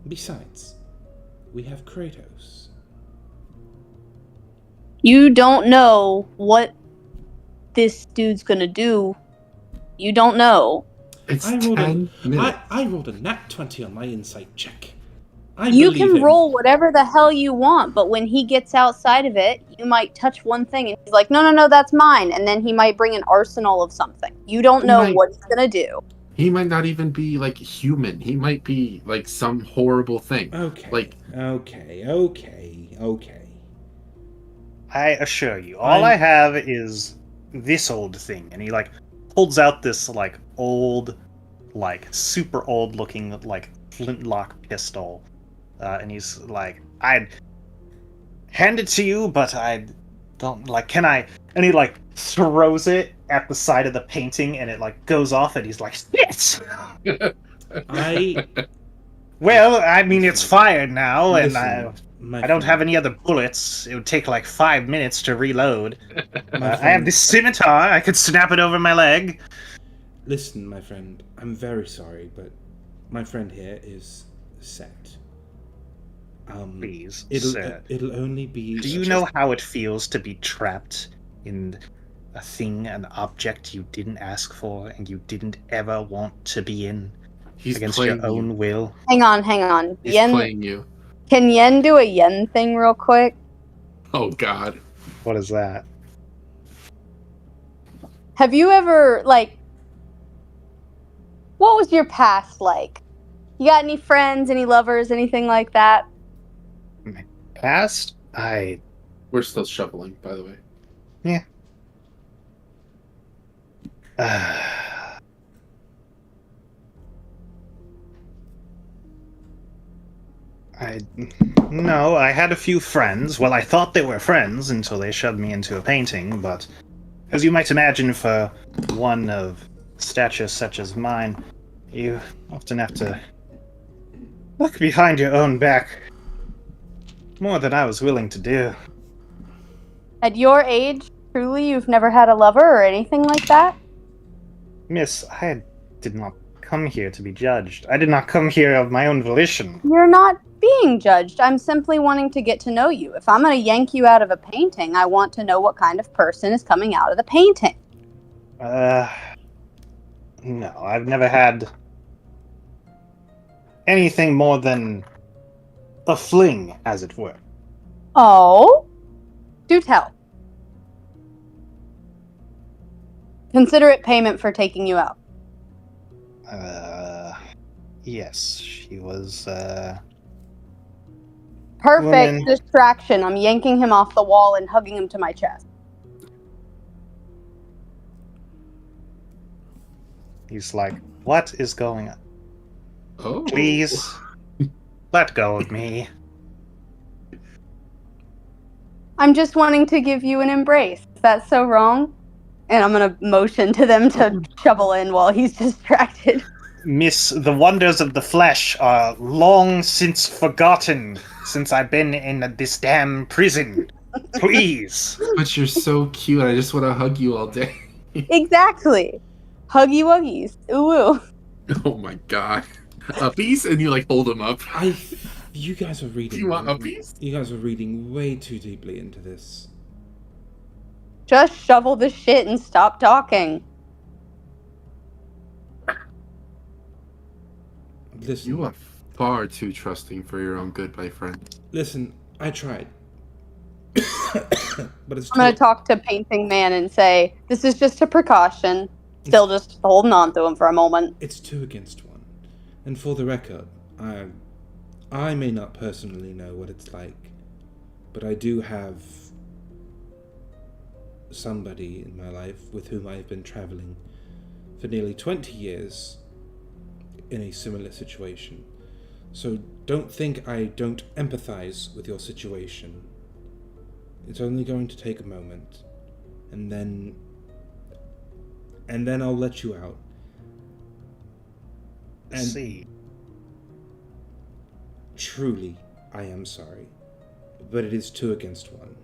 Besides, we have Kratos. You don't know what this dude's gonna do. You don't know. It's I rolled 10 minutes. I rolled a nat 20 on my insight check. You believe can him. roll whatever the hell you want, but when he gets outside of it, you might touch one thing and he's like, no, that's mine. And then he might bring an arsenal of something. You don't know what he's going to do. He might not even be like human. He might be like some horrible thing. Okay. Like, Okay. I assure you, all I have is this old thing. And he, like, holds out this, like, old, like, super old looking, like, flintlock pistol. And he's like, I'd hand it to you, but I don't, like, can I? And he, like, throws it at the side of the painting, and it, like, goes off, and he's like, shit! Well, I mean, it's fired now, and I don't have any other bullets. It would take, like, 5 minutes to reload. I have this scimitar. I could snap it over my leg. Listen, my friend, I'm very sorry, but my friend here is set. Please, it'll only be... Do you know how it feels to be trapped in a thing, an object you didn't ask for and you didn't ever want to be in? He's against playing your own you. will? Hang on. He's Yen, playing you. can Yen do a Yen thing real quick? Oh, God. What is that? Have you ever, like, what was your past like? You got any friends, any lovers, anything like that? My past? We're still shoveling, by the way. Yeah. No, I had a few friends. Well, I thought they were friends until they shoved me into a painting, but as you might imagine, for one of stature such as mine, you often have to look behind your own back. More than I was willing to do. At your age, truly, you've never had a lover or anything like that? Miss, I did not come here to be judged. I did not come here of my own volition. You're not being judged. I'm simply wanting to get to know you. If I'm going to yank you out of a painting, I want to know what kind of person is coming out of the painting. No, I've never had anything more than a fling, as it were. Oh? Do tell. Consider it payment for taking you out. Yes, she was, Perfect woman. distraction. I'm yanking him off the wall and hugging him to my chest. He's like, what is going on? Oh. Please, let go of me. I'm just wanting to give you an embrace. Is that so wrong? And I'm gonna motion to them to shovel in while he's distracted. Miss, the wonders of the flesh are long since forgotten since I've been in this damn prison. Please. But you're so cute. I just want to hug you all day. Exactly. Huggy wuggies. Ooh woo. Oh my God. Uppies? And you like hold him up. You guys are reading... Do you want uppies? You guys are reading way too deeply into this. Just shovel the shit and stop talking. Listen, You are far too trusting for your own good, my friend. Listen, I tried. but it's I'm gonna talk to Painting Man and say, this is just a precaution. Still just holding on to him for a moment. It's 2 against 1. And for the record, I may not personally know what it's like, but I do have somebody in my life with whom I've been traveling for nearly 20 years in a similar situation. So don't think I don't empathize with your situation. It's only going to take a moment, and then I'll let you out. And see. Truly, I am sorry, but it is 2 against 1.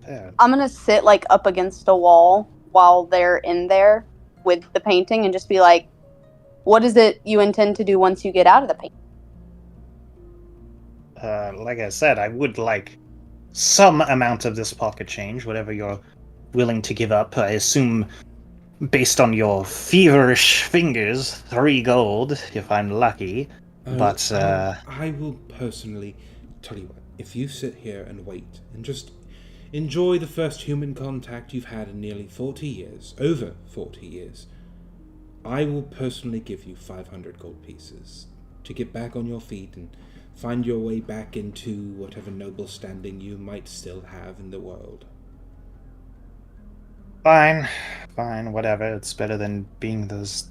Yeah. I'm gonna sit like up against a wall while they're in there with the painting and just be like, what is it you intend to do once you get out of the painting? Like I said, I would like some amount of this pocket change, whatever you're willing to give up. I assume, based on your feverish fingers, 3 gold, if I'm lucky. But, I will personally tell you what, if you sit here and wait and just enjoy the first human contact you've had in nearly 40 years, over 40 years, I will personally give you 500 gold pieces to get back on your feet and find your way back into whatever noble standing you might still have in the world. fine, whatever. It's better than being those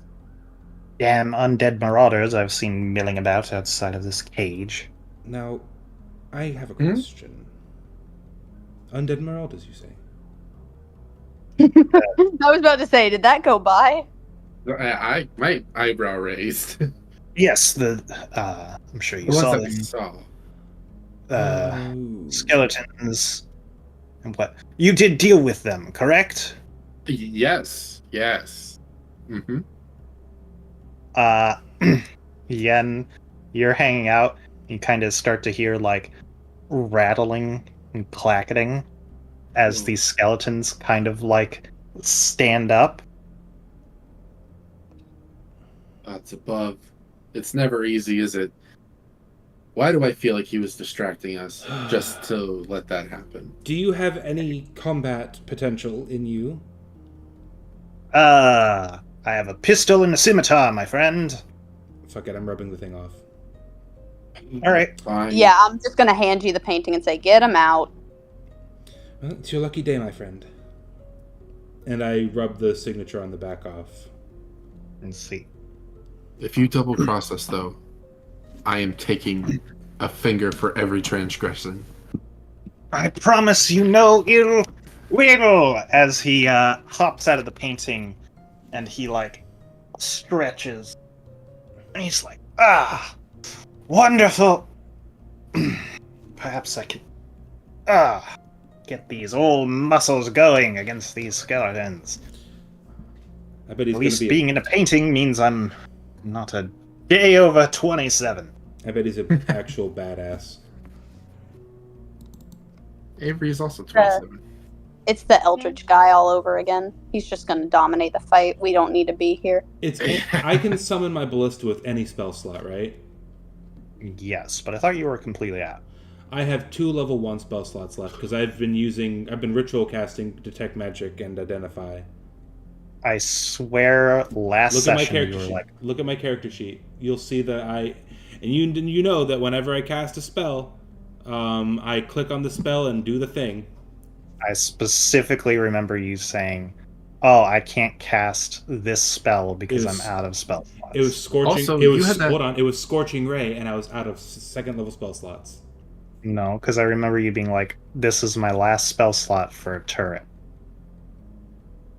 damn undead marauders I've seen milling about outside of this cage. Now, I have a question. Undead marauders, you say? I was about to say, did that go by? My eyebrow raised. Yes, I'm sure you The ones saw that we them. saw. Skeletons. And what? You did deal with them, correct? Yes. Mm-hmm. Yen, you're hanging out. You kind of start to hear, like, rattling and clacketing as these skeletons kind of, like, stand up. It's above. It's never easy, is it? Why do I feel like he was distracting us just to let that happen? Do you have any combat potential in you? I have a pistol and a scimitar, my friend. Fuck it, I'm rubbing the thing off. Alright. Fine. Yeah, I'm just gonna hand you the painting and say, get him out. Well, it's your lucky day, my friend. And I rub the signature on the back off. And see. If you double cross us, though, I am taking a finger for every transgression. I promise you no ill will! As he hops out of the painting and he, like, stretches. And he's like, wonderful! Perhaps I can, get these old muscles going against these skeletons. I bet he's At gonna least be being in a painting means I'm not a day over 27. I bet he's an actual badass. Avery is also 27. It's the Eldritch guy all over again. He's just gonna dominate the fight. We don't need to be here. I can summon my ballista with any spell slot, right? Yes, but I thought you were completely out. I have 2 level 1 spell slots left because I've been ritual casting Detect Magic and Identify. I swear last Look at my session character you were sheet. like, Look at my character sheet. You'll see that you know that whenever I cast a spell, I click on the spell and do the thing. I specifically remember you saying, "Oh, I can't cast this spell because I'm out of spell slots." It was scorching. Also, it was you had that- hold on. It was scorching ray, and I was out of 2nd level spell slots. No, because I remember you being like, "This is my last spell slot for a turret."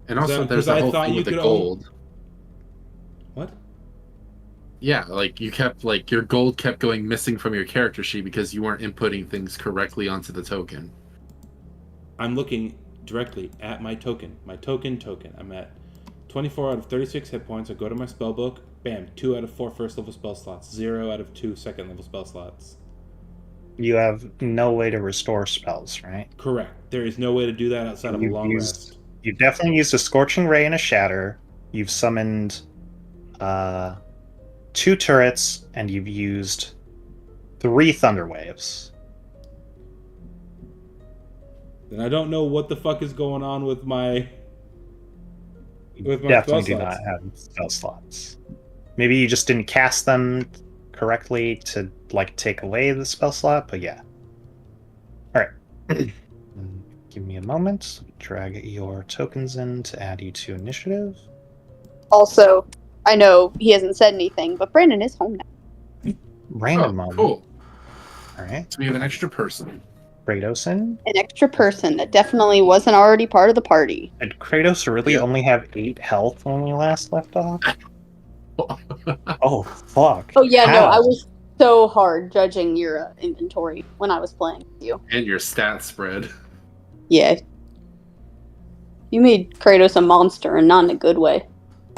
And also, there's 'cause I that whole thought thing you with the could gold. What? Yeah, like you kept your gold kept going missing from your character sheet because you weren't inputting things correctly onto the token. I'm looking directly at my token. My token. I'm at 24 out of 36 hit points. I go to my spell book. Bam, 2 out of 4 first level spell slots. 0 out of 2 second level spell slots. You have no way to restore spells, right? Correct. There is no way to do that outside of a long rest. You definitely used a Scorching Ray and a Shatter. You've summoned 2 turrets, and you've used 3 Thunder Waves. then I don't know what the fuck is going on with my You spell definitely do slots. not have spell slots. Maybe you just didn't cast them correctly to like take away the spell slot, but yeah. All right. Give me a moment. Drag your tokens in to add you to initiative. Also, I know he hasn't said anything, but Brandon is home now. Random Oh, moment. cool. All right. So we have an extra person. Kratos An extra person that definitely wasn't already part of the party. Did Kratos really Yep. only have 8 health when we last left off? Oh, fuck. Oh yeah, no, I How? was so hard judging your inventory when I was playing with you. And your stat spread. Yeah. You made Kratos a monster and not in a good way.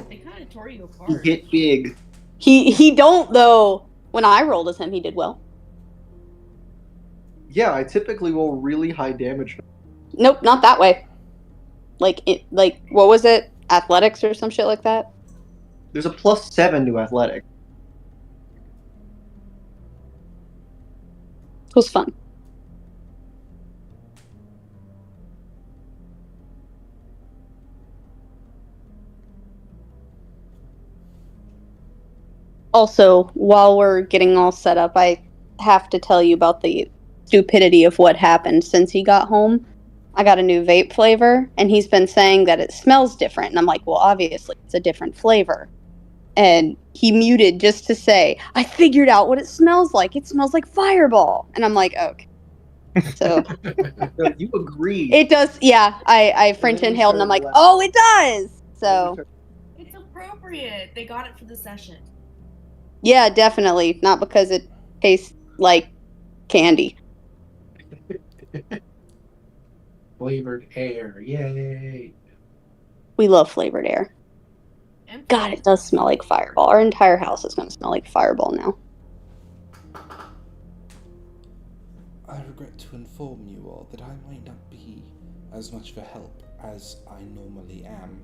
They kind of tore you He apart. hit big. He don't though. When I rolled as him, he did well. Yeah, I typically roll really high damage. Nope, not that way. Like what was it? Athletics or some shit like that? There's a +7 to athletic. It was fun. Also, while we're getting all set up, I have to tell you about the stupidity of what happened since he got home. I got a new vape flavor, and he's been saying that it smells different. And I'm like, well, obviously, it's a different flavor. And he muted just to say, I figured out what it smells like. It smells like Fireball. And I'm like, okay. So No, you agree. it does. Yeah, I French then we inhaled, and I'm like, started oh, it does. So It's appropriate. They got it for the session. yeah, definitely. Not because it tastes like candy. Flavored air. Yay. We love flavored air. And God, it does smell like Fireball. Our entire house is going to smell like Fireball now. I regret to inform you all that I might not be as much of a help as I normally am.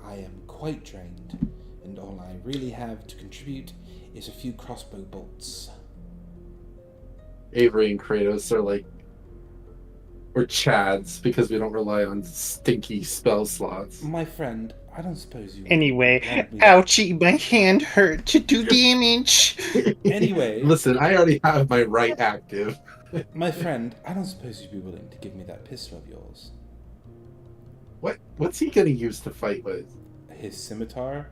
I am quite drained, and all I really have to contribute is a few crossbow bolts. Avery and Kratos are like, we're Chads because we don't rely on stinky spell slots. My friend, I don't suppose you... Anyway, want me- ouchie, my hand hurt to do damage. Anyway... Listen, I already have my right active. My friend, I don't suppose you'd be willing to give me that pistol of yours. What's he gonna use to fight with? His scimitar?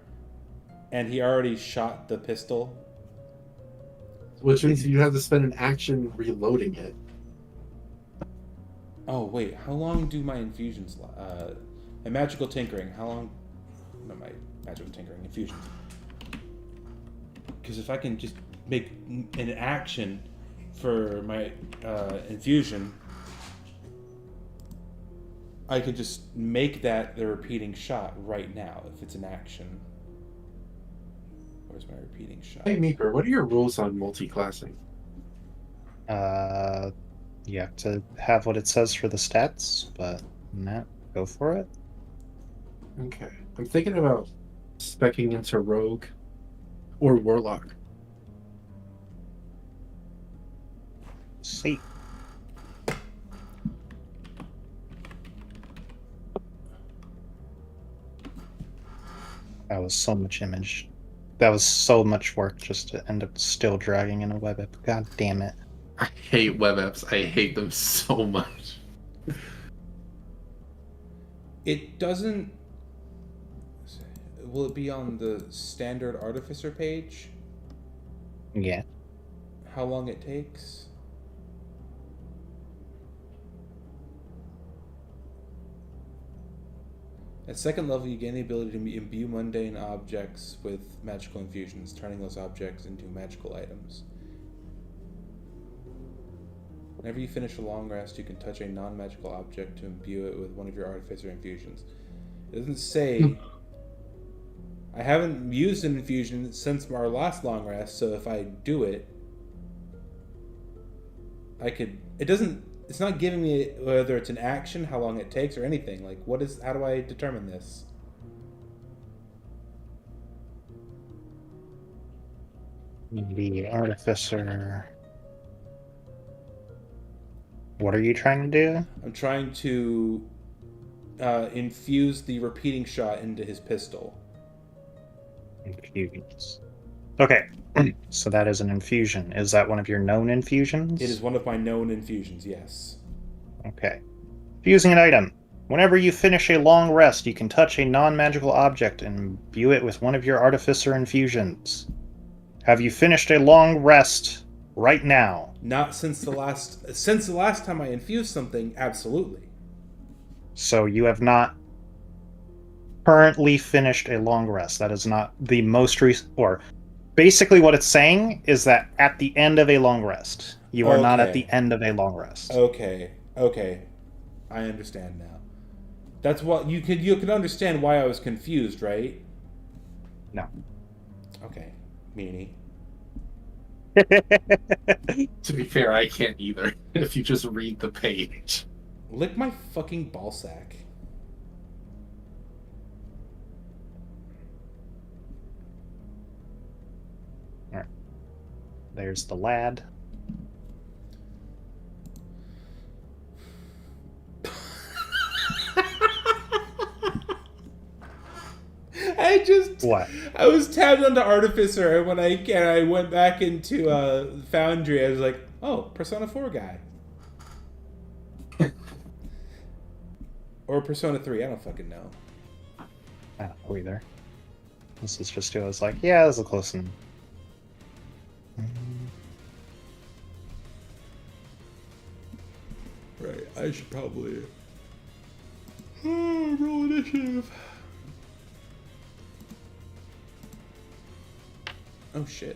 And he already shot the pistol. Which means you have to spend an action reloading it. Oh, wait, how long do my infusions my magical tinkering, how long... No, my magical tinkering infusions. Because if I can just make an action for my infusion, I could just make that the repeating shot right now if it's an action. Where's my repeating shot? Hey, Meeper, what are your rules on multi-classing? You have to have what it says for the stats, but Matt, go for it. Okay. I'm thinking about specking into Rogue or Warlock. See. That was so much image. That was so much work just to end up still dragging in a web app. God damn it. I hate web apps. I hate them so much. It doesn't... Will it be on the standard artificer page? Yeah. How long it takes? At second level, you gain the ability to imbue mundane objects with magical infusions, turning those objects into magical items. Whenever you finish a long rest, you can touch a non-magical object to imbue it with one of your artificer infusions. It doesn't say... I haven't used an infusion since our last long rest, so if I do it, I could... It doesn't... It's not giving me whether it's an action, how long it takes, or anything. Like, what is... How do I determine this? The artificer What are you trying to do? I'm trying to infuse the repeating shot into his pistol. Infuse. Okay, so that is an infusion. Is that one of your known infusions? It is one of my known infusions, yes. Okay. Fusing an item. Whenever you finish a long rest, you can touch a non-magical object and imbue it with one of your artificer infusions. Have you finished a long rest right now? Not since the last time I infused something, absolutely. So you have not currently finished a long rest. That is not the most recent. Or basically, what it's saying is that at the end of a long rest, you are not at Okay. the end of a long rest. Okay. I understand now. That's what you could understand why I was confused, right? No. Okay. Meanie. To be fair, I can't either. If you just read the page. Lick my fucking ballsack. There's the lad. What? I was tabbed onto Artificer, and when I went back into Foundry, I was like, oh, Persona 4 guy. Or Persona 3, I don't fucking know. I don't know either. This is just, I was like, yeah, this is a close one. Right, I should probably roll initiative. Oh shit.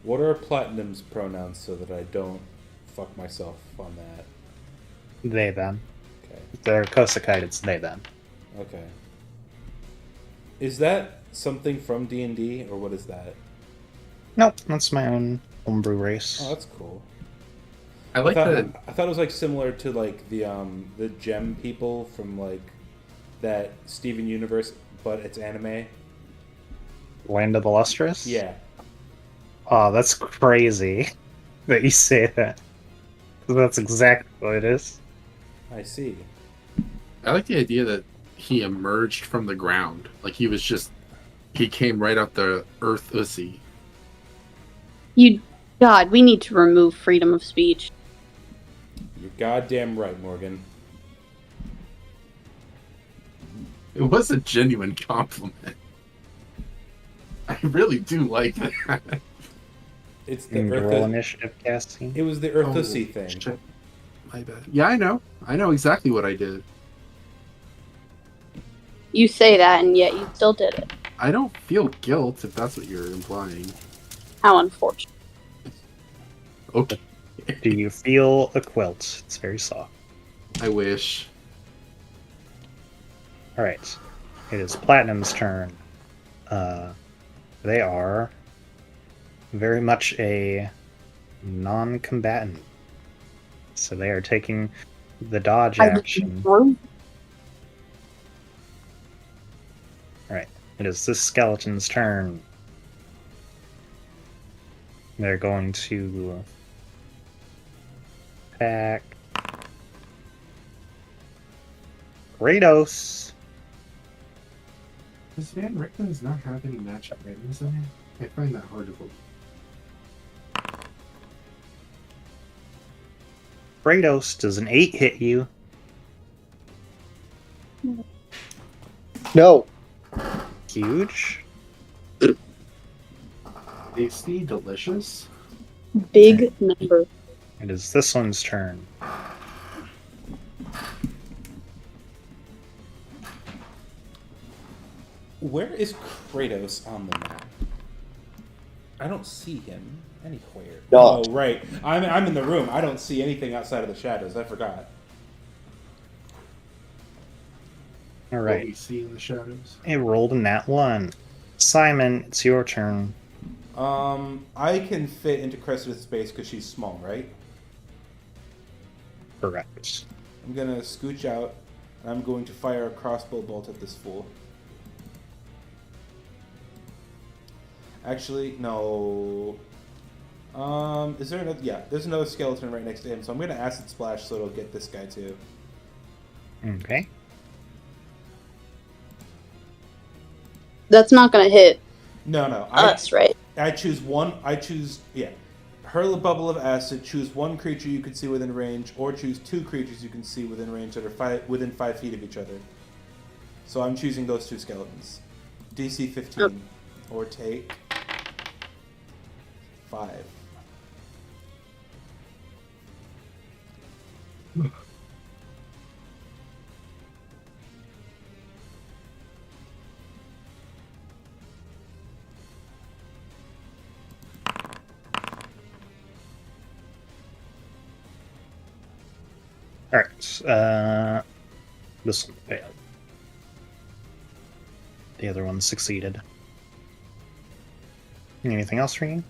What are Platinum's pronouns so that I don't fuck myself on that? They, them. Okay. They're Kosakai, it's they, them. Okay. Is that something from D&D, or what is that? Nope, that's my own homebrew race. Oh, that's cool. I like that. I thought it was like similar to like the gem people from like that Steven Universe, but it's anime. Land of the Lustrous? Yeah. Oh, that's crazy that you say that. That's exactly what it is. I see. I like the idea that he emerged from the ground. Like he came right out the earth ussy. God, we need to remove freedom of speech. You're goddamn right, Morgan. It was a genuine compliment. I really do like that. It's the Roll Earth. initiative casting. It was the Earthussy thing. Shit. My bad. Yeah, I know. I know exactly what I did. You say that, and yet you still did it. I don't feel guilt if that's what you're implying. How unfortunate. Okay. Do you feel a quilt? It's very soft. I wish. Alright. It is Platinum's turn. They are very much a non-combatant. So they are taking the dodge action. Alright. It is this skeleton's turn. They're going to attack Kratos. Does Van Richtens not have any matchup ratings in it? I find that hard to believe. Kratos, does an 8 hit you? No. Huge. Tasty, delicious. Big number. It is this one's turn. Where is Kratos on the map? I don't see him anywhere. No. Oh, right. I'm in the room. I don't see anything outside of the shadows. I forgot. What Alright. we see in the shadows. It rolled a nat 1. Simon, it's your turn. I can fit into Cressida's space because she's small, right? Correct. I'm gonna scooch out And I'm going to fire a crossbow bolt at this fool. Actually, no. Is there another? Yeah, there's another skeleton right next to him, so I'm gonna acid splash so it'll get this guy too. Okay. That's not gonna hit No. us, right? I choose one. Hurl a bubble of acid. Choose one creature you can see within range, or choose two creatures you can see within range that are within 5 feet of each other. So I'm choosing those two skeletons. DC 15, or take 5. Alright, this one failed. The other one succeeded. Anything else for you?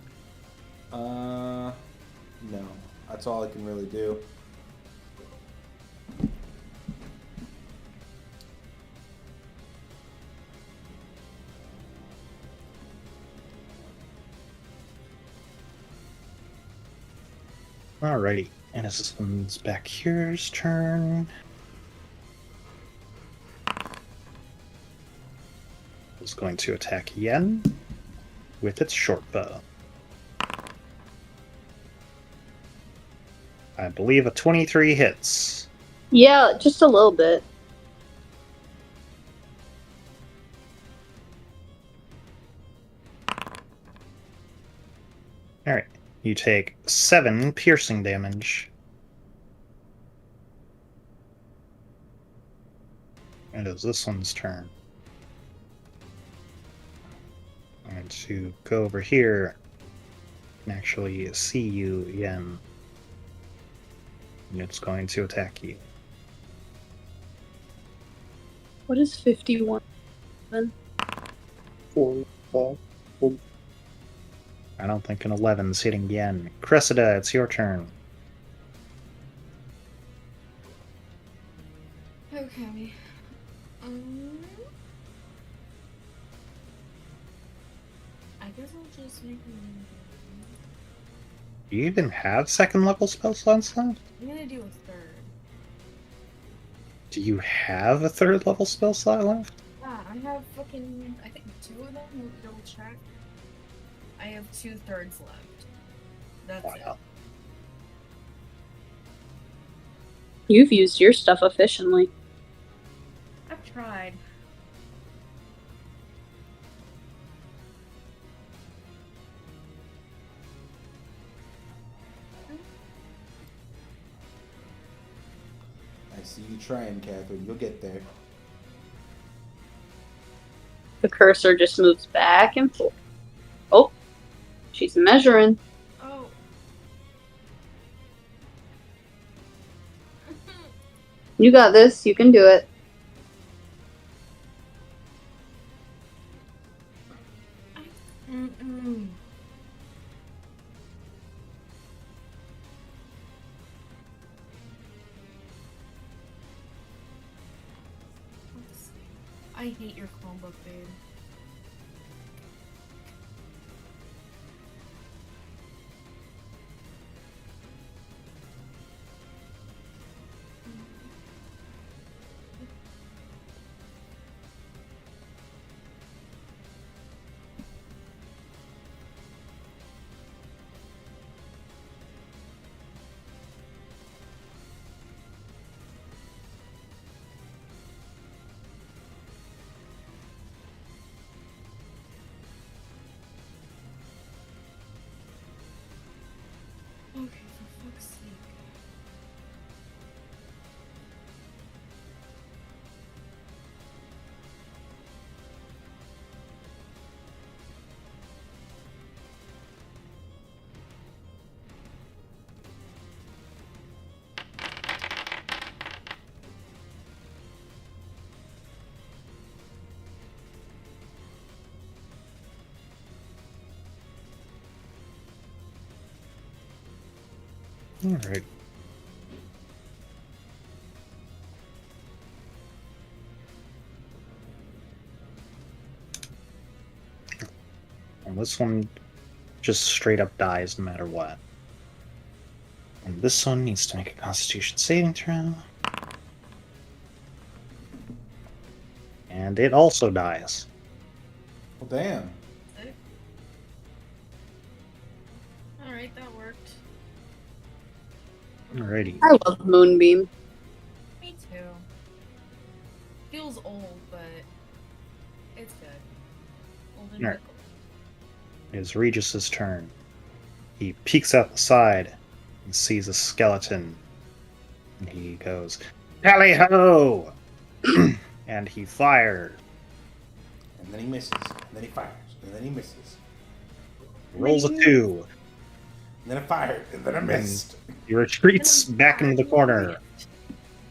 No. That's all I can really do. Alrighty. And this one's back here's turn. It's going to attack Yen with its short bow. I believe a 23 hits. Yeah, just a little bit. Alright. You take 7 piercing damage. It is this one's turn. I'm going to go over here and actually see you, Yen. And it's going to attack you. What is 51? 4, 5. I don't think an 11's hitting Yen. Cressida, it's your turn. Okay. I guess I'll just make Do you even have second level spell slots left? I'm gonna do a third. Do you have a third level spell slot left? Yeah, I have fucking, I think 2 of them. We'll double check. I have 2 thirds left. That's Wow. it. You've used your stuff efficiently. I've tried. I see you trying, Catherine. You'll get there. The cursor just moves back and forth. Oh, she's measuring. Oh. You got this. You can do it. Mm-mm. I hate your Chromebook, babe. Okay, for fuck's sake. Alright. this one just straight up dies no matter what. And this one needs to make a Constitution saving throw. And it also dies. Well, damn. Alright, that worked. Alrighty. I love Moonbeam. Me too. Feels old, but it's good. Old and Alright. fickle. It is Regis's turn. He peeks out the side and sees a skeleton. And he goes, "Tally ho!" And he fires. And then he misses. And then he fires. And then he misses. Rolls a 2. And then I fired. And then I missed. He retreats back into the corner.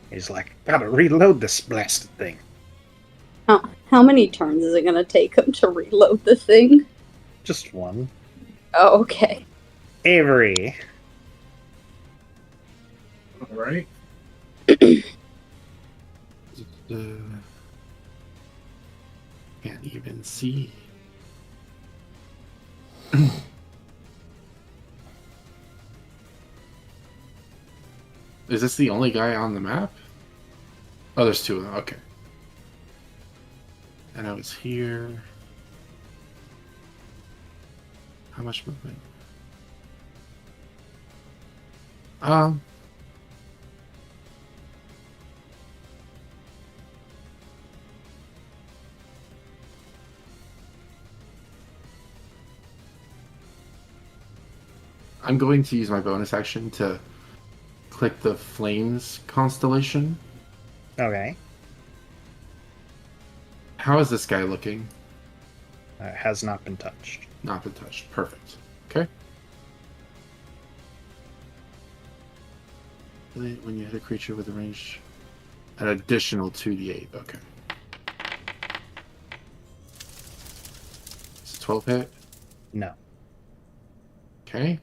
He's like, "Gotta reload this blasted thing." How many turns is it gonna take him to reload the thing? Just one. Oh, okay. Avery. All right. Can't even see. Is this the only guy on the map? Oh, there's two of them. Okay. And I was here. How much movement? I'm going to use my bonus action to click the flames constellation. Okay. How is this guy looking? Has not been touched. Not been touched. Perfect. Okay. When you hit a creature with a range, an additional 2d8. Okay. Is it 12 hit? No. Okay.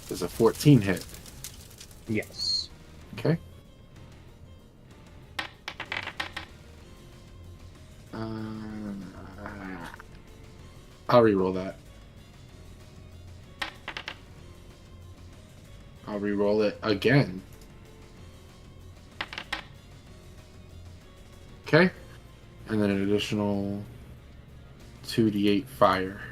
There's a 14 hit. Yes. Okay. I'll re-roll that. I'll re-roll it again. Okay. And then an additional 2d8 fire.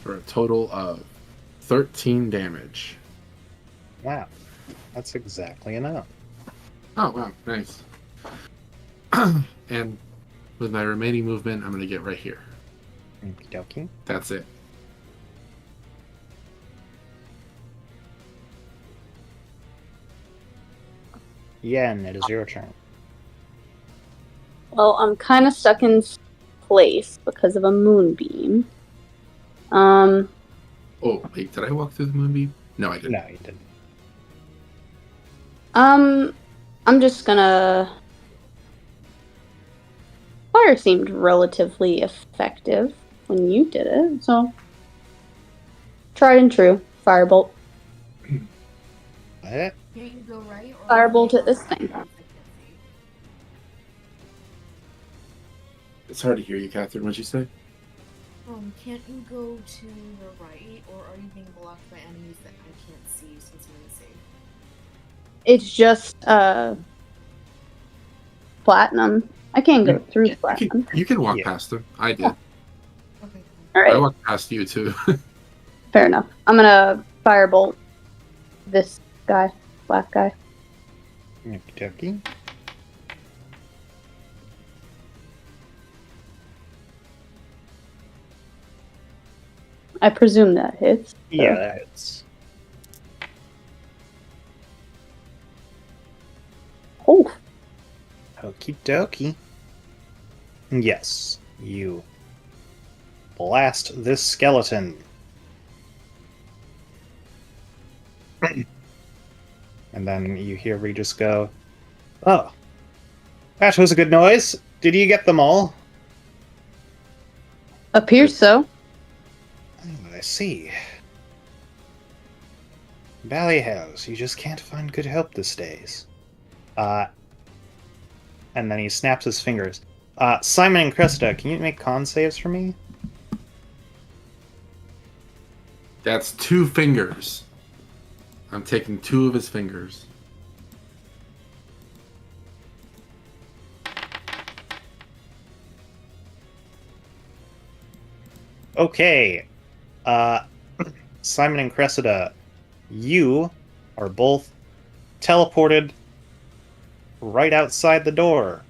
For a total of 13 damage. Wow. That's exactly enough. Oh, wow. Nice. And with my remaining movement, I'm going to get right here. Okie dokie. That's it. Yen, it is your turn. Well, I'm kind of stuck in place because of a moonbeam. Oh, wait. Did I walk through the moonbeam? No, I didn't. No, you didn't. I'm just gonna. Fire seemed relatively effective when you did it, so tried and true. Firebolt. What? Can't you go right? Or Firebolt at this thing. It's hard to hear you, Catherine. What'd you say? Can't you go to the right, or are you being blocked by enemies that I can't see since you're in the save? It's just platinum. I can't go through You platinum. can walk Yeah. past them. I did. Yeah. Okay. All I right, walked past you, too. fair enough. I'm gonna firebolt this guy, black guy. Okie dokie. I presume that hits. Yeah, that's. Oh, Okie dokie. Yes, you blast this skeleton. And then you hear Regis go, "Oh, that was a good noise. Did you get them all?" appears so. Oh, I see. Ballyhouse, you just can't find good help these days. and then he snaps his fingers. Simon and Cressida, can you make con saves for me? That's 2 fingers. I'm taking 2 of his fingers. Okay. Simon and Cressida, you are both teleported right outside the door.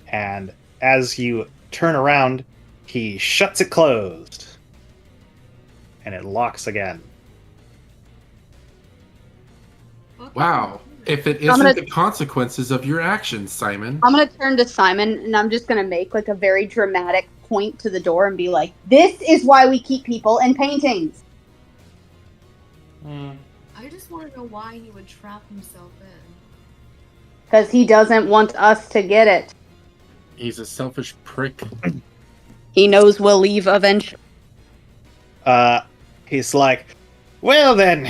And as you turn around, he shuts it closed. And it locks again. Wow. If it isn't the consequences of your actions, Simon. I'm gonna turn to Simon and I'm just gonna make like a very dramatic point to the door and be like, "This is why we keep people in paintings." I just want to know why he would trap himself in. Because he doesn't want us to get it. He's a selfish prick. He knows we'll leave eventually. He's like, well then,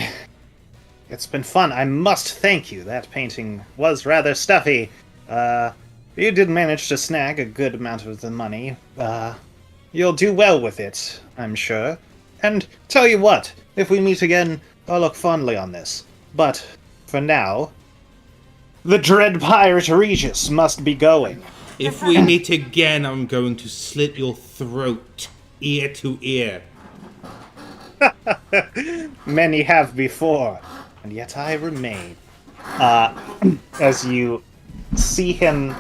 it's been fun. I must thank you. That painting was rather stuffy. You did manage to snag a good amount of the money. You'll do well with it, I'm sure. And tell you what, if we meet again, I'll look fondly on this. But, for now, the dread pirate Regis must be going. If we meet again, I'm going to slit your throat, ear to ear. Many have before, and yet I remain. As you see him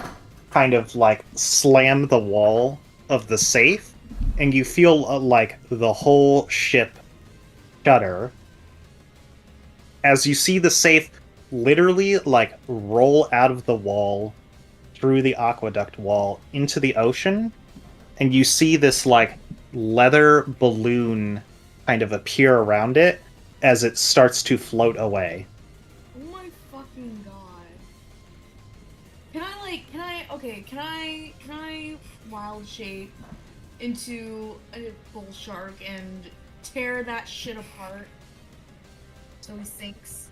kind of like slam the wall of the safe, and you feel like the whole ship shudder. As you see the safe literally like roll out of the wall through the aqueduct wall into the ocean, and you see this like leather balloon kind of appear around it as it starts to float away. Oh my fucking god. Can I wild shape into a bull shark and tear that shit apart so he sinks?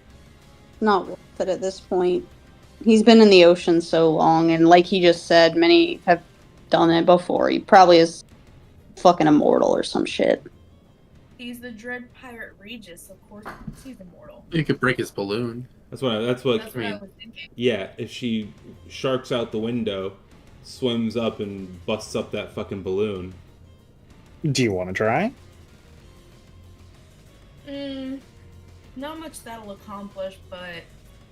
Not worth it at this point. He's been in the ocean so long, and like he just said, many have done it before. He probably is fucking immortal or some shit. He's the dread pirate Regis, of course he's immortal. You could break his balloon. That's what I That's what was thinking. Yeah, if she sharks out the window, swims up and busts up that fucking balloon. Do you want to try? Not much that'll accomplish, but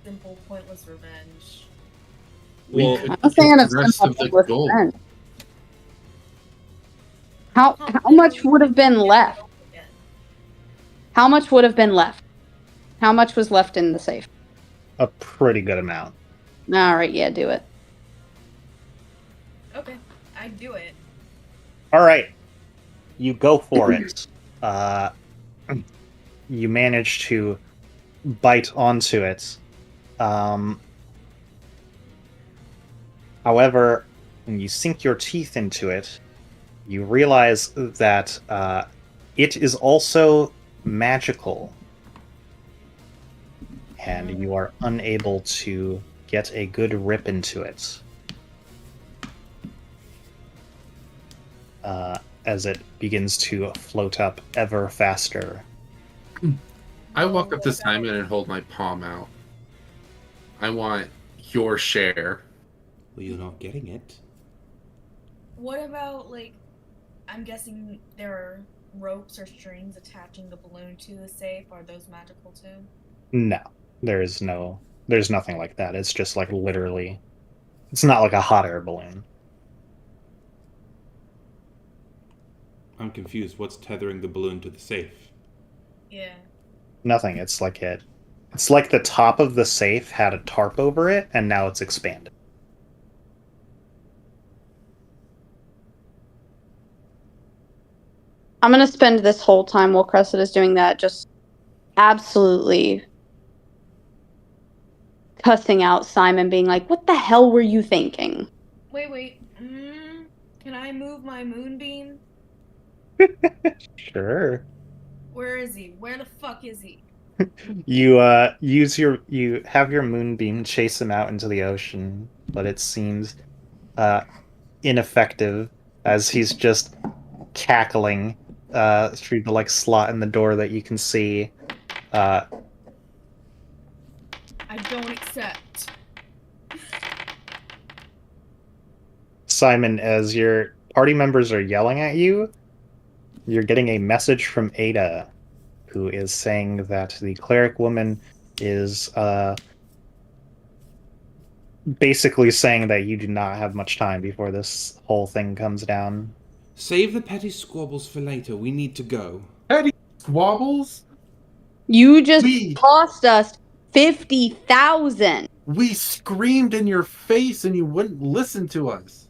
simple, pointless revenge. Well, could I'm saying get it's the rest simple of the with gold. revenge. How much would have been left? How much would have been left? How much was left in the safe? A pretty good amount. All right, yeah, do it. Okay, I'd do it. All right, you go for it. You manage to bite onto it. However, when you sink your teeth into it, you realize that it is also magical, and you are unable to get a good rip into it. As it begins to float up ever faster. I walk up to Simon and hold my palm out. I want your share. Well, you're not getting it. What about, like, I'm guessing there are ropes or strings attaching the balloon to the safe. Are those magical too? No, there's nothing like that. It's just like literally, it's not like a hot air balloon. I'm confused. What's tethering the balloon to the safe? Yeah. Nothing. It's like the top of the safe had a tarp over it, and now it's expanded. I'm gonna spend this whole time while Crescent is doing that just absolutely cussing out Simon, being like, "What the hell were you thinking?" Wait. Can I move my moonbeam? Sure. Where is he? Where the fuck is he? You you have your moonbeam chase him out into the ocean, but it seems ineffective as he's just cackling through the like slot in the door that you can see. I don't accept. Simon, as your party members are yelling at you, you're getting a message from Ada, who is saying that the cleric woman is basically saying that you do not have much time before this whole thing comes down. Save the petty squabbles for later. We need to go. Petty squabbles? You just We- cost us 50,000. We screamed in your face and you wouldn't listen to us.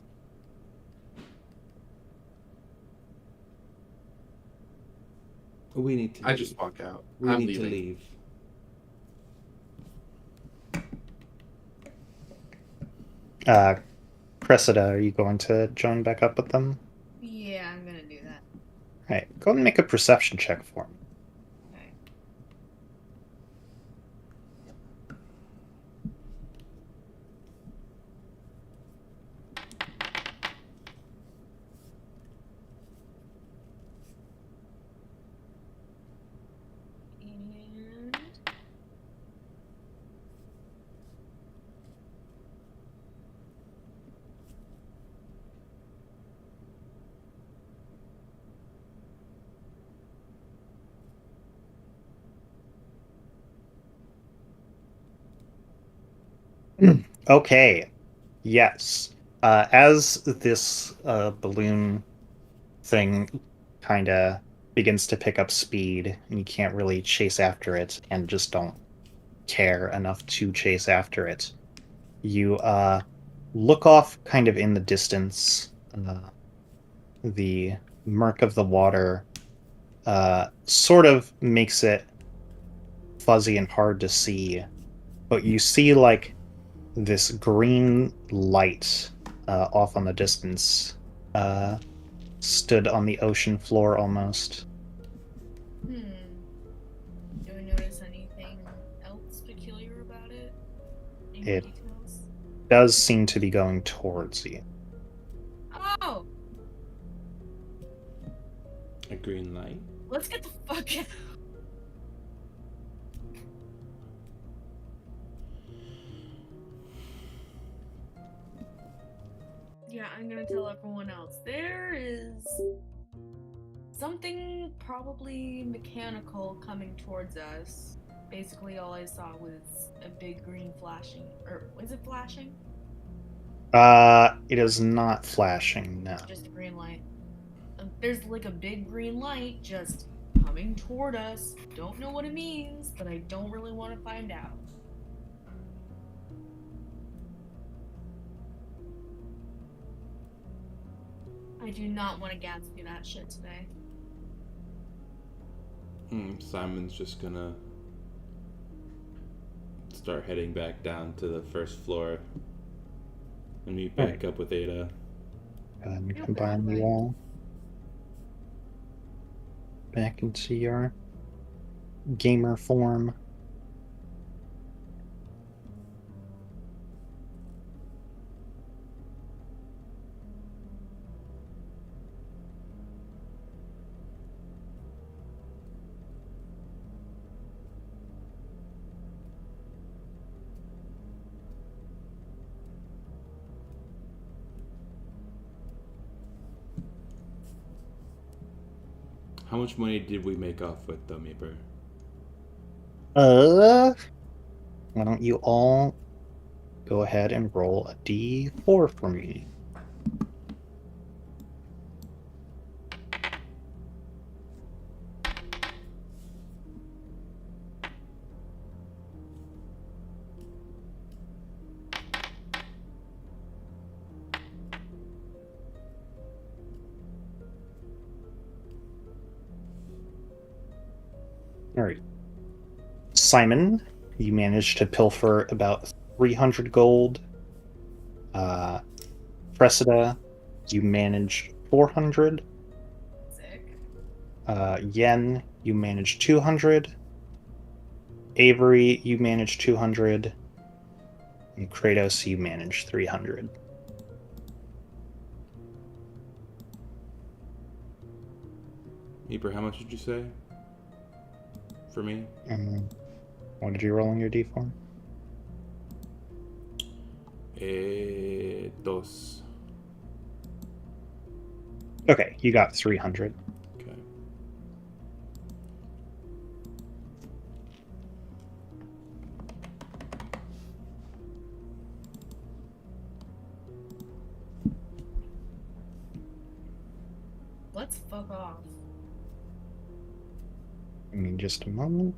We need to. I leave. just walk out. We I'm need leaving. to leave. Cressida, are you going to join back up with them? Yeah, I'm gonna do that. Alright, go and make a perception check for me. Okay. And Okay. Yes. As this balloon thing kind of begins to pick up speed, and you can't really chase after it, and just don't care enough to chase after it, you look off kind of in the distance. The murk of the water sort of makes it fuzzy and hard to see, but you see like this green light off on the distance, stood on the ocean floor almost. do I notice anything else peculiar about it? Any It- details? Does seem to be going towards you. Oh, A green light. let's get the fuck out. Yeah, I'm gonna tell everyone else. There is something probably mechanical coming towards us. Basically, all I saw was a big green flashing. Or, was it flashing? It is not flashing, no. Just a green light. There's like a big green light just coming toward us. Don't know what it means, but I don't really want to find out. I do not want to Gatsby that shit today. Simon's just gonna start heading back down to the first floor and meet back up with Ada. And combine you all back into your gamer form. How much money did we make off with though, Meeper? Why don't you all go ahead and roll a d4 for me? All right. Simon, you managed to pilfer about 300 gold. Cressida, you managed 400. Sick. Yen, you managed 200. Avery, you manage 200. And Kratos, you manage 300. Eber, how much did you say? For me? What did you roll on your d4? Dos. Okay, you got 300. Okay. Let's fuck off. Give me just a moment.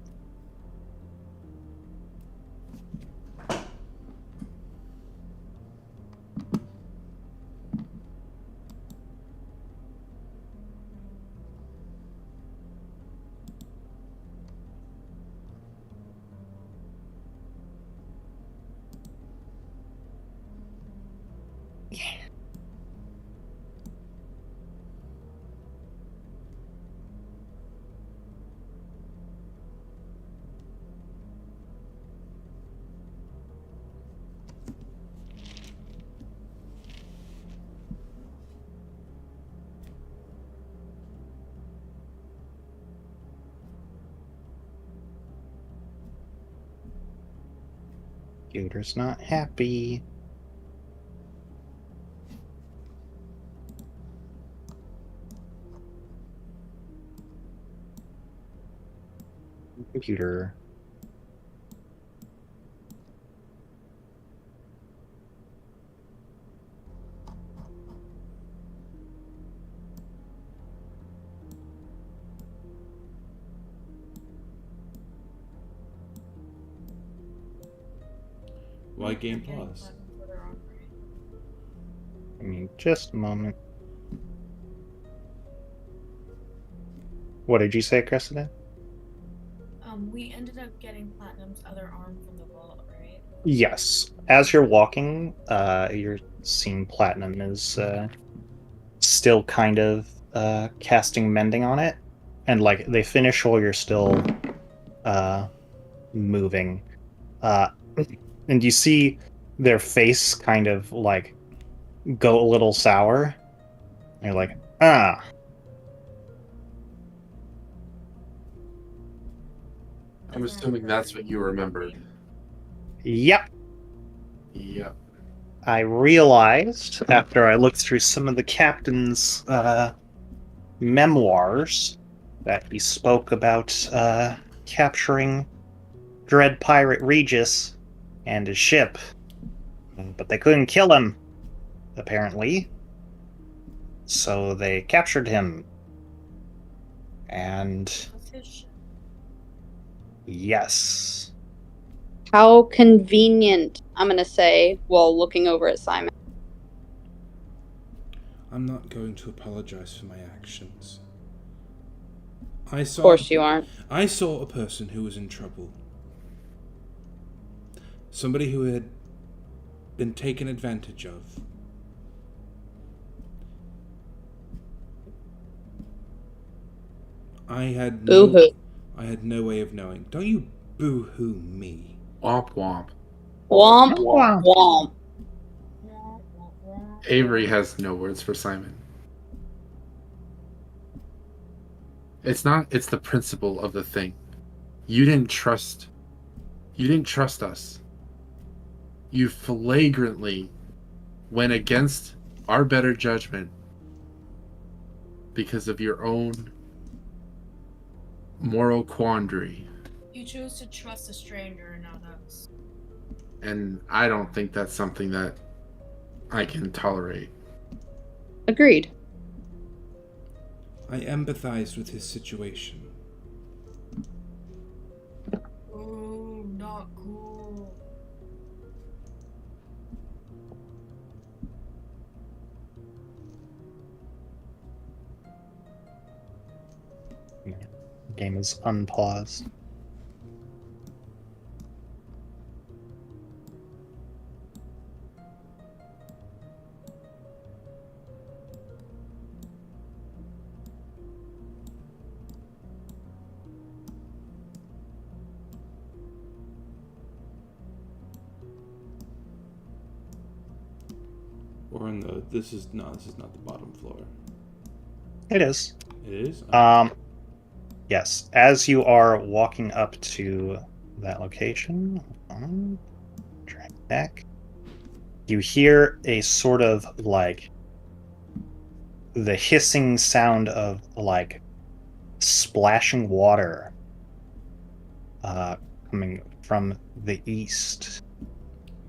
Computer's not happy. Computer. Why game Okay, pause? but they're on, right? Give me just a moment. What did you say, Cressida? We ended up getting Platinum's other arm from the vault, right? Yes. As you're walking, you're seeing Platinum is still kind of casting mending on it. And like they finish while you're still moving. And you see their face kind of like go a little sour. And you're like, ah. I'm assuming that's what you remembered. Yep. Yep. I realized after I looked through some of the captain's memoirs that he spoke about capturing Dread Pirate Regis and his ship. But they couldn't kill him, apparently. So they captured him. And What's his shit? yes. How convenient, I'm going to say, while looking over at Simon. I'm not going to apologize for my actions. Of course you aren't. I saw a person who was in trouble. Somebody who had been taken advantage of. I had Boo-hoo. no way of knowing. Don't you boo-hoo me. Womp womp. Womp, womp, womp. Avery has no words for Simon. It's the principle of the thing. You didn't trust us. You flagrantly went against our better judgment because of your own moral quandary. You chose to trust a stranger and not us. And I don't think that's something that I can tolerate. Agreed. I empathized with his situation. Oh, not cool. Game is unpaused. Or in the... This is not the bottom floor. It is. It is? Yes. As you are walking up to that location, drag back, you hear a sort of like the hissing sound of like splashing water coming from the east.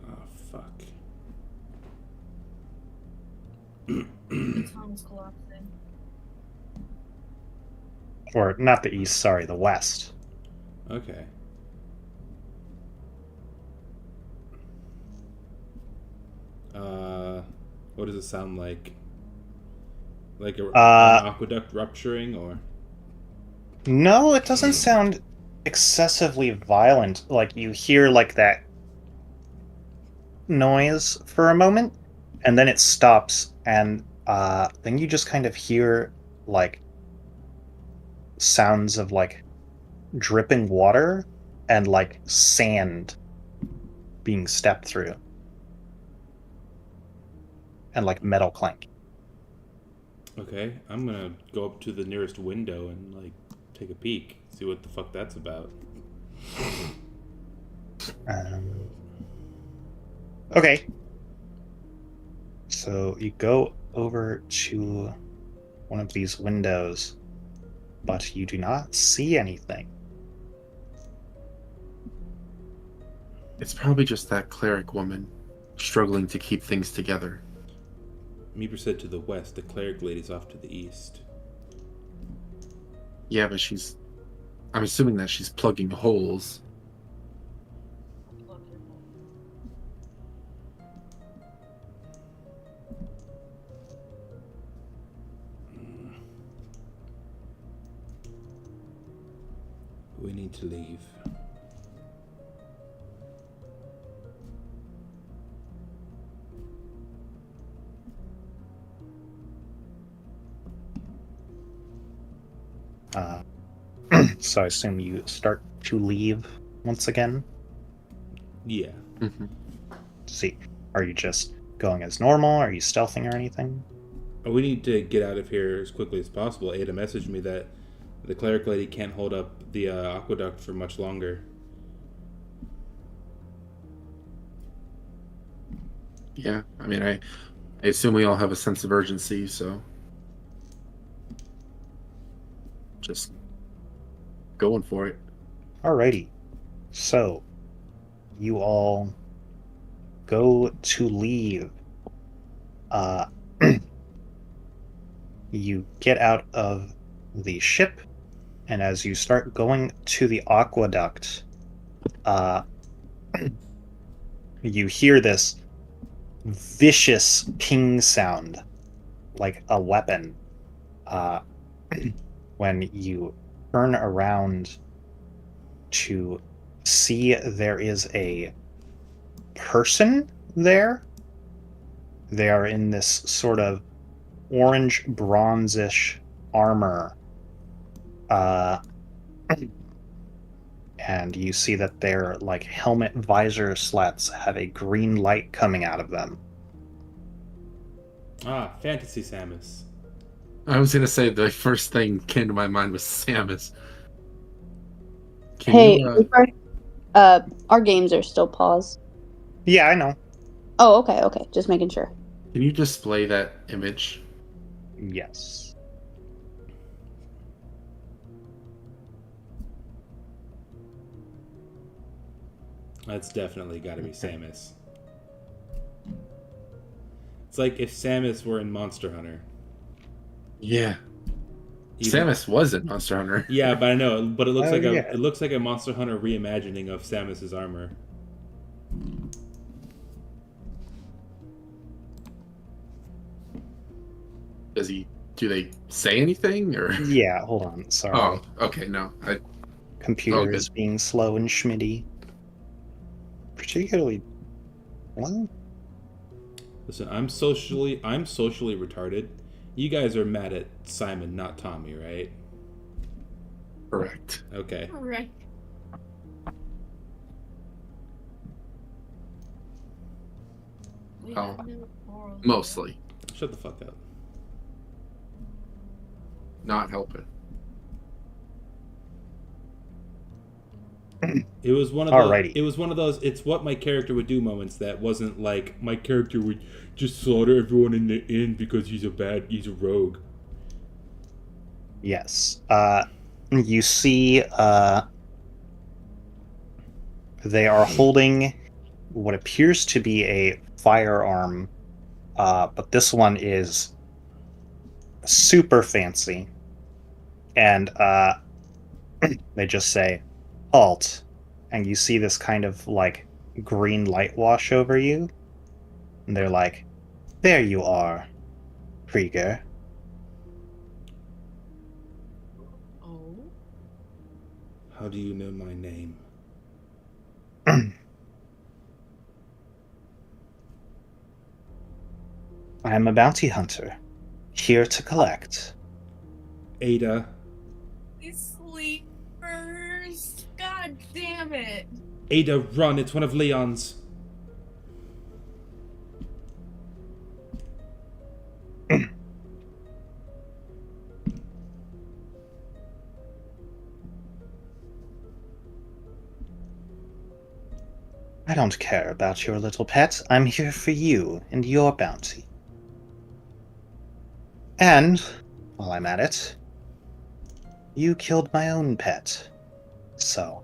Oh, fuck. The tunnel's collapsing. Or not the east, sorry, the west. Okay. What does it sound like? Like an aqueduct rupturing, or? No, it doesn't sound excessively violent. Like, you hear like that noise for a moment, and then it stops, and then you just kind of hear like sounds of like dripping water and like sand being stepped through, and like metal clank. Okay, I'm gonna go up to the nearest window and like take a peek, see what the fuck that's about. Okay. So you go over to one of these windows, but you do not see anything. It's probably just that cleric woman struggling to keep things together. Meeper said to the west, the cleric lady's off to the east. Yeah, but I'm assuming that she's plugging holes. We need to leave. So I assume you start to leave once again. Yeah. Mm-hmm. See, are you just going as normal? Are you stealthing or anything? We need to get out of here as quickly as possible. Ada messaged me that the cleric lady can't hold up the aqueduct for much longer. Yeah, I mean, I assume we all have a sense of urgency, so just going for it. Alrighty. So, you all go to leave. You get out of the ship, and as you start going to the aqueduct, you hear this vicious ping sound, like a weapon. When you turn around to see there is a person there. They are in this sort of orange bronzish armor. And you see that their like helmet visor slats have a green light coming out of them. Ah, Fantasy Samus. I was gonna say the first thing came to my mind was Samus. Can Hey, you, our games are still paused. Yeah, I know. Oh, okay. Just making sure. can you display that image? Yes. That's definitely got to be Samus. It's like if Samus were in Monster Hunter. Yeah. Even- Samus was in Monster Hunter. Yeah, but I know, but it looks like yeah. it looks like a Monster Hunter reimagining of Samus's armor. Do they say anything or? Yeah, hold on. Sorry. Oh, okay, no. Computer all is good. being slow and schmitty. Particularly. What? Listen, I'm socially retarded. You guys are mad at Simon, not Tommy, right? Correct. Okay. Alright. We Oh. have no morals. Mostly. Shut the fuck up. Not helping. It was one of Alrighty. It was one of those. It's what my character would do moments. That wasn't like my character would just slaughter everyone in the inn because he's a rogue. Yes. You see, they are holding what appears to be a firearm, but this one is super fancy. And they just say, halt. And you see this kind of like green light wash over you. And they're like, there you are, Krieger. Oh. How do you know my name? I am a bounty hunter, here to collect. Ada. These sleepers. God damn it. Ada, run! It's one of Leon's. I don't care about your little pet. I'm here for you and your bounty. And, while I'm at it, you killed my own pet. So,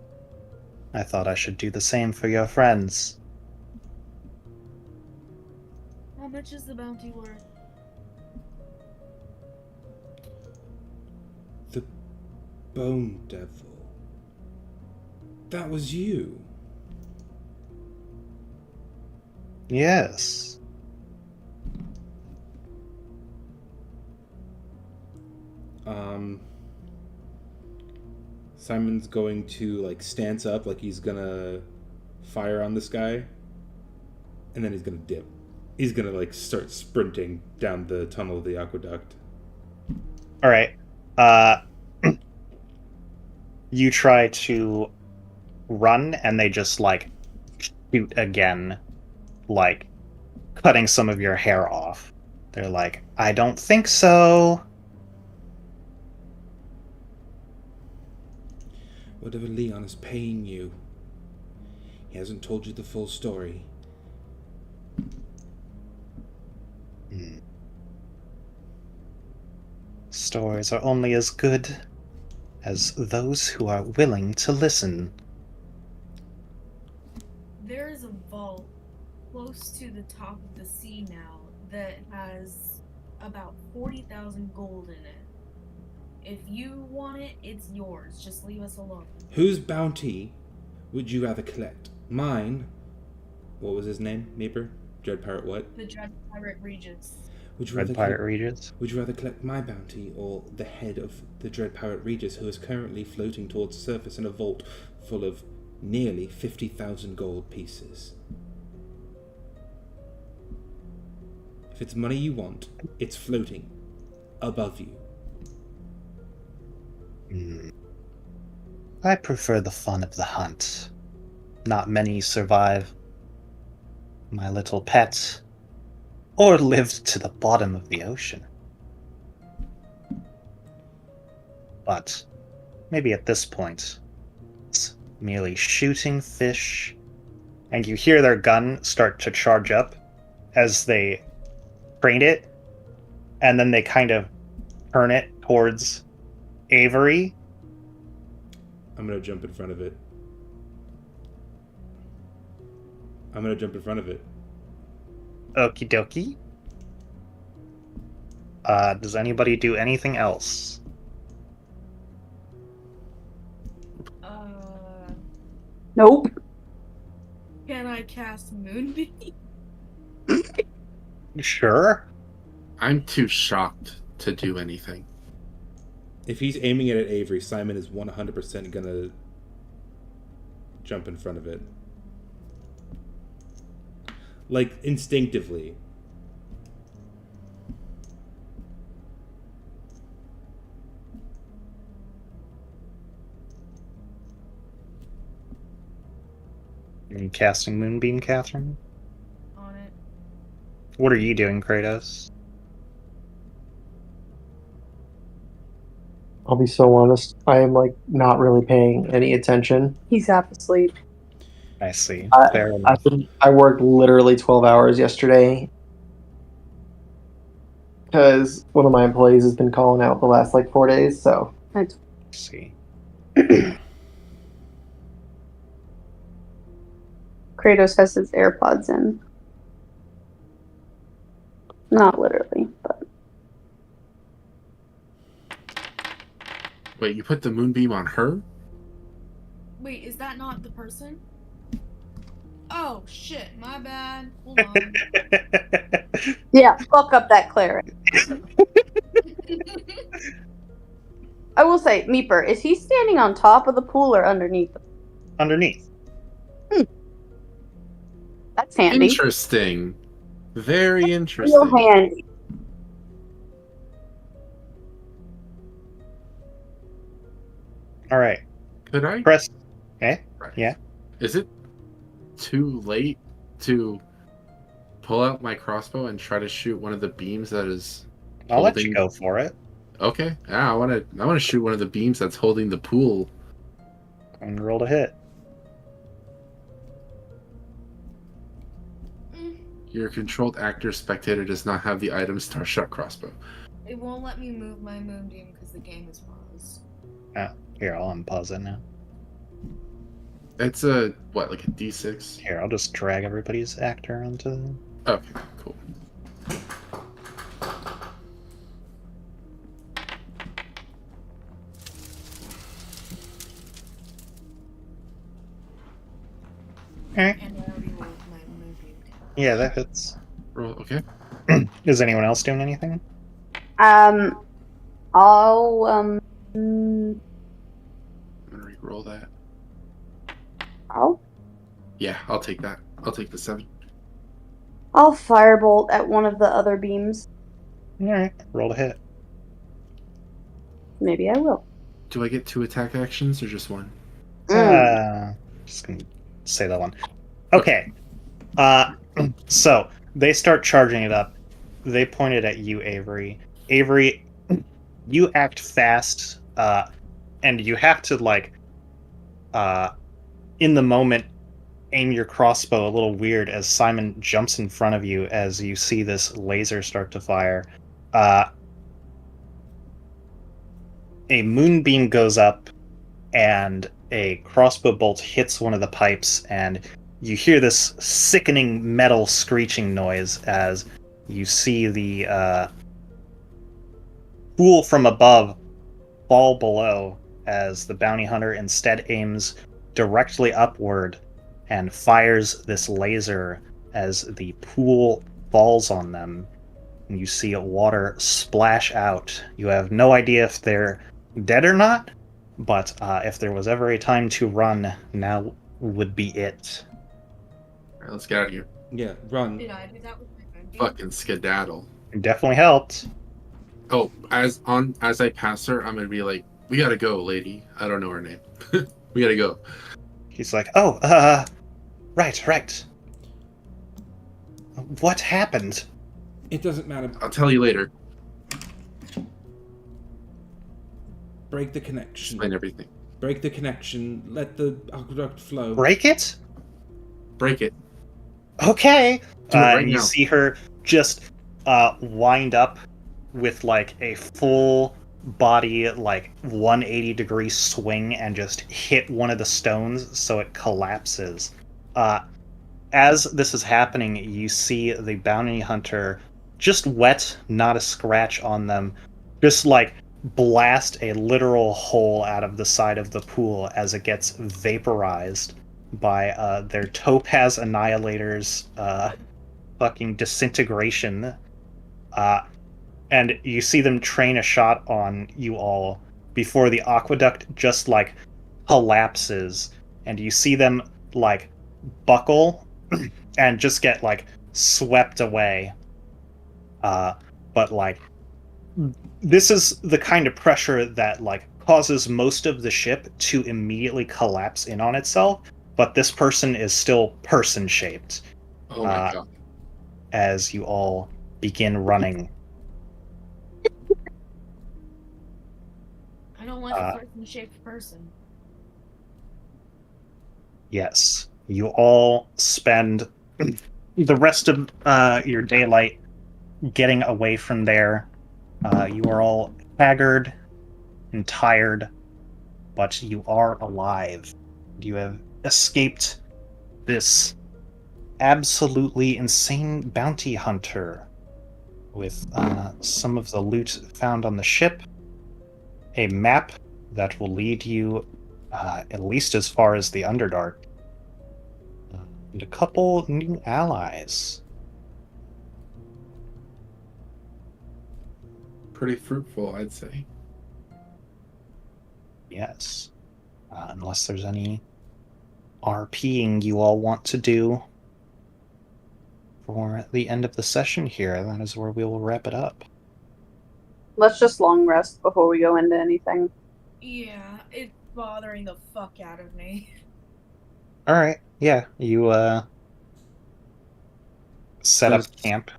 I thought I should do the same for your friends. How much is the bounty worth? The Bone Devil. That was you. Yes. Simon's going to like stance up like he's gonna fire on this guy, and then he's gonna dip. He's gonna like start sprinting down the tunnel of the aqueduct. All right. You try to run, and they just like shoot again, like cutting some of your hair off. They're like, I don't think so. Whatever Leon is paying you. He hasn't told you the full story. Stories are only as good as those who are willing to listen. There is a vault close to the top of the sea now that has about 40,000 gold in it. If you want it, it's yours. Just leave us alone. Whose bounty would you rather collect? Mine? What was his name? Neighbor? Dread Pirate what? The Dread Pirate Regis. Would you Red rather Pirate collect, Regis. Would you rather collect my bounty or the head of the Dread Pirate Regis, who is currently floating towards the surface in a vault full of nearly 50,000 gold pieces? If it's money you want, it's floating above you. I prefer the fun of the hunt. Not many survive. My little pet, or lived to the bottom of the ocean. But maybe at this point, it's merely shooting fish, and you hear their gun start to charge up as they train it, and then they kind of turn it towards Avery. I'm gonna jump in front of it. Okie dokie. Does anybody do anything else? Nope. Can I cast Moonbeam? Sure. I'm too shocked to do anything. If he's aiming it at Avery, Simon is 100% gonna jump in front of it. Like, instinctively. Are you casting Moonbeam, Catherine? On it. What are you doing, Kratos? I'll be so honest. I am like not really paying any attention. He's half asleep. I see. I, Fair enough. I worked literally 12 hours yesterday because one of my employees has been calling out the last like 4 days. So That's I see. Kratos has his AirPods in. Not literally, but Wait, you put the moonbeam on her? Wait, is that not the person? Oh shit, my bad. Hold on. yeah, fuck up that cleric. I will say, Meeper, is he standing on top of the pool or underneath? Underneath. That's handy. Interesting. Very Real interesting. handy. All right. Could I? Press. Eh? Right. Yeah. Is it too late to pull out my crossbow and try to shoot one of the beams that is I'll let you holding- go for it. Okay. Yeah, I want to shoot one of the beams that's holding the pool. And roll to hit. Your controlled actor spectator does not have the item Starshot crossbow. It won't let me move my moonbeam because the game is paused. Here, I'll unpause it now. It's a what, like a D6? Here, I'll just drag everybody's actor onto. Okay, cool. Alright. And I already rolled my moonbeam. Yeah, that hits. Roll. Okay. Is anyone else doing anything? I'll I'm gonna re-roll that. I'll Yeah, I'll take that. I'll take the 7. I'll firebolt at one of the other beams. Alright, roll to hit. Maybe I will. Do I get 2 attack actions or just 1? Just gonna say that one. Okay. So they start charging it up. They pointed at you, Avery. Avery, you act fast, and you have to in the moment, aim your crossbow a little weird as Simon jumps in front of you as you see this laser start to fire. A moonbeam goes up, and a crossbow bolt hits one of the pipes, and you hear this sickening metal screeching noise as you see the pool from above fall below as the bounty hunter instead aims directly upward and fires this laser as the pool falls on them. And you see water splash out. You have no idea if they're dead or not, but if there was ever a time to run, now would be it. Alright, let's get out of here. Yeah, run. Did I do that with my moonbeam? Fucking skedaddle. It definitely helped. Oh, as I pass her, I'm gonna be like, "We gotta go, lady." I don't know her name. We gotta go. He's like, oh, right. What happened? It doesn't matter. I'll tell you later. Break the connection. Explain everything. Break the connection. Let the aqueduct flow. Break it? Break it. Okay. Do it right and you now. see her just wind up with like a full body, like 180-degree swing and just hit one of the stones so it collapses. As this is happening, you see the bounty hunter, just wet, not a scratch on them, just like blast a literal hole out of the side of the pool as it gets vaporized by their topaz annihilators fucking disintegration. And you see them train a shot on you all before the aqueduct just like collapses, and you see them like buckle and just get like swept away. But like this is the kind of pressure that like causes most of the ship to immediately collapse in on itself, but this person is still person shaped. Oh my god. as you all begin running. I don't like a person-shaped person. Yes, you all spend the rest of your daylight getting away from there. You are all haggard and tired, but you are alive. You have escaped this absolutely insane bounty hunter with some of the loot found on the ship, a map that will lead you at least as far as the Underdark, and a couple new allies. Pretty fruitful, I'd say. Yes. Unless there's any RPing you all want to do for the end of the session here, that is where we will wrap it up. Let's just long rest before we go into anything. Yeah, it's bothering the fuck out of me. Alright, yeah, you set up camp.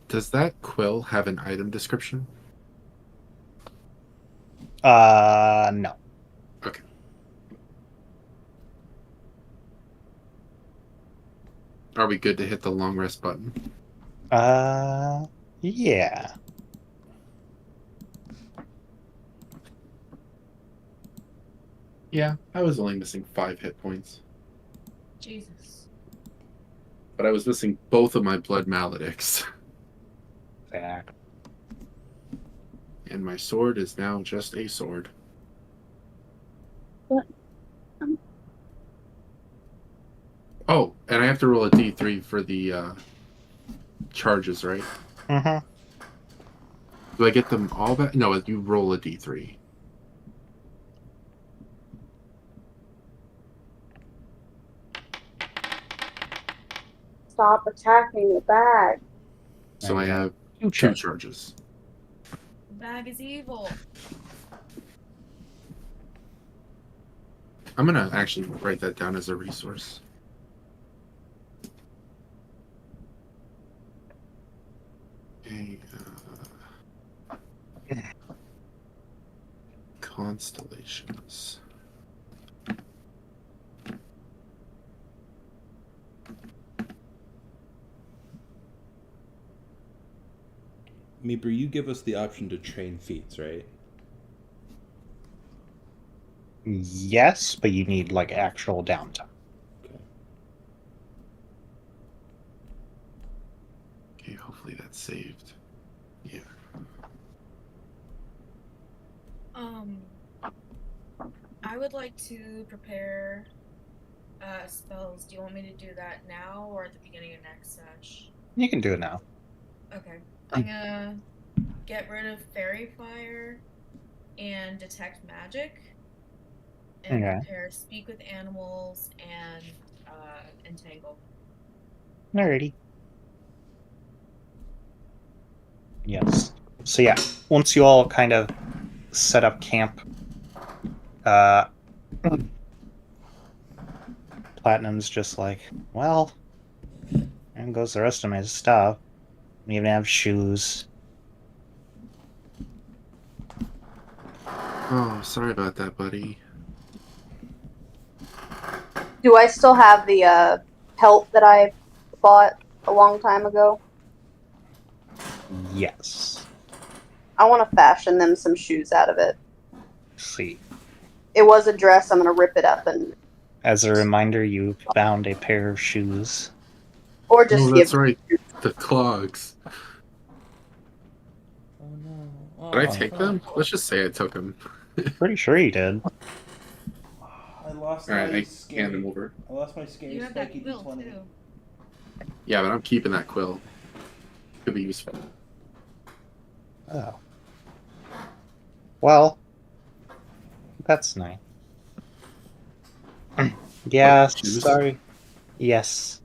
Does that quill have an item description? No. Okay. Are we good to hit the long rest button? Yeah. Yeah, I was only missing 5 hit points. Jesus. But I was missing both of my blood maledicts. Exactly. And my sword is now just a sword. What? Oh, and I have to roll a d3 for the charges, right? Mm-hmm. Do I get them all back? No, you roll a d3. Stop attacking the bag. So I have Two two charges. charges. The bag is evil. I'm gonna actually write that down as a resource. Okay, constellations. Meeper, you give us the option to train feats, right? Yes, but you need like actual downtime. Okay, hopefully that's saved. Yeah. I would like to prepare spells. Do you want me to do that now or at the beginning of next sesh? You can do it now. Okay. I'm gonna get rid of Fairy Fire and Detect Magic. And Okay. prepare Speak with Animals and Entangle. Alrighty. Yes. So yeah, once you all kind of set up camp, Platinum's just like, well, and goes the rest of my stuff. I even have shoes. Oh, sorry about that, buddy. Do I still have the pelt that I bought a long time ago? Yes. I want to fashion them some shoes out of it. Let's see. It was a dress. I'm gonna rip it up and, As a reminder, you found a pair of shoes. or just Oh, give. that's right. The clogs. Oh no. Oh, Did I take them? Let's just say I took them. Pretty sure you did. I lost Alright, my I scary. hand them over. I lost my scary You have that spiky quill D20. too. Yeah, but I'm keeping that quill. Could be useful. Oh. Well, that's nice. Yeah, What, shoes? sorry. Yes.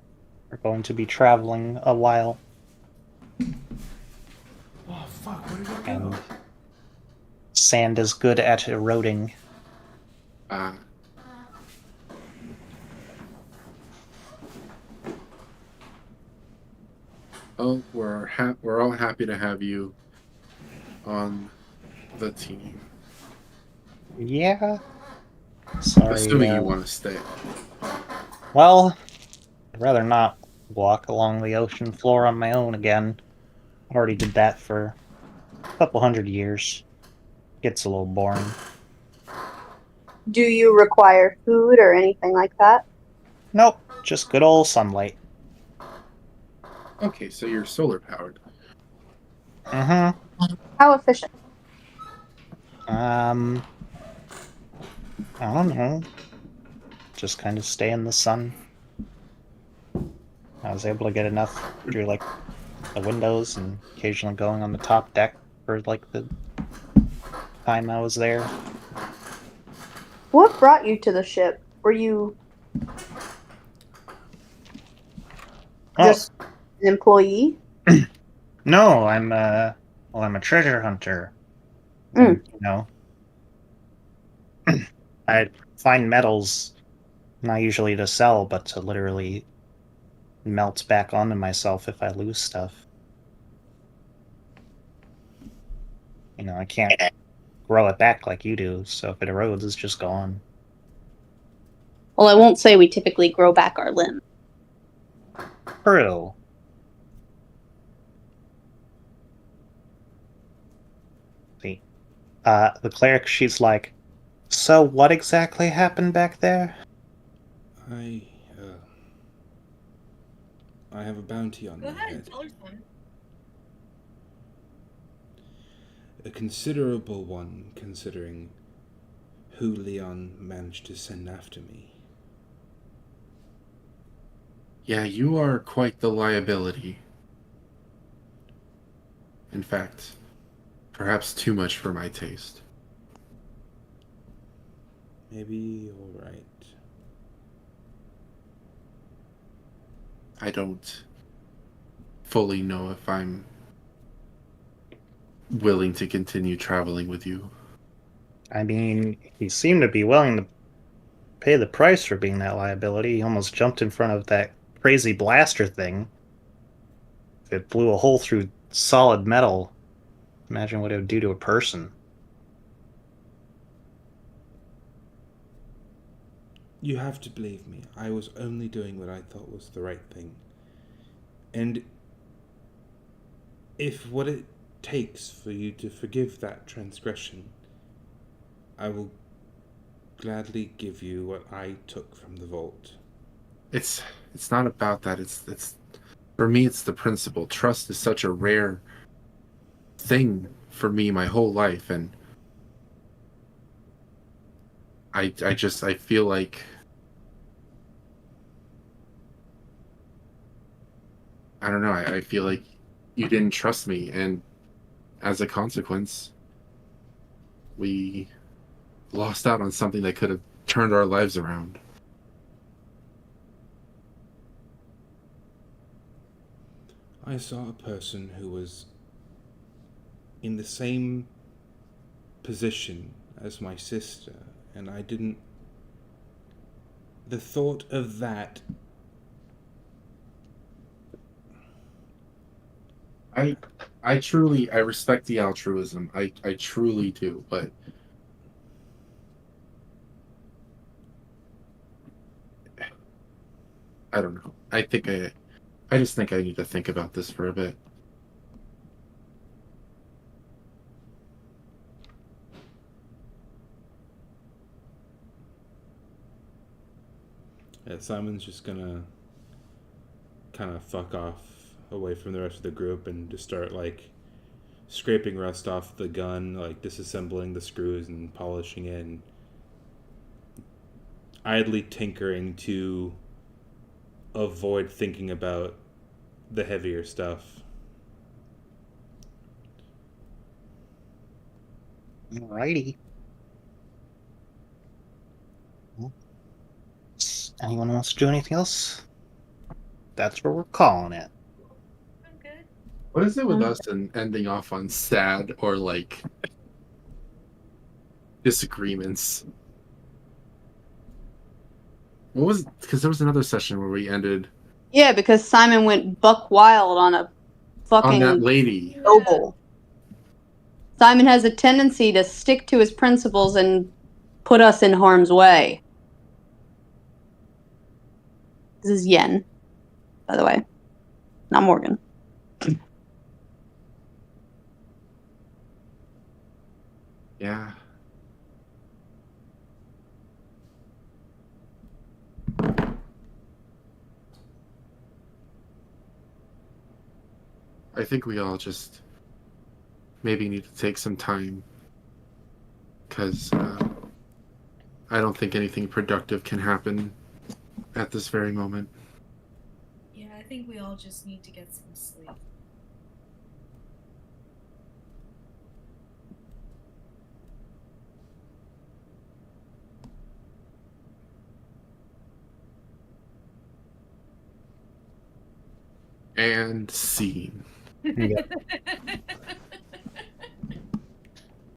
We're going to be traveling a while. Oh fuck! Where did it go? And sand is good at eroding. Oh, we're all happy to have you on the team. Yeah. Sorry. Assuming you want to stay. Well, I'd rather not walk along the ocean floor on my own again. I already did that for a couple 100 years. Gets a little boring. Do you require food or anything like that? Nope, just good old sunlight. Okay, so you're solar powered. Mm-hmm. How efficient? I don't know. Just kind of stay in the sun. I was able to get enough through like the windows and occasionally going on the top deck for like the time I was there. What brought you to the ship? Were you Oh, just an employee? no, I'm a treasure hunter. Mm. You know, I find metals not usually to sell, but to literally melt back onto myself if I lose stuff. You know, I can't grow it back like you do, so if it erodes, it's just gone. Well, I won't say we typically grow back our limbs. True. See, the cleric, she's like, so what exactly happened back there? I have a bounty on Go my ahead, head. tell her son. A considerable one, considering who Leon managed to send after me. Yeah, you are quite the liability. In fact, perhaps too much for my taste. Maybe alright. I don't fully know if I'm willing to continue traveling with you. I mean, he seemed to be willing to pay the price for being that liability. He almost jumped in front of that crazy blaster thing. If it blew a hole through solid metal, imagine what it would do to a person. You have to believe me. I was only doing what I thought was the right thing. And if what it takes for you to forgive that transgression, I will gladly give you what I took from the vault. It's not about that. It's for me it's the principle. Trust is such a rare thing for me my whole life, and I feel like I don't know, I feel like you didn't trust me, and as a consequence we lost out on something that could have turned our lives around. I saw a person who was in the same position as my sister, and I didn't. The thought of that. I truly I respect the altruism. I truly do, but I don't know. I just think I need to think about this for a bit. Yeah, Simon's just gonna kind of fuck off away from the rest of the group and just start like scraping rust off the gun, like disassembling the screws and polishing it, and idly tinkering to avoid thinking about the heavier stuff. Alrighty. Anyone wants to do anything else? That's what we're calling it. I'm good. What is it with us and ending off on sad or like disagreements? What was, because there was another session where we ended. Yeah, because Simon went buck wild on a On that fucking lady. noble. Simon has a tendency to stick to his principles and put us in harm's way. This is Yen, by the way, not Morgan. Yeah. I think we all just maybe need to take some time, because I don't think anything productive can happen at this very moment. Yeah, I think we all just need to get some sleep. And scene. Yeah.